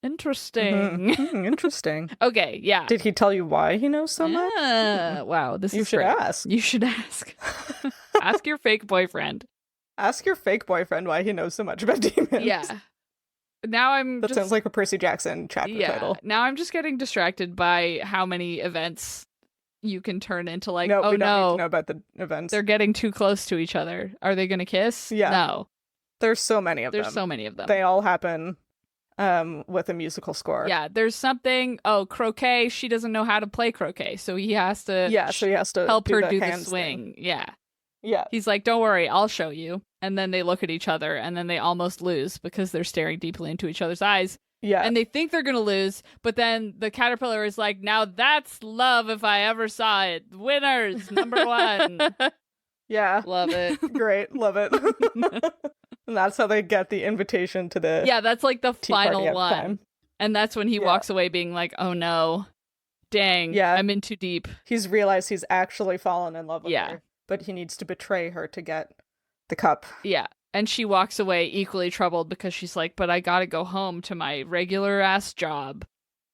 [SPEAKER 2] Interesting.
[SPEAKER 1] Mm-hmm. Interesting.
[SPEAKER 2] Okay, yeah.
[SPEAKER 1] Did he tell you why he knows so much?
[SPEAKER 2] Wow,
[SPEAKER 1] You should
[SPEAKER 2] great.
[SPEAKER 1] ask.
[SPEAKER 2] You should ask. Ask your fake boyfriend.
[SPEAKER 1] Ask your fake boyfriend why he knows so much about demons.
[SPEAKER 2] Yeah. Now
[SPEAKER 1] That sounds like a Percy Jackson chapter title.
[SPEAKER 2] Now I'm just getting distracted by how many events you can turn into, like,
[SPEAKER 1] No,
[SPEAKER 2] oh
[SPEAKER 1] we don't
[SPEAKER 2] no,
[SPEAKER 1] need to know about the events.
[SPEAKER 2] they're getting too close to each other. Are they going to kiss?
[SPEAKER 1] Yeah.
[SPEAKER 2] No.
[SPEAKER 1] There's so many of them.
[SPEAKER 2] There's so many of them.
[SPEAKER 1] They all happen with a musical score.
[SPEAKER 2] Yeah, there's something, croquet, she doesn't know how to play croquet, so he has to
[SPEAKER 1] so he has to
[SPEAKER 2] help her do the
[SPEAKER 1] hands
[SPEAKER 2] swing.
[SPEAKER 1] thing.
[SPEAKER 2] Yeah.
[SPEAKER 1] Yeah.
[SPEAKER 2] He's like, don't worry, I'll show you. And then they look at each other, and then they almost lose because they're staring deeply into each other's eyes.
[SPEAKER 1] Yeah.
[SPEAKER 2] And they think they're going to lose, but then the caterpillar is like, now that's love if I ever saw it. Winners, number one.
[SPEAKER 1] Yeah.
[SPEAKER 2] Love it.
[SPEAKER 1] Great. Love it. And that's how they get the invitation to the
[SPEAKER 2] Yeah, that's like the
[SPEAKER 1] tea party
[SPEAKER 2] final
[SPEAKER 1] at
[SPEAKER 2] one.
[SPEAKER 1] time.
[SPEAKER 2] And that's when he walks away being like, oh no, dang,
[SPEAKER 1] Yeah.
[SPEAKER 2] I'm in too deep.
[SPEAKER 1] He's realized he's actually fallen in love with
[SPEAKER 2] Yeah.
[SPEAKER 1] her, but he needs to betray her to get the cup.
[SPEAKER 2] Yeah. And she walks away equally troubled because she's like, but I gotta go home to my regular ass job.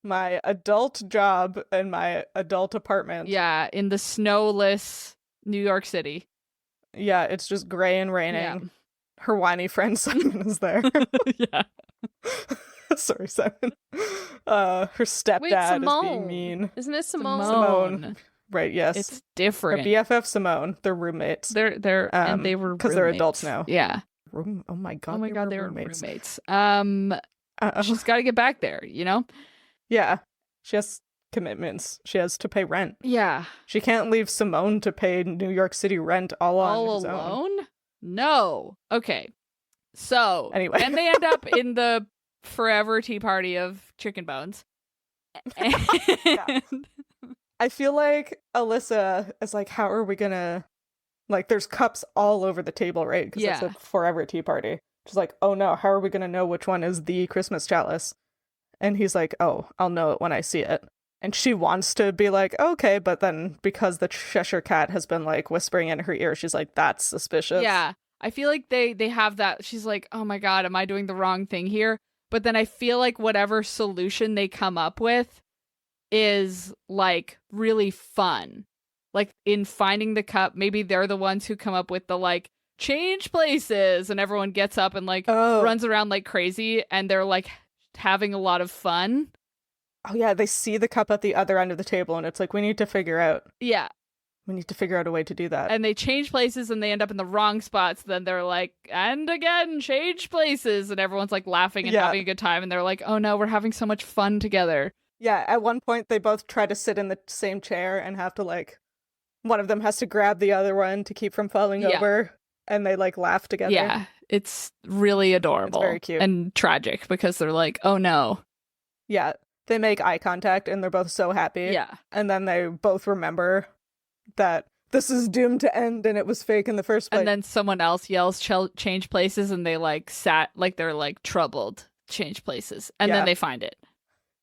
[SPEAKER 1] My adult job and my adult apartment.
[SPEAKER 2] Yeah, in the snowless New York City.
[SPEAKER 1] Yeah, it's just gray and raining.
[SPEAKER 2] Yeah.
[SPEAKER 1] Her whiny friend Simon is there.
[SPEAKER 2] Yeah.
[SPEAKER 1] Sorry, Simon. Her stepdad
[SPEAKER 3] Wait,
[SPEAKER 1] is
[SPEAKER 3] Simone.
[SPEAKER 1] being mean.
[SPEAKER 3] Isn't it Simone?
[SPEAKER 1] Simone. Right, yes.
[SPEAKER 2] It's
[SPEAKER 1] Her
[SPEAKER 2] different.
[SPEAKER 1] BFF Simone. They're roommates.
[SPEAKER 2] They're and they were
[SPEAKER 1] because they're
[SPEAKER 2] roommates.
[SPEAKER 1] adults now.
[SPEAKER 2] Yeah.
[SPEAKER 1] Oh my god.
[SPEAKER 2] Oh my god, they were
[SPEAKER 1] roommates.
[SPEAKER 2] roommates.
[SPEAKER 1] Uh-oh.
[SPEAKER 2] She's got to get back there, you know?
[SPEAKER 1] Yeah. She has commitments. She has to pay rent.
[SPEAKER 2] Yeah.
[SPEAKER 1] She can't leave Simone to pay New York City rent all on his own.
[SPEAKER 2] Alone? No. Okay. So,
[SPEAKER 1] Anyway.
[SPEAKER 2] then they end up in the forever tea party of chicken bones. And
[SPEAKER 1] I feel like Alyssa is like, how are we gonna, like, there's cups all over the table, right? Because it's
[SPEAKER 2] Yeah.
[SPEAKER 1] a forever tea party. She's like, oh no, how are we gonna know which one is the Christmas chalice? And he's like, oh, I'll know it when I see it. And she wants to be like, okay, but then because the Cheshire Cat has been like whispering in her ear, she's like, that's suspicious.
[SPEAKER 2] yeah. I feel like they have that. She's like, oh my god, am I doing the wrong thing here? But then I feel like whatever solution they come up with is like really fun. Like in finding the cup, maybe they're the ones who come up with the like change places, and everyone gets up and like runs around like crazy, and they're like having a lot of fun.
[SPEAKER 1] Oh yeah, they see the cup at the other end of the table, and it's like, we need to figure out a way to do that.
[SPEAKER 2] And they change places and they end up in the wrong spots. Then they're like, and again, change places. And everyone's like laughing and having a good time. And they're like, oh no, we're having so much fun together.
[SPEAKER 1] Yeah, at one point they both try to sit in the same chair and have to like, one of them has to grab the other one to keep from falling over. And they like laugh together.
[SPEAKER 2] Yeah, it's really adorable.
[SPEAKER 1] It's very cute.
[SPEAKER 2] And tragic because they're like, oh no.
[SPEAKER 1] Yeah, they make eye contact and they're both so happy.
[SPEAKER 2] Yeah.
[SPEAKER 1] And then they both remember that this is doomed to end and it was fake in the first place.
[SPEAKER 2] And then someone else yells change places, and they like they're like troubled, change places. And then they find it.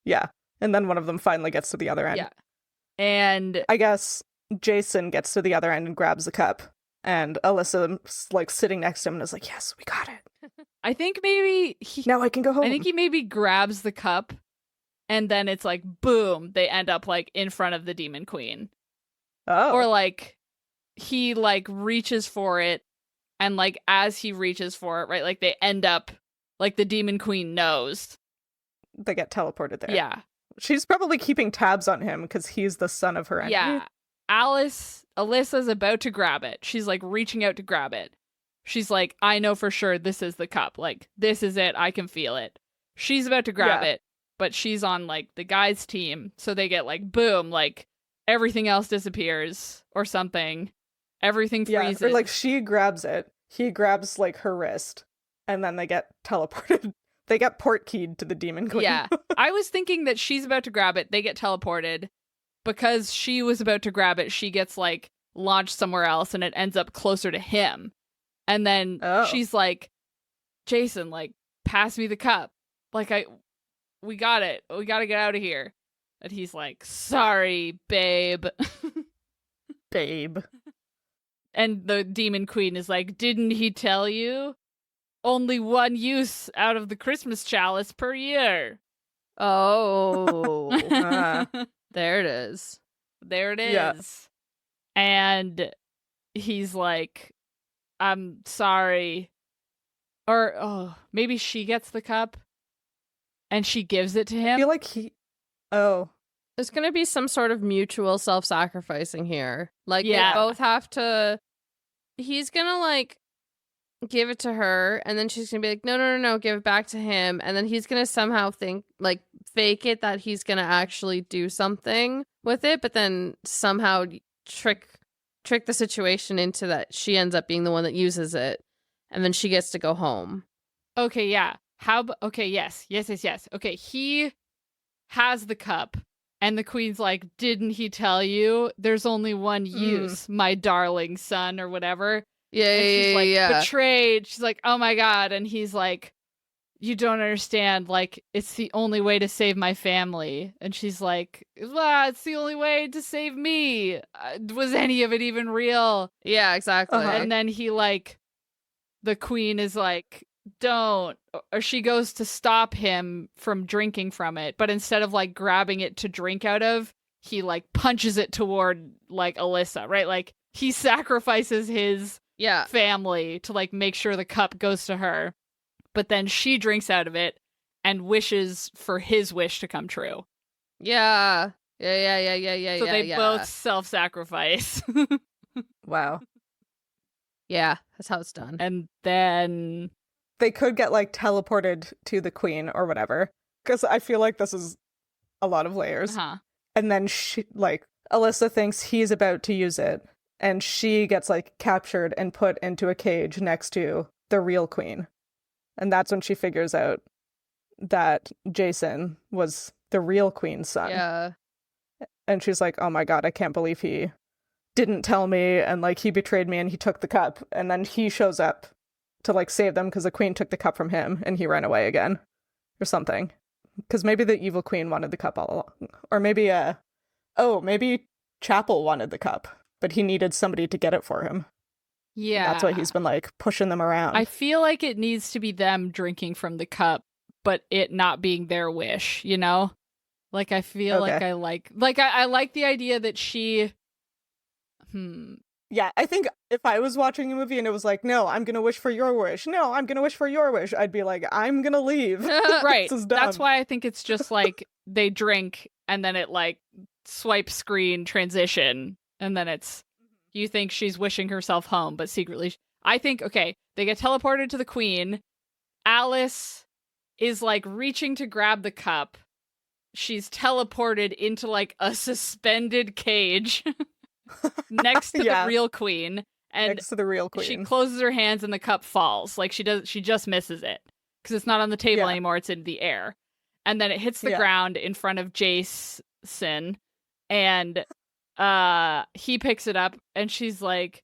[SPEAKER 1] Yeah. And then one of them finally gets to the other end.
[SPEAKER 2] Yeah. And
[SPEAKER 1] I guess Jason gets to the other end and grabs the cup. And Alyssa's like sitting next to him and is like, yes, we got it.
[SPEAKER 2] I think maybe
[SPEAKER 1] now I can go home.
[SPEAKER 2] I think he maybe grabs the cup, and then it's like, boom, they end up like in front of the demon queen.
[SPEAKER 1] Oh.
[SPEAKER 2] Or like he like reaches for it, and like as he reaches for it, right, like they end up like the demon queen knows.
[SPEAKER 1] They get teleported there.
[SPEAKER 2] Yeah.
[SPEAKER 1] She's probably keeping tabs on him because he's the son of her enemy.
[SPEAKER 2] Yeah. Alyssa's about to grab it. She's like reaching out to grab it. She's like, I know for sure this is the cup. Like, this is it. I can feel it. She's about to grab it, but she's on like the guy's team. So they get like, boom, like everything else disappears or something. Everything freezes.
[SPEAKER 1] Or like she grabs it. He grabs like her wrist. And then they get teleported. They get port keyed to the demon queen.
[SPEAKER 2] Yeah. I was thinking that she's about to grab it. They get teleported. because she was about to grab it, she gets like launched somewhere else and it ends up closer to him. And then she's like, Jason, like, pass me the cup. Like, we got it. We got to get out of here. And he's like, sorry, babe.
[SPEAKER 1] Babe.
[SPEAKER 2] And the demon queen is like, didn't he tell you? Only one use out of the Christmas chalice per year.
[SPEAKER 3] Oh. There it is.
[SPEAKER 2] There it is.
[SPEAKER 1] Yeah.
[SPEAKER 2] And he's like, I'm sorry. Or, maybe she gets the cup and she gives it to
[SPEAKER 1] I
[SPEAKER 2] him.
[SPEAKER 1] feel like
[SPEAKER 3] There's going to be some sort of mutual self-sacrificing here. Like,
[SPEAKER 2] Yeah.
[SPEAKER 3] they both have to... He's going to, like, give it to her, and then she's going to be like, no, give it back to him. And then he's going to somehow fake it that he's going to actually do something with it, but then somehow trick the situation into that she ends up being the one that uses it, and then she gets to go home.
[SPEAKER 2] Okay, yeah. Okay, yes. Okay, he has the cup, and the queen's like, didn't he tell you? There's only one use, my darling son, or whatever. And she's like, betrayed. She's like, oh my God. And he's like, you don't understand. Like, it's the only way to save my family. And she's like, well, it's the only way to save me. Was any of it even real?
[SPEAKER 3] Yeah, exactly.
[SPEAKER 2] And then the queen is like, don't. Or she goes to stop him from drinking from it. But instead of like grabbing it to drink out of, he like punches it toward like Alyssa, right? Like he sacrifices his family to like make sure the cup goes to her. But then she drinks out of it and wishes for his wish to come true.
[SPEAKER 3] Yeah. So
[SPEAKER 2] they both self-sacrifice.
[SPEAKER 1] wow.
[SPEAKER 3] Yeah, that's how it's done.
[SPEAKER 2] And then
[SPEAKER 1] They could get like teleported to the queen or whatever, because I feel like this is a lot of layers. And then she, like, Alyssa thinks he's about to use it, and she gets like captured and put into a cage next to the real queen. And that's when she figures out that Jason was the real queen's son.
[SPEAKER 3] Yeah.
[SPEAKER 1] And she's like, oh my God, I can't believe he didn't tell me, and like he betrayed me and he took the cup. And then he shows up to like save them because the queen took the cup from him and he ran away again or something. Because maybe the evil queen wanted the cup all along. Or maybe maybe Chapel wanted the cup, but he needed somebody to get it for him.
[SPEAKER 2] Yeah.
[SPEAKER 1] And that's why he's been like pushing them around.
[SPEAKER 2] I feel like it needs to be them drinking from the cup, but it not being their wish, you know? Like I feel like I like the idea that she
[SPEAKER 1] Yeah, I think if I was watching a movie and it was like, no, I'm going to wish for your wish. No, I'm going to wish for your wish. I'd be like, I'm going to leave.
[SPEAKER 2] Right.
[SPEAKER 1] This is dumb.
[SPEAKER 2] That's why I think it's just like they drink and then it like swipe screen transition. And then it's, you think she's wishing herself home, but secretly, I think, okay, they get teleported to the queen. Alice is like reaching to grab the cup. She's teleported into like a suspended cage next to the real queen. And
[SPEAKER 1] next to the real queen.
[SPEAKER 2] She closes her hands and the cup falls. Like she just misses it because it's not on the table anymore. It's in the air. And then it hits the ground in front of Jason, and he picks it up and she's like,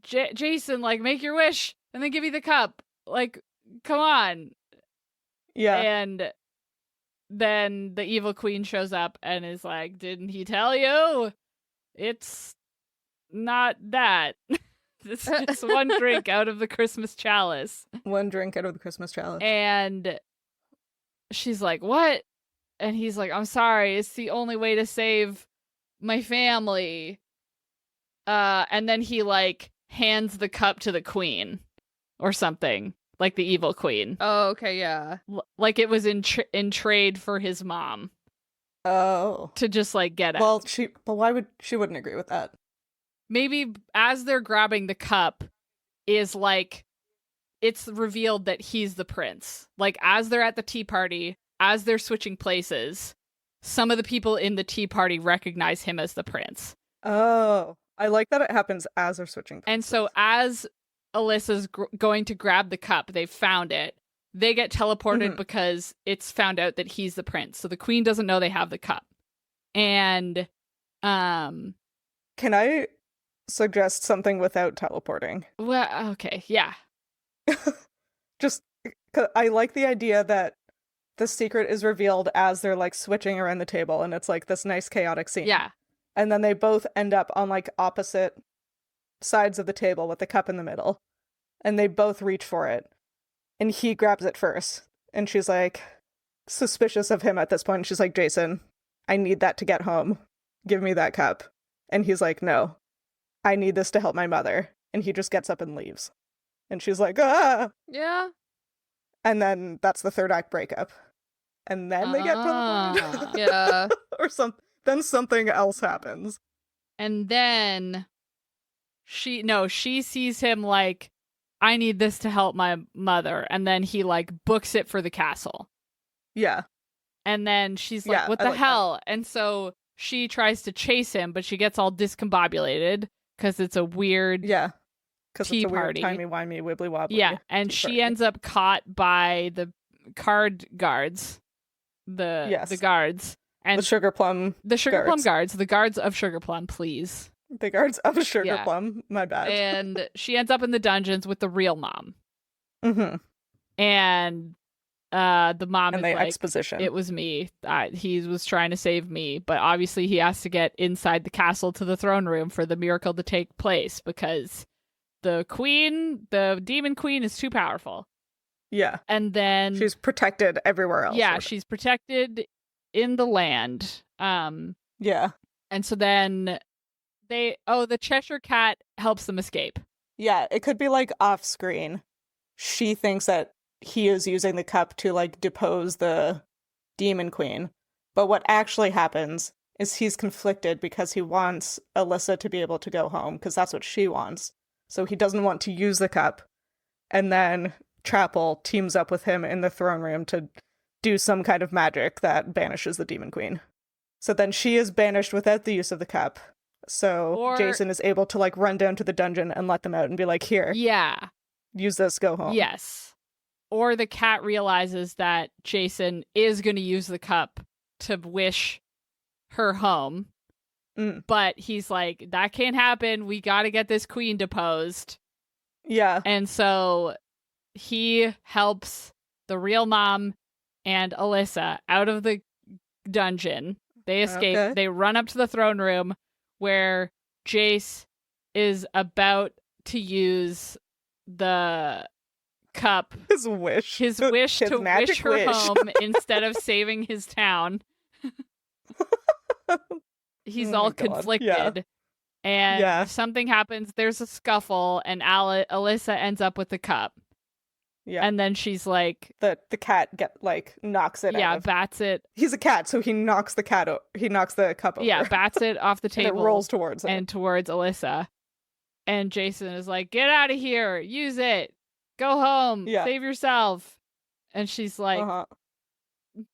[SPEAKER 2] Jason, like, make your wish and then give me the cup. Like, come on.
[SPEAKER 1] Yeah.
[SPEAKER 2] And then the evil queen shows up and is like, didn't he tell you? It's not that. It's just one drink out of the Christmas chalice.
[SPEAKER 1] One drink out of the Christmas chalice.
[SPEAKER 2] And she's like, what? And he's like, I'm sorry. It's the only way to save my family. And then he like hands the cup to the queen or something, like the evil queen.
[SPEAKER 3] Oh, okay, yeah.
[SPEAKER 2] Like it was in trade for his mom.
[SPEAKER 1] Oh.
[SPEAKER 2] To just like get it.
[SPEAKER 1] Well, why would she wouldn't agree with that?
[SPEAKER 2] Maybe as they're grabbing the cup is like, it's revealed that he's the prince. Like as they're at the tea party, as they're switching places, some of the people in the tea party recognize him as the prince.
[SPEAKER 1] Oh, I like that it happens as they're switching places.
[SPEAKER 2] And so as Alyssa's going to grab the cup, they've found it. They get teleported because it's found out that he's the prince. So the queen doesn't know they have the cup. And Um,
[SPEAKER 1] Can I suggest something without teleporting?
[SPEAKER 2] well, okay, yeah.
[SPEAKER 1] Just, 'cause I like the idea that the secret is revealed as they're like switching around the table, and it's like this nice chaotic scene.
[SPEAKER 2] Yeah.
[SPEAKER 1] And then they both end up on like opposite sides of the table with the cup in the middle. And they both reach for it. And he grabs it first. And she's like suspicious of him at this point. She's like, Jason, I need that to get home. Give me that cup. And he's like, no, I need this to help my mother. And he just gets up and leaves. And she's like, ah.
[SPEAKER 3] Yeah.
[SPEAKER 1] And then that's the third act breakup. And then they get teleported.
[SPEAKER 3] Yeah.
[SPEAKER 1] Or then something else happens.
[SPEAKER 2] And then she sees him like, I need this to help my mother. And then he like books it for the castle.
[SPEAKER 1] Yeah.
[SPEAKER 2] And then she's like, what the hell? And so she tries to chase him, but she gets all discombobulated because it's a weird
[SPEAKER 1] Because
[SPEAKER 2] tea
[SPEAKER 1] it's a
[SPEAKER 2] party.
[SPEAKER 1] weird timey-wimey, wibbly-wobbly.
[SPEAKER 2] Yeah, and she
[SPEAKER 1] party.
[SPEAKER 2] ends up caught by the card guards. The guards. And
[SPEAKER 1] the Sugar Plum
[SPEAKER 2] the Sugar
[SPEAKER 1] guards.
[SPEAKER 2] Plum guards. The guards of Sugar Plum, please.
[SPEAKER 1] The guards of Sugar
[SPEAKER 2] Yeah.
[SPEAKER 1] Plum. My bad.
[SPEAKER 2] And she ends up in the dungeons with the real mom.
[SPEAKER 1] Mm-hmm.
[SPEAKER 2] And the mom
[SPEAKER 1] And
[SPEAKER 2] is
[SPEAKER 1] they
[SPEAKER 2] like,
[SPEAKER 1] exposition.
[SPEAKER 2] it was me. He was trying to save me. But obviously he has to get inside the castle to the throne room for the miracle to take place because the demon queen is too powerful.
[SPEAKER 1] Yeah.
[SPEAKER 2] And then
[SPEAKER 1] She's protected everywhere else.
[SPEAKER 2] yeah, she's protected in the land.
[SPEAKER 1] Yeah.
[SPEAKER 2] And so then the Cheshire Cat helps them escape.
[SPEAKER 1] Yeah, it could be like off screen. She thinks that he is using the cup to like depose the demon queen. But what actually happens is he's conflicted because he wants Alyssa to be able to go home because that's what she wants. So he doesn't want to use the cup. And then Chapel teams up with him in the throne room to do some kind of magic that banishes the demon queen. So then she is banished without the use of the cup. So Jason is able to like run down to the dungeon and let them out and be like, here,
[SPEAKER 2] Yeah.
[SPEAKER 1] use this, go home.
[SPEAKER 2] Yes. Or the cat realizes that Jason is going to use the cup to wish her home. But he's like, that can't happen. We got to get this queen deposed.
[SPEAKER 1] Yeah.
[SPEAKER 2] And so he helps the real mom and Alyssa out of the dungeon. They escape.
[SPEAKER 1] Okay.
[SPEAKER 2] They run up to the throne room where Jace is about to use the cup.
[SPEAKER 1] His wish.
[SPEAKER 2] His wish
[SPEAKER 1] His
[SPEAKER 2] to
[SPEAKER 1] magic
[SPEAKER 2] wish her
[SPEAKER 1] wish.
[SPEAKER 2] home instead of saving his town. He's
[SPEAKER 1] Oh
[SPEAKER 2] all
[SPEAKER 1] my God.
[SPEAKER 2] conflicted.
[SPEAKER 1] Yeah.
[SPEAKER 2] And something happens. There's a scuffle, and Alyssa ends up with the cup.
[SPEAKER 1] Yeah.
[SPEAKER 2] And then she's like,
[SPEAKER 1] the cat knocks it out of.
[SPEAKER 2] bats it.
[SPEAKER 1] He's a cat, so he knocks the cat he knocks the cup over.
[SPEAKER 2] Yeah, bats it off the
[SPEAKER 1] and
[SPEAKER 2] table.
[SPEAKER 1] it rolls towards him.
[SPEAKER 2] and towards Alyssa. And Jason is like, get out of here. Use it. Go home.
[SPEAKER 1] Yeah.
[SPEAKER 2] Save yourself. And she's like,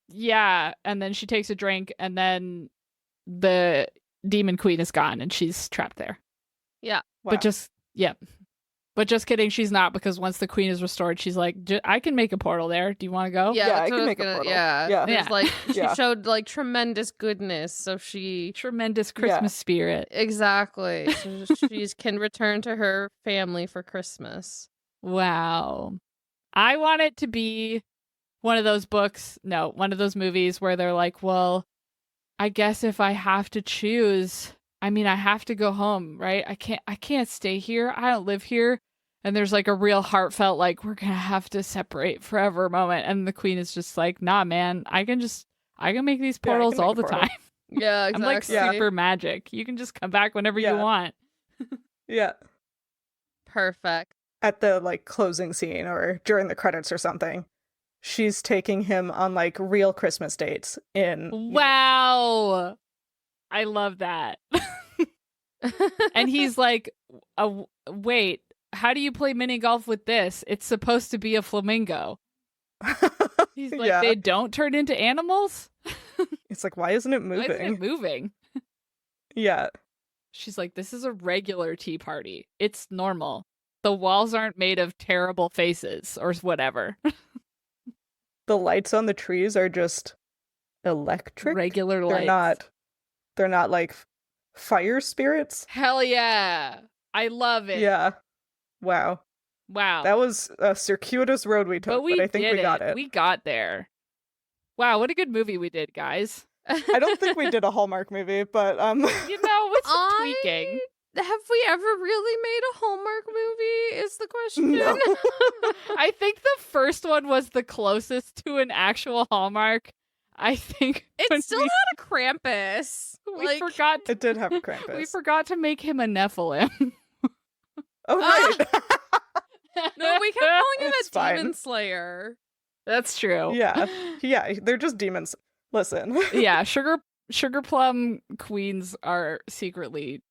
[SPEAKER 2] yeah. And then she takes a drink, and then the demon queen is gone, and she's trapped there.
[SPEAKER 3] Yeah.
[SPEAKER 1] Wow.
[SPEAKER 2] But just kidding, she's not, because once the queen is restored, she's like, I can make a portal there. Do you want to go?
[SPEAKER 3] Yeah,
[SPEAKER 1] Yeah,
[SPEAKER 3] that's
[SPEAKER 1] I
[SPEAKER 3] what
[SPEAKER 1] can
[SPEAKER 3] was
[SPEAKER 1] make a
[SPEAKER 3] gonna-
[SPEAKER 1] portal.
[SPEAKER 3] Yeah,
[SPEAKER 1] Yeah.
[SPEAKER 3] There's, like she
[SPEAKER 1] Yeah.
[SPEAKER 3] showed like tremendous goodness, so she
[SPEAKER 2] Tremendous Christmas spirit.
[SPEAKER 3] exactly so she can return to her family for Christmas.
[SPEAKER 2] Wow. I want it to be one of those movies where they're like, well, I guess if I have to choose, I mean, I have to go home, right? I can't stay here. I don't live here. And there's like a real heartfelt, like, we're going to have to separate forever moment. And the queen is just like, nah, man, I can make these
[SPEAKER 1] Yeah, I can
[SPEAKER 2] portals
[SPEAKER 1] make
[SPEAKER 2] all
[SPEAKER 1] a
[SPEAKER 2] the
[SPEAKER 1] portal.
[SPEAKER 2] time.
[SPEAKER 3] Yeah,
[SPEAKER 2] I'm like
[SPEAKER 3] exactly.
[SPEAKER 2] super magic. You can just come back whenever you
[SPEAKER 1] Yeah.
[SPEAKER 2] want.
[SPEAKER 1] Yeah.
[SPEAKER 3] Perfect.
[SPEAKER 1] At the like closing scene or during the credits or something, she's taking him on like real Christmas dates in
[SPEAKER 2] Wow. I love that. And he's like, wait, how do you play mini golf with this? It's supposed to be a flamingo. He's like,
[SPEAKER 1] Yeah.
[SPEAKER 2] they don't turn into animals?
[SPEAKER 1] It's like, why isn't it
[SPEAKER 2] Why isn't
[SPEAKER 1] moving?
[SPEAKER 2] it moving?
[SPEAKER 1] Yeah.
[SPEAKER 2] She's like, this is a regular tea party. It's normal. The walls aren't made of terrible faces or whatever.
[SPEAKER 1] The lights on the trees are just electric.
[SPEAKER 2] Regular
[SPEAKER 1] They're
[SPEAKER 2] lights.
[SPEAKER 1] not like fire spirits.
[SPEAKER 2] Hell yeah. I love it.
[SPEAKER 1] Yeah. Wow.
[SPEAKER 2] Wow.
[SPEAKER 1] That was a circuitous road we took, but I think
[SPEAKER 2] did
[SPEAKER 1] we got it.
[SPEAKER 2] We got there. Wow, what a good movie we did, guys.
[SPEAKER 1] I don't think we did a Hallmark movie, but
[SPEAKER 2] You know, with some tweaking.
[SPEAKER 3] Have we ever really made a Hallmark movie is the question.
[SPEAKER 1] No.
[SPEAKER 2] I think the first one was the closest to an actual Hallmark. I think
[SPEAKER 3] It still had a Krampus.
[SPEAKER 2] we forgot
[SPEAKER 1] It did have a Krampus.
[SPEAKER 2] we forgot to make him a Nephilim.
[SPEAKER 1] Oh, right.
[SPEAKER 3] No, we kept calling him
[SPEAKER 1] It's
[SPEAKER 3] a
[SPEAKER 1] fine.
[SPEAKER 3] demon slayer.
[SPEAKER 2] That's true.
[SPEAKER 1] Yeah. Yeah, they're just demons. Listen.
[SPEAKER 2] Yeah, sugar plum queens are secretly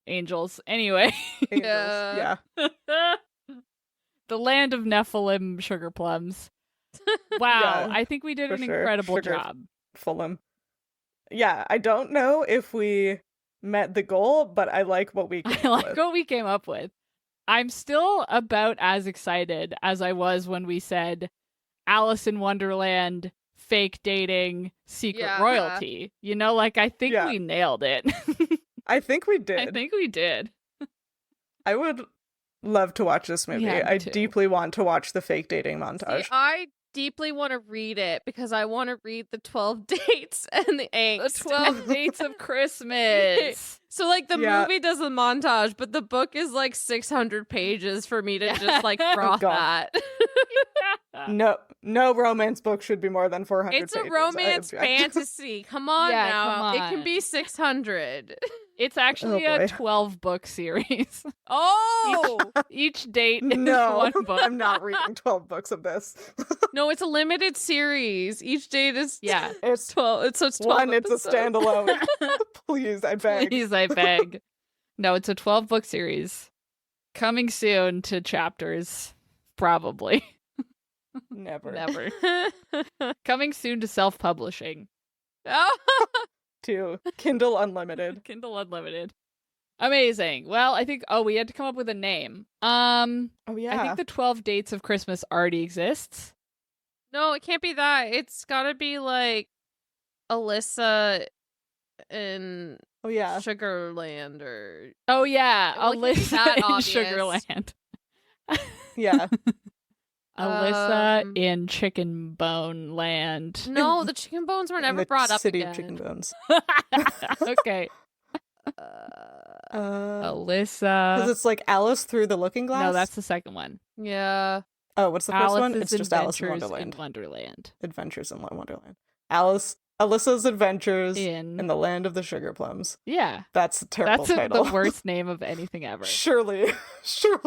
[SPEAKER 2] angels. Anyway,
[SPEAKER 1] Angels.
[SPEAKER 3] Yeah.
[SPEAKER 1] Yeah.
[SPEAKER 2] the land of Nephilim sugar plums. Wow,
[SPEAKER 1] Yeah,
[SPEAKER 2] I think we did
[SPEAKER 1] for
[SPEAKER 2] an
[SPEAKER 1] sure.
[SPEAKER 2] incredible
[SPEAKER 1] Sugar
[SPEAKER 2] job.
[SPEAKER 1] Fulham. Yeah, I don't know if we met the goal, but I like what we came
[SPEAKER 2] I like
[SPEAKER 1] with.
[SPEAKER 2] what we came up with. I'm still about as excited as I was when we said Alice in Wonderland, fake dating, secret
[SPEAKER 3] Yeah.
[SPEAKER 2] royalty. You know, like I think
[SPEAKER 1] Yeah.
[SPEAKER 2] we nailed it.
[SPEAKER 1] I think we did.
[SPEAKER 2] I think we did.
[SPEAKER 1] I would love to watch this movie.
[SPEAKER 2] Yeah, me
[SPEAKER 1] I
[SPEAKER 2] too.
[SPEAKER 1] deeply want to watch the fake dating montage.
[SPEAKER 3] See, I deeply want to read it because I want to read the 12 dates and the
[SPEAKER 2] The
[SPEAKER 3] angst.
[SPEAKER 2] 12 Dates of Christmas.
[SPEAKER 3] So like the
[SPEAKER 1] Yeah.
[SPEAKER 3] movie does a montage, but the book is like 600 pages for me to just like froth
[SPEAKER 1] God.
[SPEAKER 3] at.
[SPEAKER 1] No romance book should be more than 400
[SPEAKER 3] It's a
[SPEAKER 1] pages. I
[SPEAKER 3] romance
[SPEAKER 1] object.
[SPEAKER 3] fantasy. Come on
[SPEAKER 2] Yeah,
[SPEAKER 3] now.
[SPEAKER 2] come
[SPEAKER 3] It can
[SPEAKER 2] on.
[SPEAKER 3] be 600.
[SPEAKER 2] It's actually
[SPEAKER 1] Oh, boy.
[SPEAKER 2] a 12-book series.
[SPEAKER 3] Oh!
[SPEAKER 2] Each date is
[SPEAKER 1] No,
[SPEAKER 2] one book.
[SPEAKER 1] I'm not reading 12 books of this.
[SPEAKER 3] No, it's a limited series. Each date is
[SPEAKER 2] Yeah.
[SPEAKER 1] It's
[SPEAKER 3] 12. So it's 12
[SPEAKER 1] one, it's a
[SPEAKER 3] episodes.
[SPEAKER 1] standalone. Please, I beg.
[SPEAKER 2] Please, I beg. No, it's a 12-book series. Coming soon to chapters. Probably.
[SPEAKER 1] Never.
[SPEAKER 2] Never. Coming soon to self-publishing.
[SPEAKER 3] Oh.
[SPEAKER 1] To Kindle Unlimited.
[SPEAKER 2] Kindle Unlimited. Amazing. Well, I think we had to come up with a name.
[SPEAKER 1] Oh, yeah.
[SPEAKER 2] I think the 12 Dates of Christmas already exists.
[SPEAKER 3] No, it can't be that. It's gotta be like Alyssa in
[SPEAKER 1] Oh, yeah.
[SPEAKER 3] Sugarland or
[SPEAKER 2] Oh yeah,
[SPEAKER 3] Well, it can't be
[SPEAKER 2] Alyssa
[SPEAKER 3] that
[SPEAKER 2] in
[SPEAKER 3] obvious.
[SPEAKER 2] Sugarland.
[SPEAKER 1] Yeah.
[SPEAKER 2] Alyssa in Chicken Bone Land.
[SPEAKER 3] no, the chicken bones were
[SPEAKER 1] In
[SPEAKER 3] never
[SPEAKER 1] the
[SPEAKER 3] brought up
[SPEAKER 1] City
[SPEAKER 3] again.
[SPEAKER 1] of Chicken Bones.
[SPEAKER 2] Okay.
[SPEAKER 1] Because
[SPEAKER 2] Alyssa.
[SPEAKER 1] it's like Alice Through the Looking Glass?
[SPEAKER 2] No, that's the second one.
[SPEAKER 3] Yeah.
[SPEAKER 1] Oh, what's the first one?
[SPEAKER 2] Alice's
[SPEAKER 1] It's just Alice in
[SPEAKER 2] Adventures
[SPEAKER 1] Wonderland.
[SPEAKER 2] in Wonderland.
[SPEAKER 1] Adventures in Wonderland. Alyssa's Adventures in the Land of the Sugar Plums.
[SPEAKER 2] Yeah.
[SPEAKER 1] That's a terrible
[SPEAKER 2] That's
[SPEAKER 1] title.
[SPEAKER 2] the worst name of anything ever.
[SPEAKER 1] Surely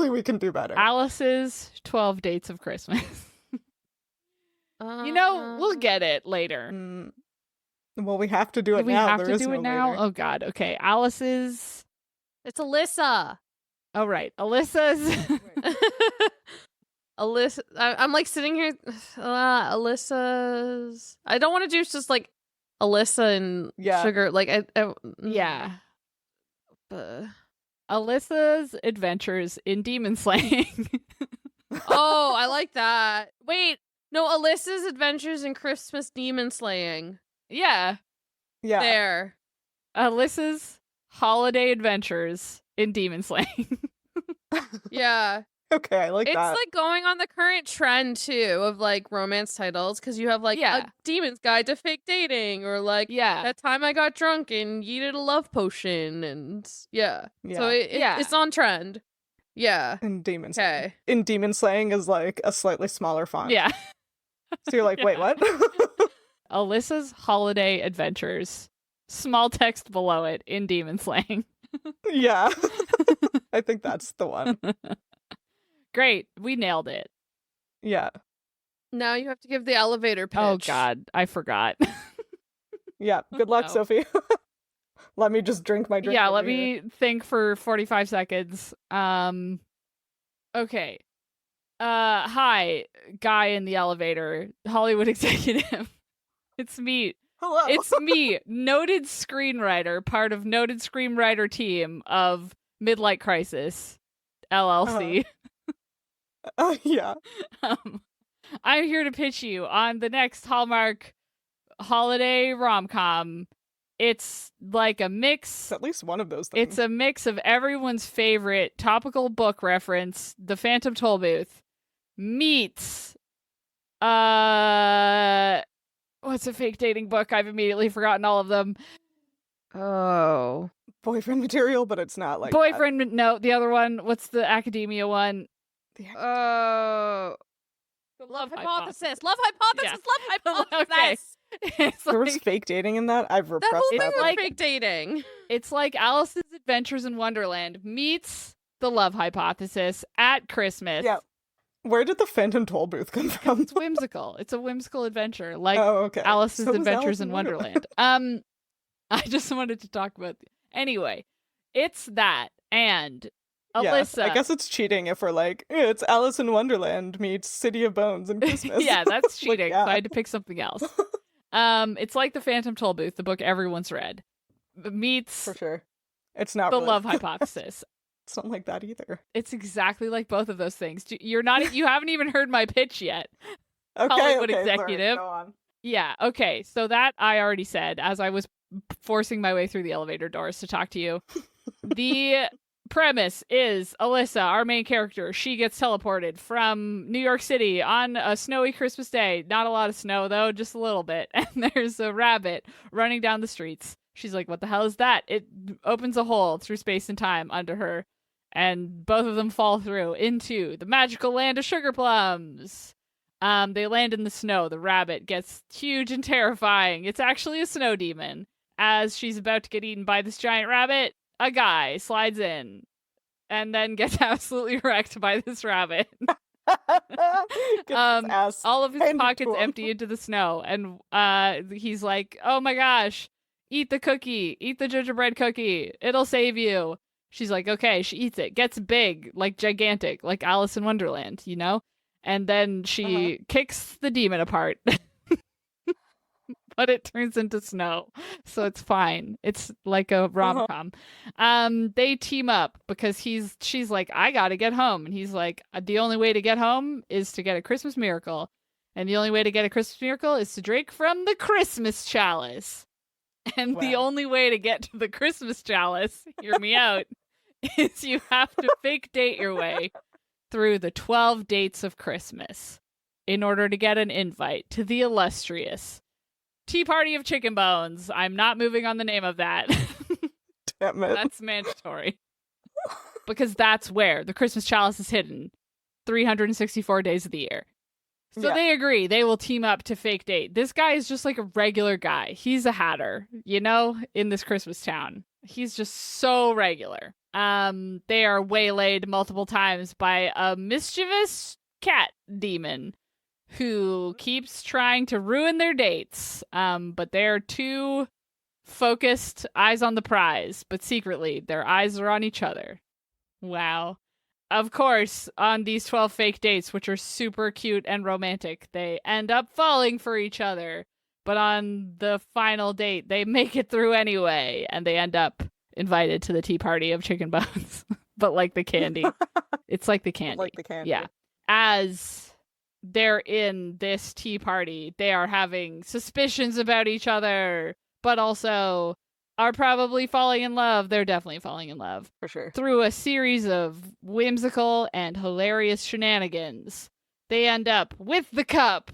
[SPEAKER 1] we can do better.
[SPEAKER 2] Alice's 12 Dates of Christmas. You know, we'll get it later.
[SPEAKER 1] Mm, well, we have to do it
[SPEAKER 2] we
[SPEAKER 1] now.
[SPEAKER 2] have
[SPEAKER 1] There
[SPEAKER 2] to
[SPEAKER 1] is
[SPEAKER 2] do
[SPEAKER 1] no
[SPEAKER 2] it now?
[SPEAKER 1] later.
[SPEAKER 2] Oh god. Okay. Alice's.
[SPEAKER 3] It's Alyssa.
[SPEAKER 2] Oh right. Alyssa's.
[SPEAKER 3] Alyssa. I'm like sitting here. Alyssa's. I don't want to do just like Alyssa and
[SPEAKER 1] Yeah.
[SPEAKER 3] sugar. Like
[SPEAKER 2] Yeah.
[SPEAKER 3] uh,
[SPEAKER 2] Alyssa's Adventures in Demon Slaying.
[SPEAKER 3] oh, I like that. Wait, no, Alyssa's Adventures in Christmas Demon Slaying.
[SPEAKER 2] Yeah.
[SPEAKER 1] Yeah.
[SPEAKER 3] There.
[SPEAKER 2] Alyssa's Holiday Adventures in Demon Slaying.
[SPEAKER 3] Yeah.
[SPEAKER 1] Okay, I like
[SPEAKER 3] It's
[SPEAKER 1] that.
[SPEAKER 3] like going on the current trend too of like romance titles because you have like
[SPEAKER 2] Yeah.
[SPEAKER 3] a Demon's Guide to Fake Dating or like
[SPEAKER 2] Yeah.
[SPEAKER 3] that time I got drunk and yeeted a love potion and yeah. So
[SPEAKER 2] Yeah.
[SPEAKER 3] it's on trend. Yeah.
[SPEAKER 1] in Demon Slaying.
[SPEAKER 3] Okay.
[SPEAKER 1] In Demon Slaying is like a slightly smaller font.
[SPEAKER 2] Yeah.
[SPEAKER 1] So you're like, wait, what?
[SPEAKER 2] Alyssa's Holiday Adventures. Small text below it in Demon Slaying.
[SPEAKER 1] Yeah. I think that's the one.
[SPEAKER 2] Great. We nailed it.
[SPEAKER 1] Yeah.
[SPEAKER 3] Now you have to give the elevator pitch.
[SPEAKER 2] Oh god, I forgot.
[SPEAKER 1] Yeah. Good luck,
[SPEAKER 2] No.
[SPEAKER 1] Sophie. Let me just drink my drink.
[SPEAKER 2] Yeah,
[SPEAKER 1] over
[SPEAKER 2] let
[SPEAKER 1] here.
[SPEAKER 2] me think for 45 seconds. Okay. Hi, guy in the elevator, Hollywood executive. It's me.
[SPEAKER 1] Hello.
[SPEAKER 2] It's me, noted screenwriter, part of noted screenwriter team of Midlight Crisis, LLC.
[SPEAKER 1] Yeah.
[SPEAKER 2] I'm here to pitch you on the next Hallmark holiday rom-com. It's like a
[SPEAKER 1] It's
[SPEAKER 2] mix.
[SPEAKER 1] at least one of those things.
[SPEAKER 2] It's a mix of everyone's favorite topical book reference, The Phantom Tollbooth, meets what's a fake dating book? I've immediately forgotten all of them. Oh.
[SPEAKER 1] boyfriend material, but it's not like
[SPEAKER 2] Boyfriend, no, the other one. What's the academia one?
[SPEAKER 1] that.
[SPEAKER 3] Oh. Love hypothesis. Love hypothesis.
[SPEAKER 2] Yeah.
[SPEAKER 3] Love hypothesis.
[SPEAKER 2] Okay. It's
[SPEAKER 1] There was
[SPEAKER 2] like,
[SPEAKER 1] fake dating in that. I've
[SPEAKER 3] That
[SPEAKER 1] repressed
[SPEAKER 3] whole thing
[SPEAKER 1] that.
[SPEAKER 3] was
[SPEAKER 2] like-
[SPEAKER 3] fake dating.
[SPEAKER 2] it's like Alice's Adventures in Wonderland meets the love hypothesis at Christmas.
[SPEAKER 1] Yeah. Where did the Phantom Tollbooth come from?
[SPEAKER 2] It's whimsical. It's a whimsical adventure, like
[SPEAKER 1] Oh, okay.
[SPEAKER 2] Alice's
[SPEAKER 1] So was
[SPEAKER 2] Adventures
[SPEAKER 1] Alice
[SPEAKER 2] in Wonderland. I just wanted to talk about. Anyway, it's that and Alyssa.
[SPEAKER 1] Yeah, I guess it's cheating if we're like, it's Alice in Wonderland meets City of Bones and Christmas.
[SPEAKER 2] Yeah, that's
[SPEAKER 1] Like,
[SPEAKER 2] cheating.
[SPEAKER 1] yeah.
[SPEAKER 2] So I had to pick something else. It's like the Phantom Tollbooth, the book everyone's read, meets
[SPEAKER 1] For sure. It's not
[SPEAKER 2] the
[SPEAKER 1] really.
[SPEAKER 2] love hypothesis.
[SPEAKER 1] It's not like that either.
[SPEAKER 2] It's exactly like both of those things. You haven't even heard my pitch yet.
[SPEAKER 1] Okay,
[SPEAKER 2] Hollywood
[SPEAKER 1] okay, sorry,
[SPEAKER 2] executive.
[SPEAKER 1] go on.
[SPEAKER 2] Yeah, okay. So that I already said as I was forcing my way through the elevator doors to talk to you. The premise is Alyssa, our main character. She gets teleported from New York City on a snowy Christmas day. Not a lot of snow, though, just a little bit. And there's a rabbit running down the streets. She's like, what the hell is that? It opens a hole through space and time under her. And both of them fall through into the magical land of sugar plums. They land in the snow. The rabbit gets huge and terrifying. It's actually a snow demon. As she's about to get eaten by this giant rabbit, a guy slides in and then gets absolutely wrecked by this rabbit.
[SPEAKER 1] Gets his ass
[SPEAKER 2] All of his
[SPEAKER 1] handed to
[SPEAKER 2] pockets
[SPEAKER 1] him.
[SPEAKER 2] empty into the snow. And he's like, oh my gosh, eat the cookie. Eat the gingerbread cookie. It'll save you. She's like, okay. She eats it. Gets big, like gigantic, like Alice in Wonderland, you know? And then she kicks the demon apart. But it turns into snow. So it's fine. It's like a rom-com. They team up because she's like, I gotta get home. And he's like, the only way to get home is to get a Christmas miracle. And the only way to get a Christmas miracle is to drink from the Christmas chalice. And the
[SPEAKER 1] Wow.
[SPEAKER 2] only way to get to the Christmas chalice, hear me out, is you have to fake date your way through the 12 dates of Christmas in order to get an invite to the illustrious Tea Party of Chicken Bones. I'm not moving on the name of that.
[SPEAKER 1] Damn it.
[SPEAKER 2] That's mandatory. Because that's where the Christmas chalice is hidden 364 days of the year. So
[SPEAKER 1] Yeah.
[SPEAKER 2] they agree. They will team up to fake date. This guy is just like a regular guy. He's a hatter, you know, in this Christmas town. He's just so regular. They are waylaid multiple times by a mischievous cat demon who keeps trying to ruin their dates. But they're too focused, eyes on the prize, but secretly their eyes are on each other. Wow. Of course, on these 12 fake dates, which are super cute and romantic, they end up falling for each other. But on the final date, they make it through anyway, and they end up invited to the tea party of chicken bones. But like the candy. It's like the candy.
[SPEAKER 1] Like the candy.
[SPEAKER 2] Yeah. As they're in this tea party, they are having suspicions about each other, but also are probably falling in love. They're definitely falling in love
[SPEAKER 1] For sure.
[SPEAKER 2] through a series of whimsical and hilarious shenanigans. They end up with the cup,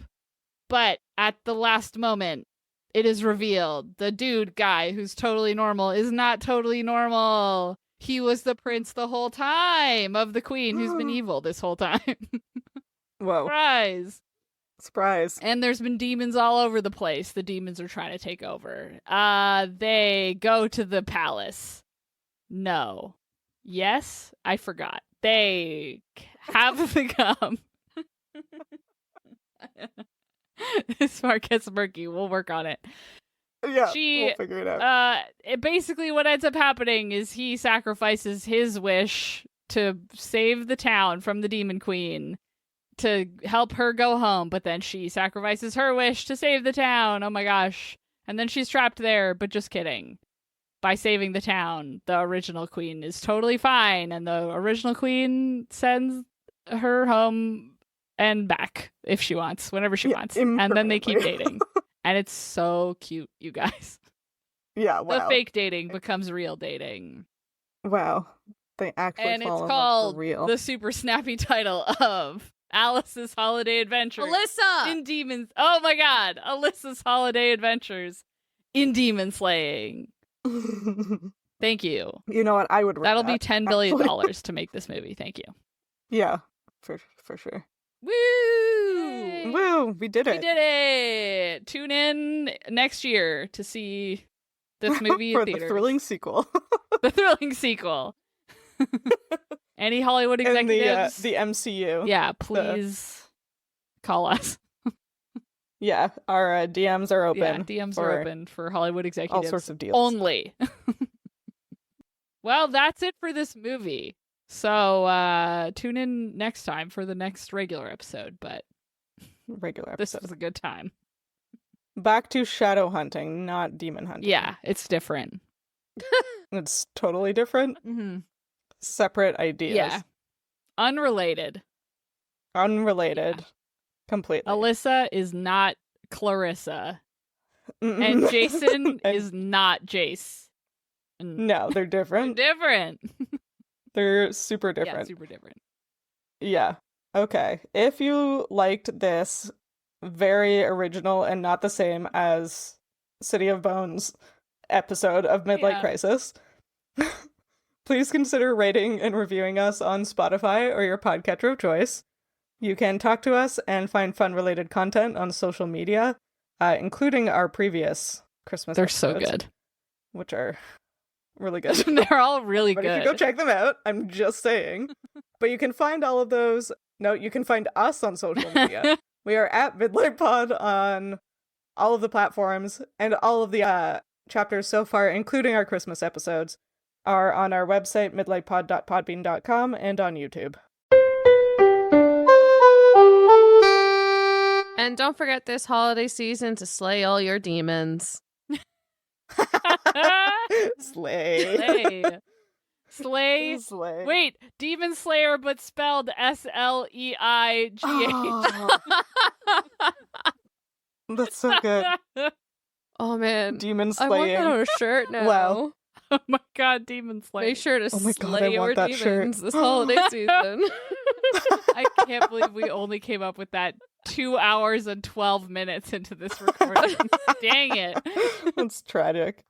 [SPEAKER 2] but at the last moment, it is revealed the dude guy who's totally normal is not totally normal. He was the prince the whole time of the queen who's been evil this whole time.
[SPEAKER 1] Whoa.
[SPEAKER 2] Surprise!
[SPEAKER 1] Surprise.
[SPEAKER 2] And there's been demons all over the place. The demons are trying to take over. They go to the palace. No. Yes? I forgot. They have the gum. This part gets murky. We'll work on it.
[SPEAKER 1] Yeah,
[SPEAKER 2] She-
[SPEAKER 1] we'll figure it out.
[SPEAKER 2] Basically what ends up happening is he sacrifices his wish to save the town from the demon queen to help her go home, but then she sacrifices her wish to save the town. Oh my gosh. And then she's trapped there, but just kidding. By saving the town, the original queen is totally fine, and the original queen sends her home and back if she wants, whenever she
[SPEAKER 1] Yeah,
[SPEAKER 2] wants. And then they keep
[SPEAKER 1] impermanently.
[SPEAKER 2] dating. And it's so cute, you guys.
[SPEAKER 1] Yeah,
[SPEAKER 2] The
[SPEAKER 1] wow.
[SPEAKER 2] fake dating becomes real dating.
[SPEAKER 1] Wow. They actually
[SPEAKER 2] And
[SPEAKER 1] fall
[SPEAKER 2] it's
[SPEAKER 1] in love
[SPEAKER 2] called
[SPEAKER 1] for real.
[SPEAKER 2] the super snappy title of Alice's Holiday Adventures
[SPEAKER 3] Alyssa!
[SPEAKER 2] in Demons. Oh my god! Alyssa's Holiday Adventures in Demon Slaying. Thank you.
[SPEAKER 1] You know what? I would read
[SPEAKER 2] That'll be
[SPEAKER 1] that,
[SPEAKER 2] $10 billion
[SPEAKER 1] actually.
[SPEAKER 2] to make this movie. Thank you.
[SPEAKER 1] Yeah, for sure.
[SPEAKER 2] Woo!
[SPEAKER 3] Yay.
[SPEAKER 1] Woo, we did
[SPEAKER 2] We
[SPEAKER 1] it.
[SPEAKER 2] did it! Tune in next year to see this movie
[SPEAKER 1] for
[SPEAKER 2] in
[SPEAKER 1] the
[SPEAKER 2] theaters.
[SPEAKER 1] thrilling sequel.
[SPEAKER 2] The thrilling sequel. Any Hollywood
[SPEAKER 1] And
[SPEAKER 2] executives?
[SPEAKER 1] the MCU.
[SPEAKER 2] Yeah, please call us.
[SPEAKER 1] Yeah, our DMs are open.
[SPEAKER 2] Yeah, DMs are
[SPEAKER 1] for
[SPEAKER 2] open for Hollywood
[SPEAKER 1] all
[SPEAKER 2] executives
[SPEAKER 1] sorts of deals.
[SPEAKER 2] only. Well, that's it for this movie. So tune in next time for the next regular episode, but
[SPEAKER 1] Regular
[SPEAKER 2] this
[SPEAKER 1] episode.
[SPEAKER 2] was a good time.
[SPEAKER 1] Back to shadow hunting, not demon hunting.
[SPEAKER 2] Yeah, it's different.
[SPEAKER 1] It's totally different.
[SPEAKER 2] Mm-hmm.
[SPEAKER 1] Separate ideas.
[SPEAKER 2] Yeah. Unrelated.
[SPEAKER 1] Unrelated. Completely.
[SPEAKER 2] Alyssa is not Clarissa,
[SPEAKER 1] Mm-mm.
[SPEAKER 2] and Jason
[SPEAKER 1] And-
[SPEAKER 2] is not Jace.
[SPEAKER 1] No, they're different.
[SPEAKER 2] Different.
[SPEAKER 1] They're super
[SPEAKER 2] Yeah,
[SPEAKER 1] different.
[SPEAKER 2] super different.
[SPEAKER 1] Yeah. Okay. If you liked this very original and not the same as City of Bones episode of Midlight
[SPEAKER 2] Yeah.
[SPEAKER 1] Crisis, please consider rating and reviewing us on Spotify or your podcatcher of choice. You can talk to us and find fun-related content on social media, including our previous Christmas
[SPEAKER 2] They're so
[SPEAKER 1] episodes,
[SPEAKER 2] good.
[SPEAKER 1] which are really good.
[SPEAKER 2] They're all really
[SPEAKER 1] But
[SPEAKER 2] good.
[SPEAKER 1] you should go check them out. I'm just saying. But you can find all of those. No, you can find us on social media. We are at Midlight Pod on all of the platforms, and all of the chapters so far, including our Christmas episodes, are on our website, midlightpod.podbean.com, and on YouTube.
[SPEAKER 3] And don't forget this holiday season to slay all your demons.
[SPEAKER 1] Slay.
[SPEAKER 2] Slay. Slay.
[SPEAKER 1] Slay.
[SPEAKER 2] Wait, Demon Slayer, but spelled Sleigh.
[SPEAKER 1] Oh, that's so good.
[SPEAKER 3] Oh man.
[SPEAKER 1] Demon
[SPEAKER 3] I want
[SPEAKER 1] slaying.
[SPEAKER 3] that on a shirt now.
[SPEAKER 1] Wow.
[SPEAKER 2] Oh my god, Demon Slayer.
[SPEAKER 3] Make sure to
[SPEAKER 1] Oh my God, I
[SPEAKER 3] slay your
[SPEAKER 1] want that shirt.
[SPEAKER 3] demons this holiday season.
[SPEAKER 2] I can't believe we only came up with that 2 hours and 12 minutes into this recording. Dang it.
[SPEAKER 1] That's tragic.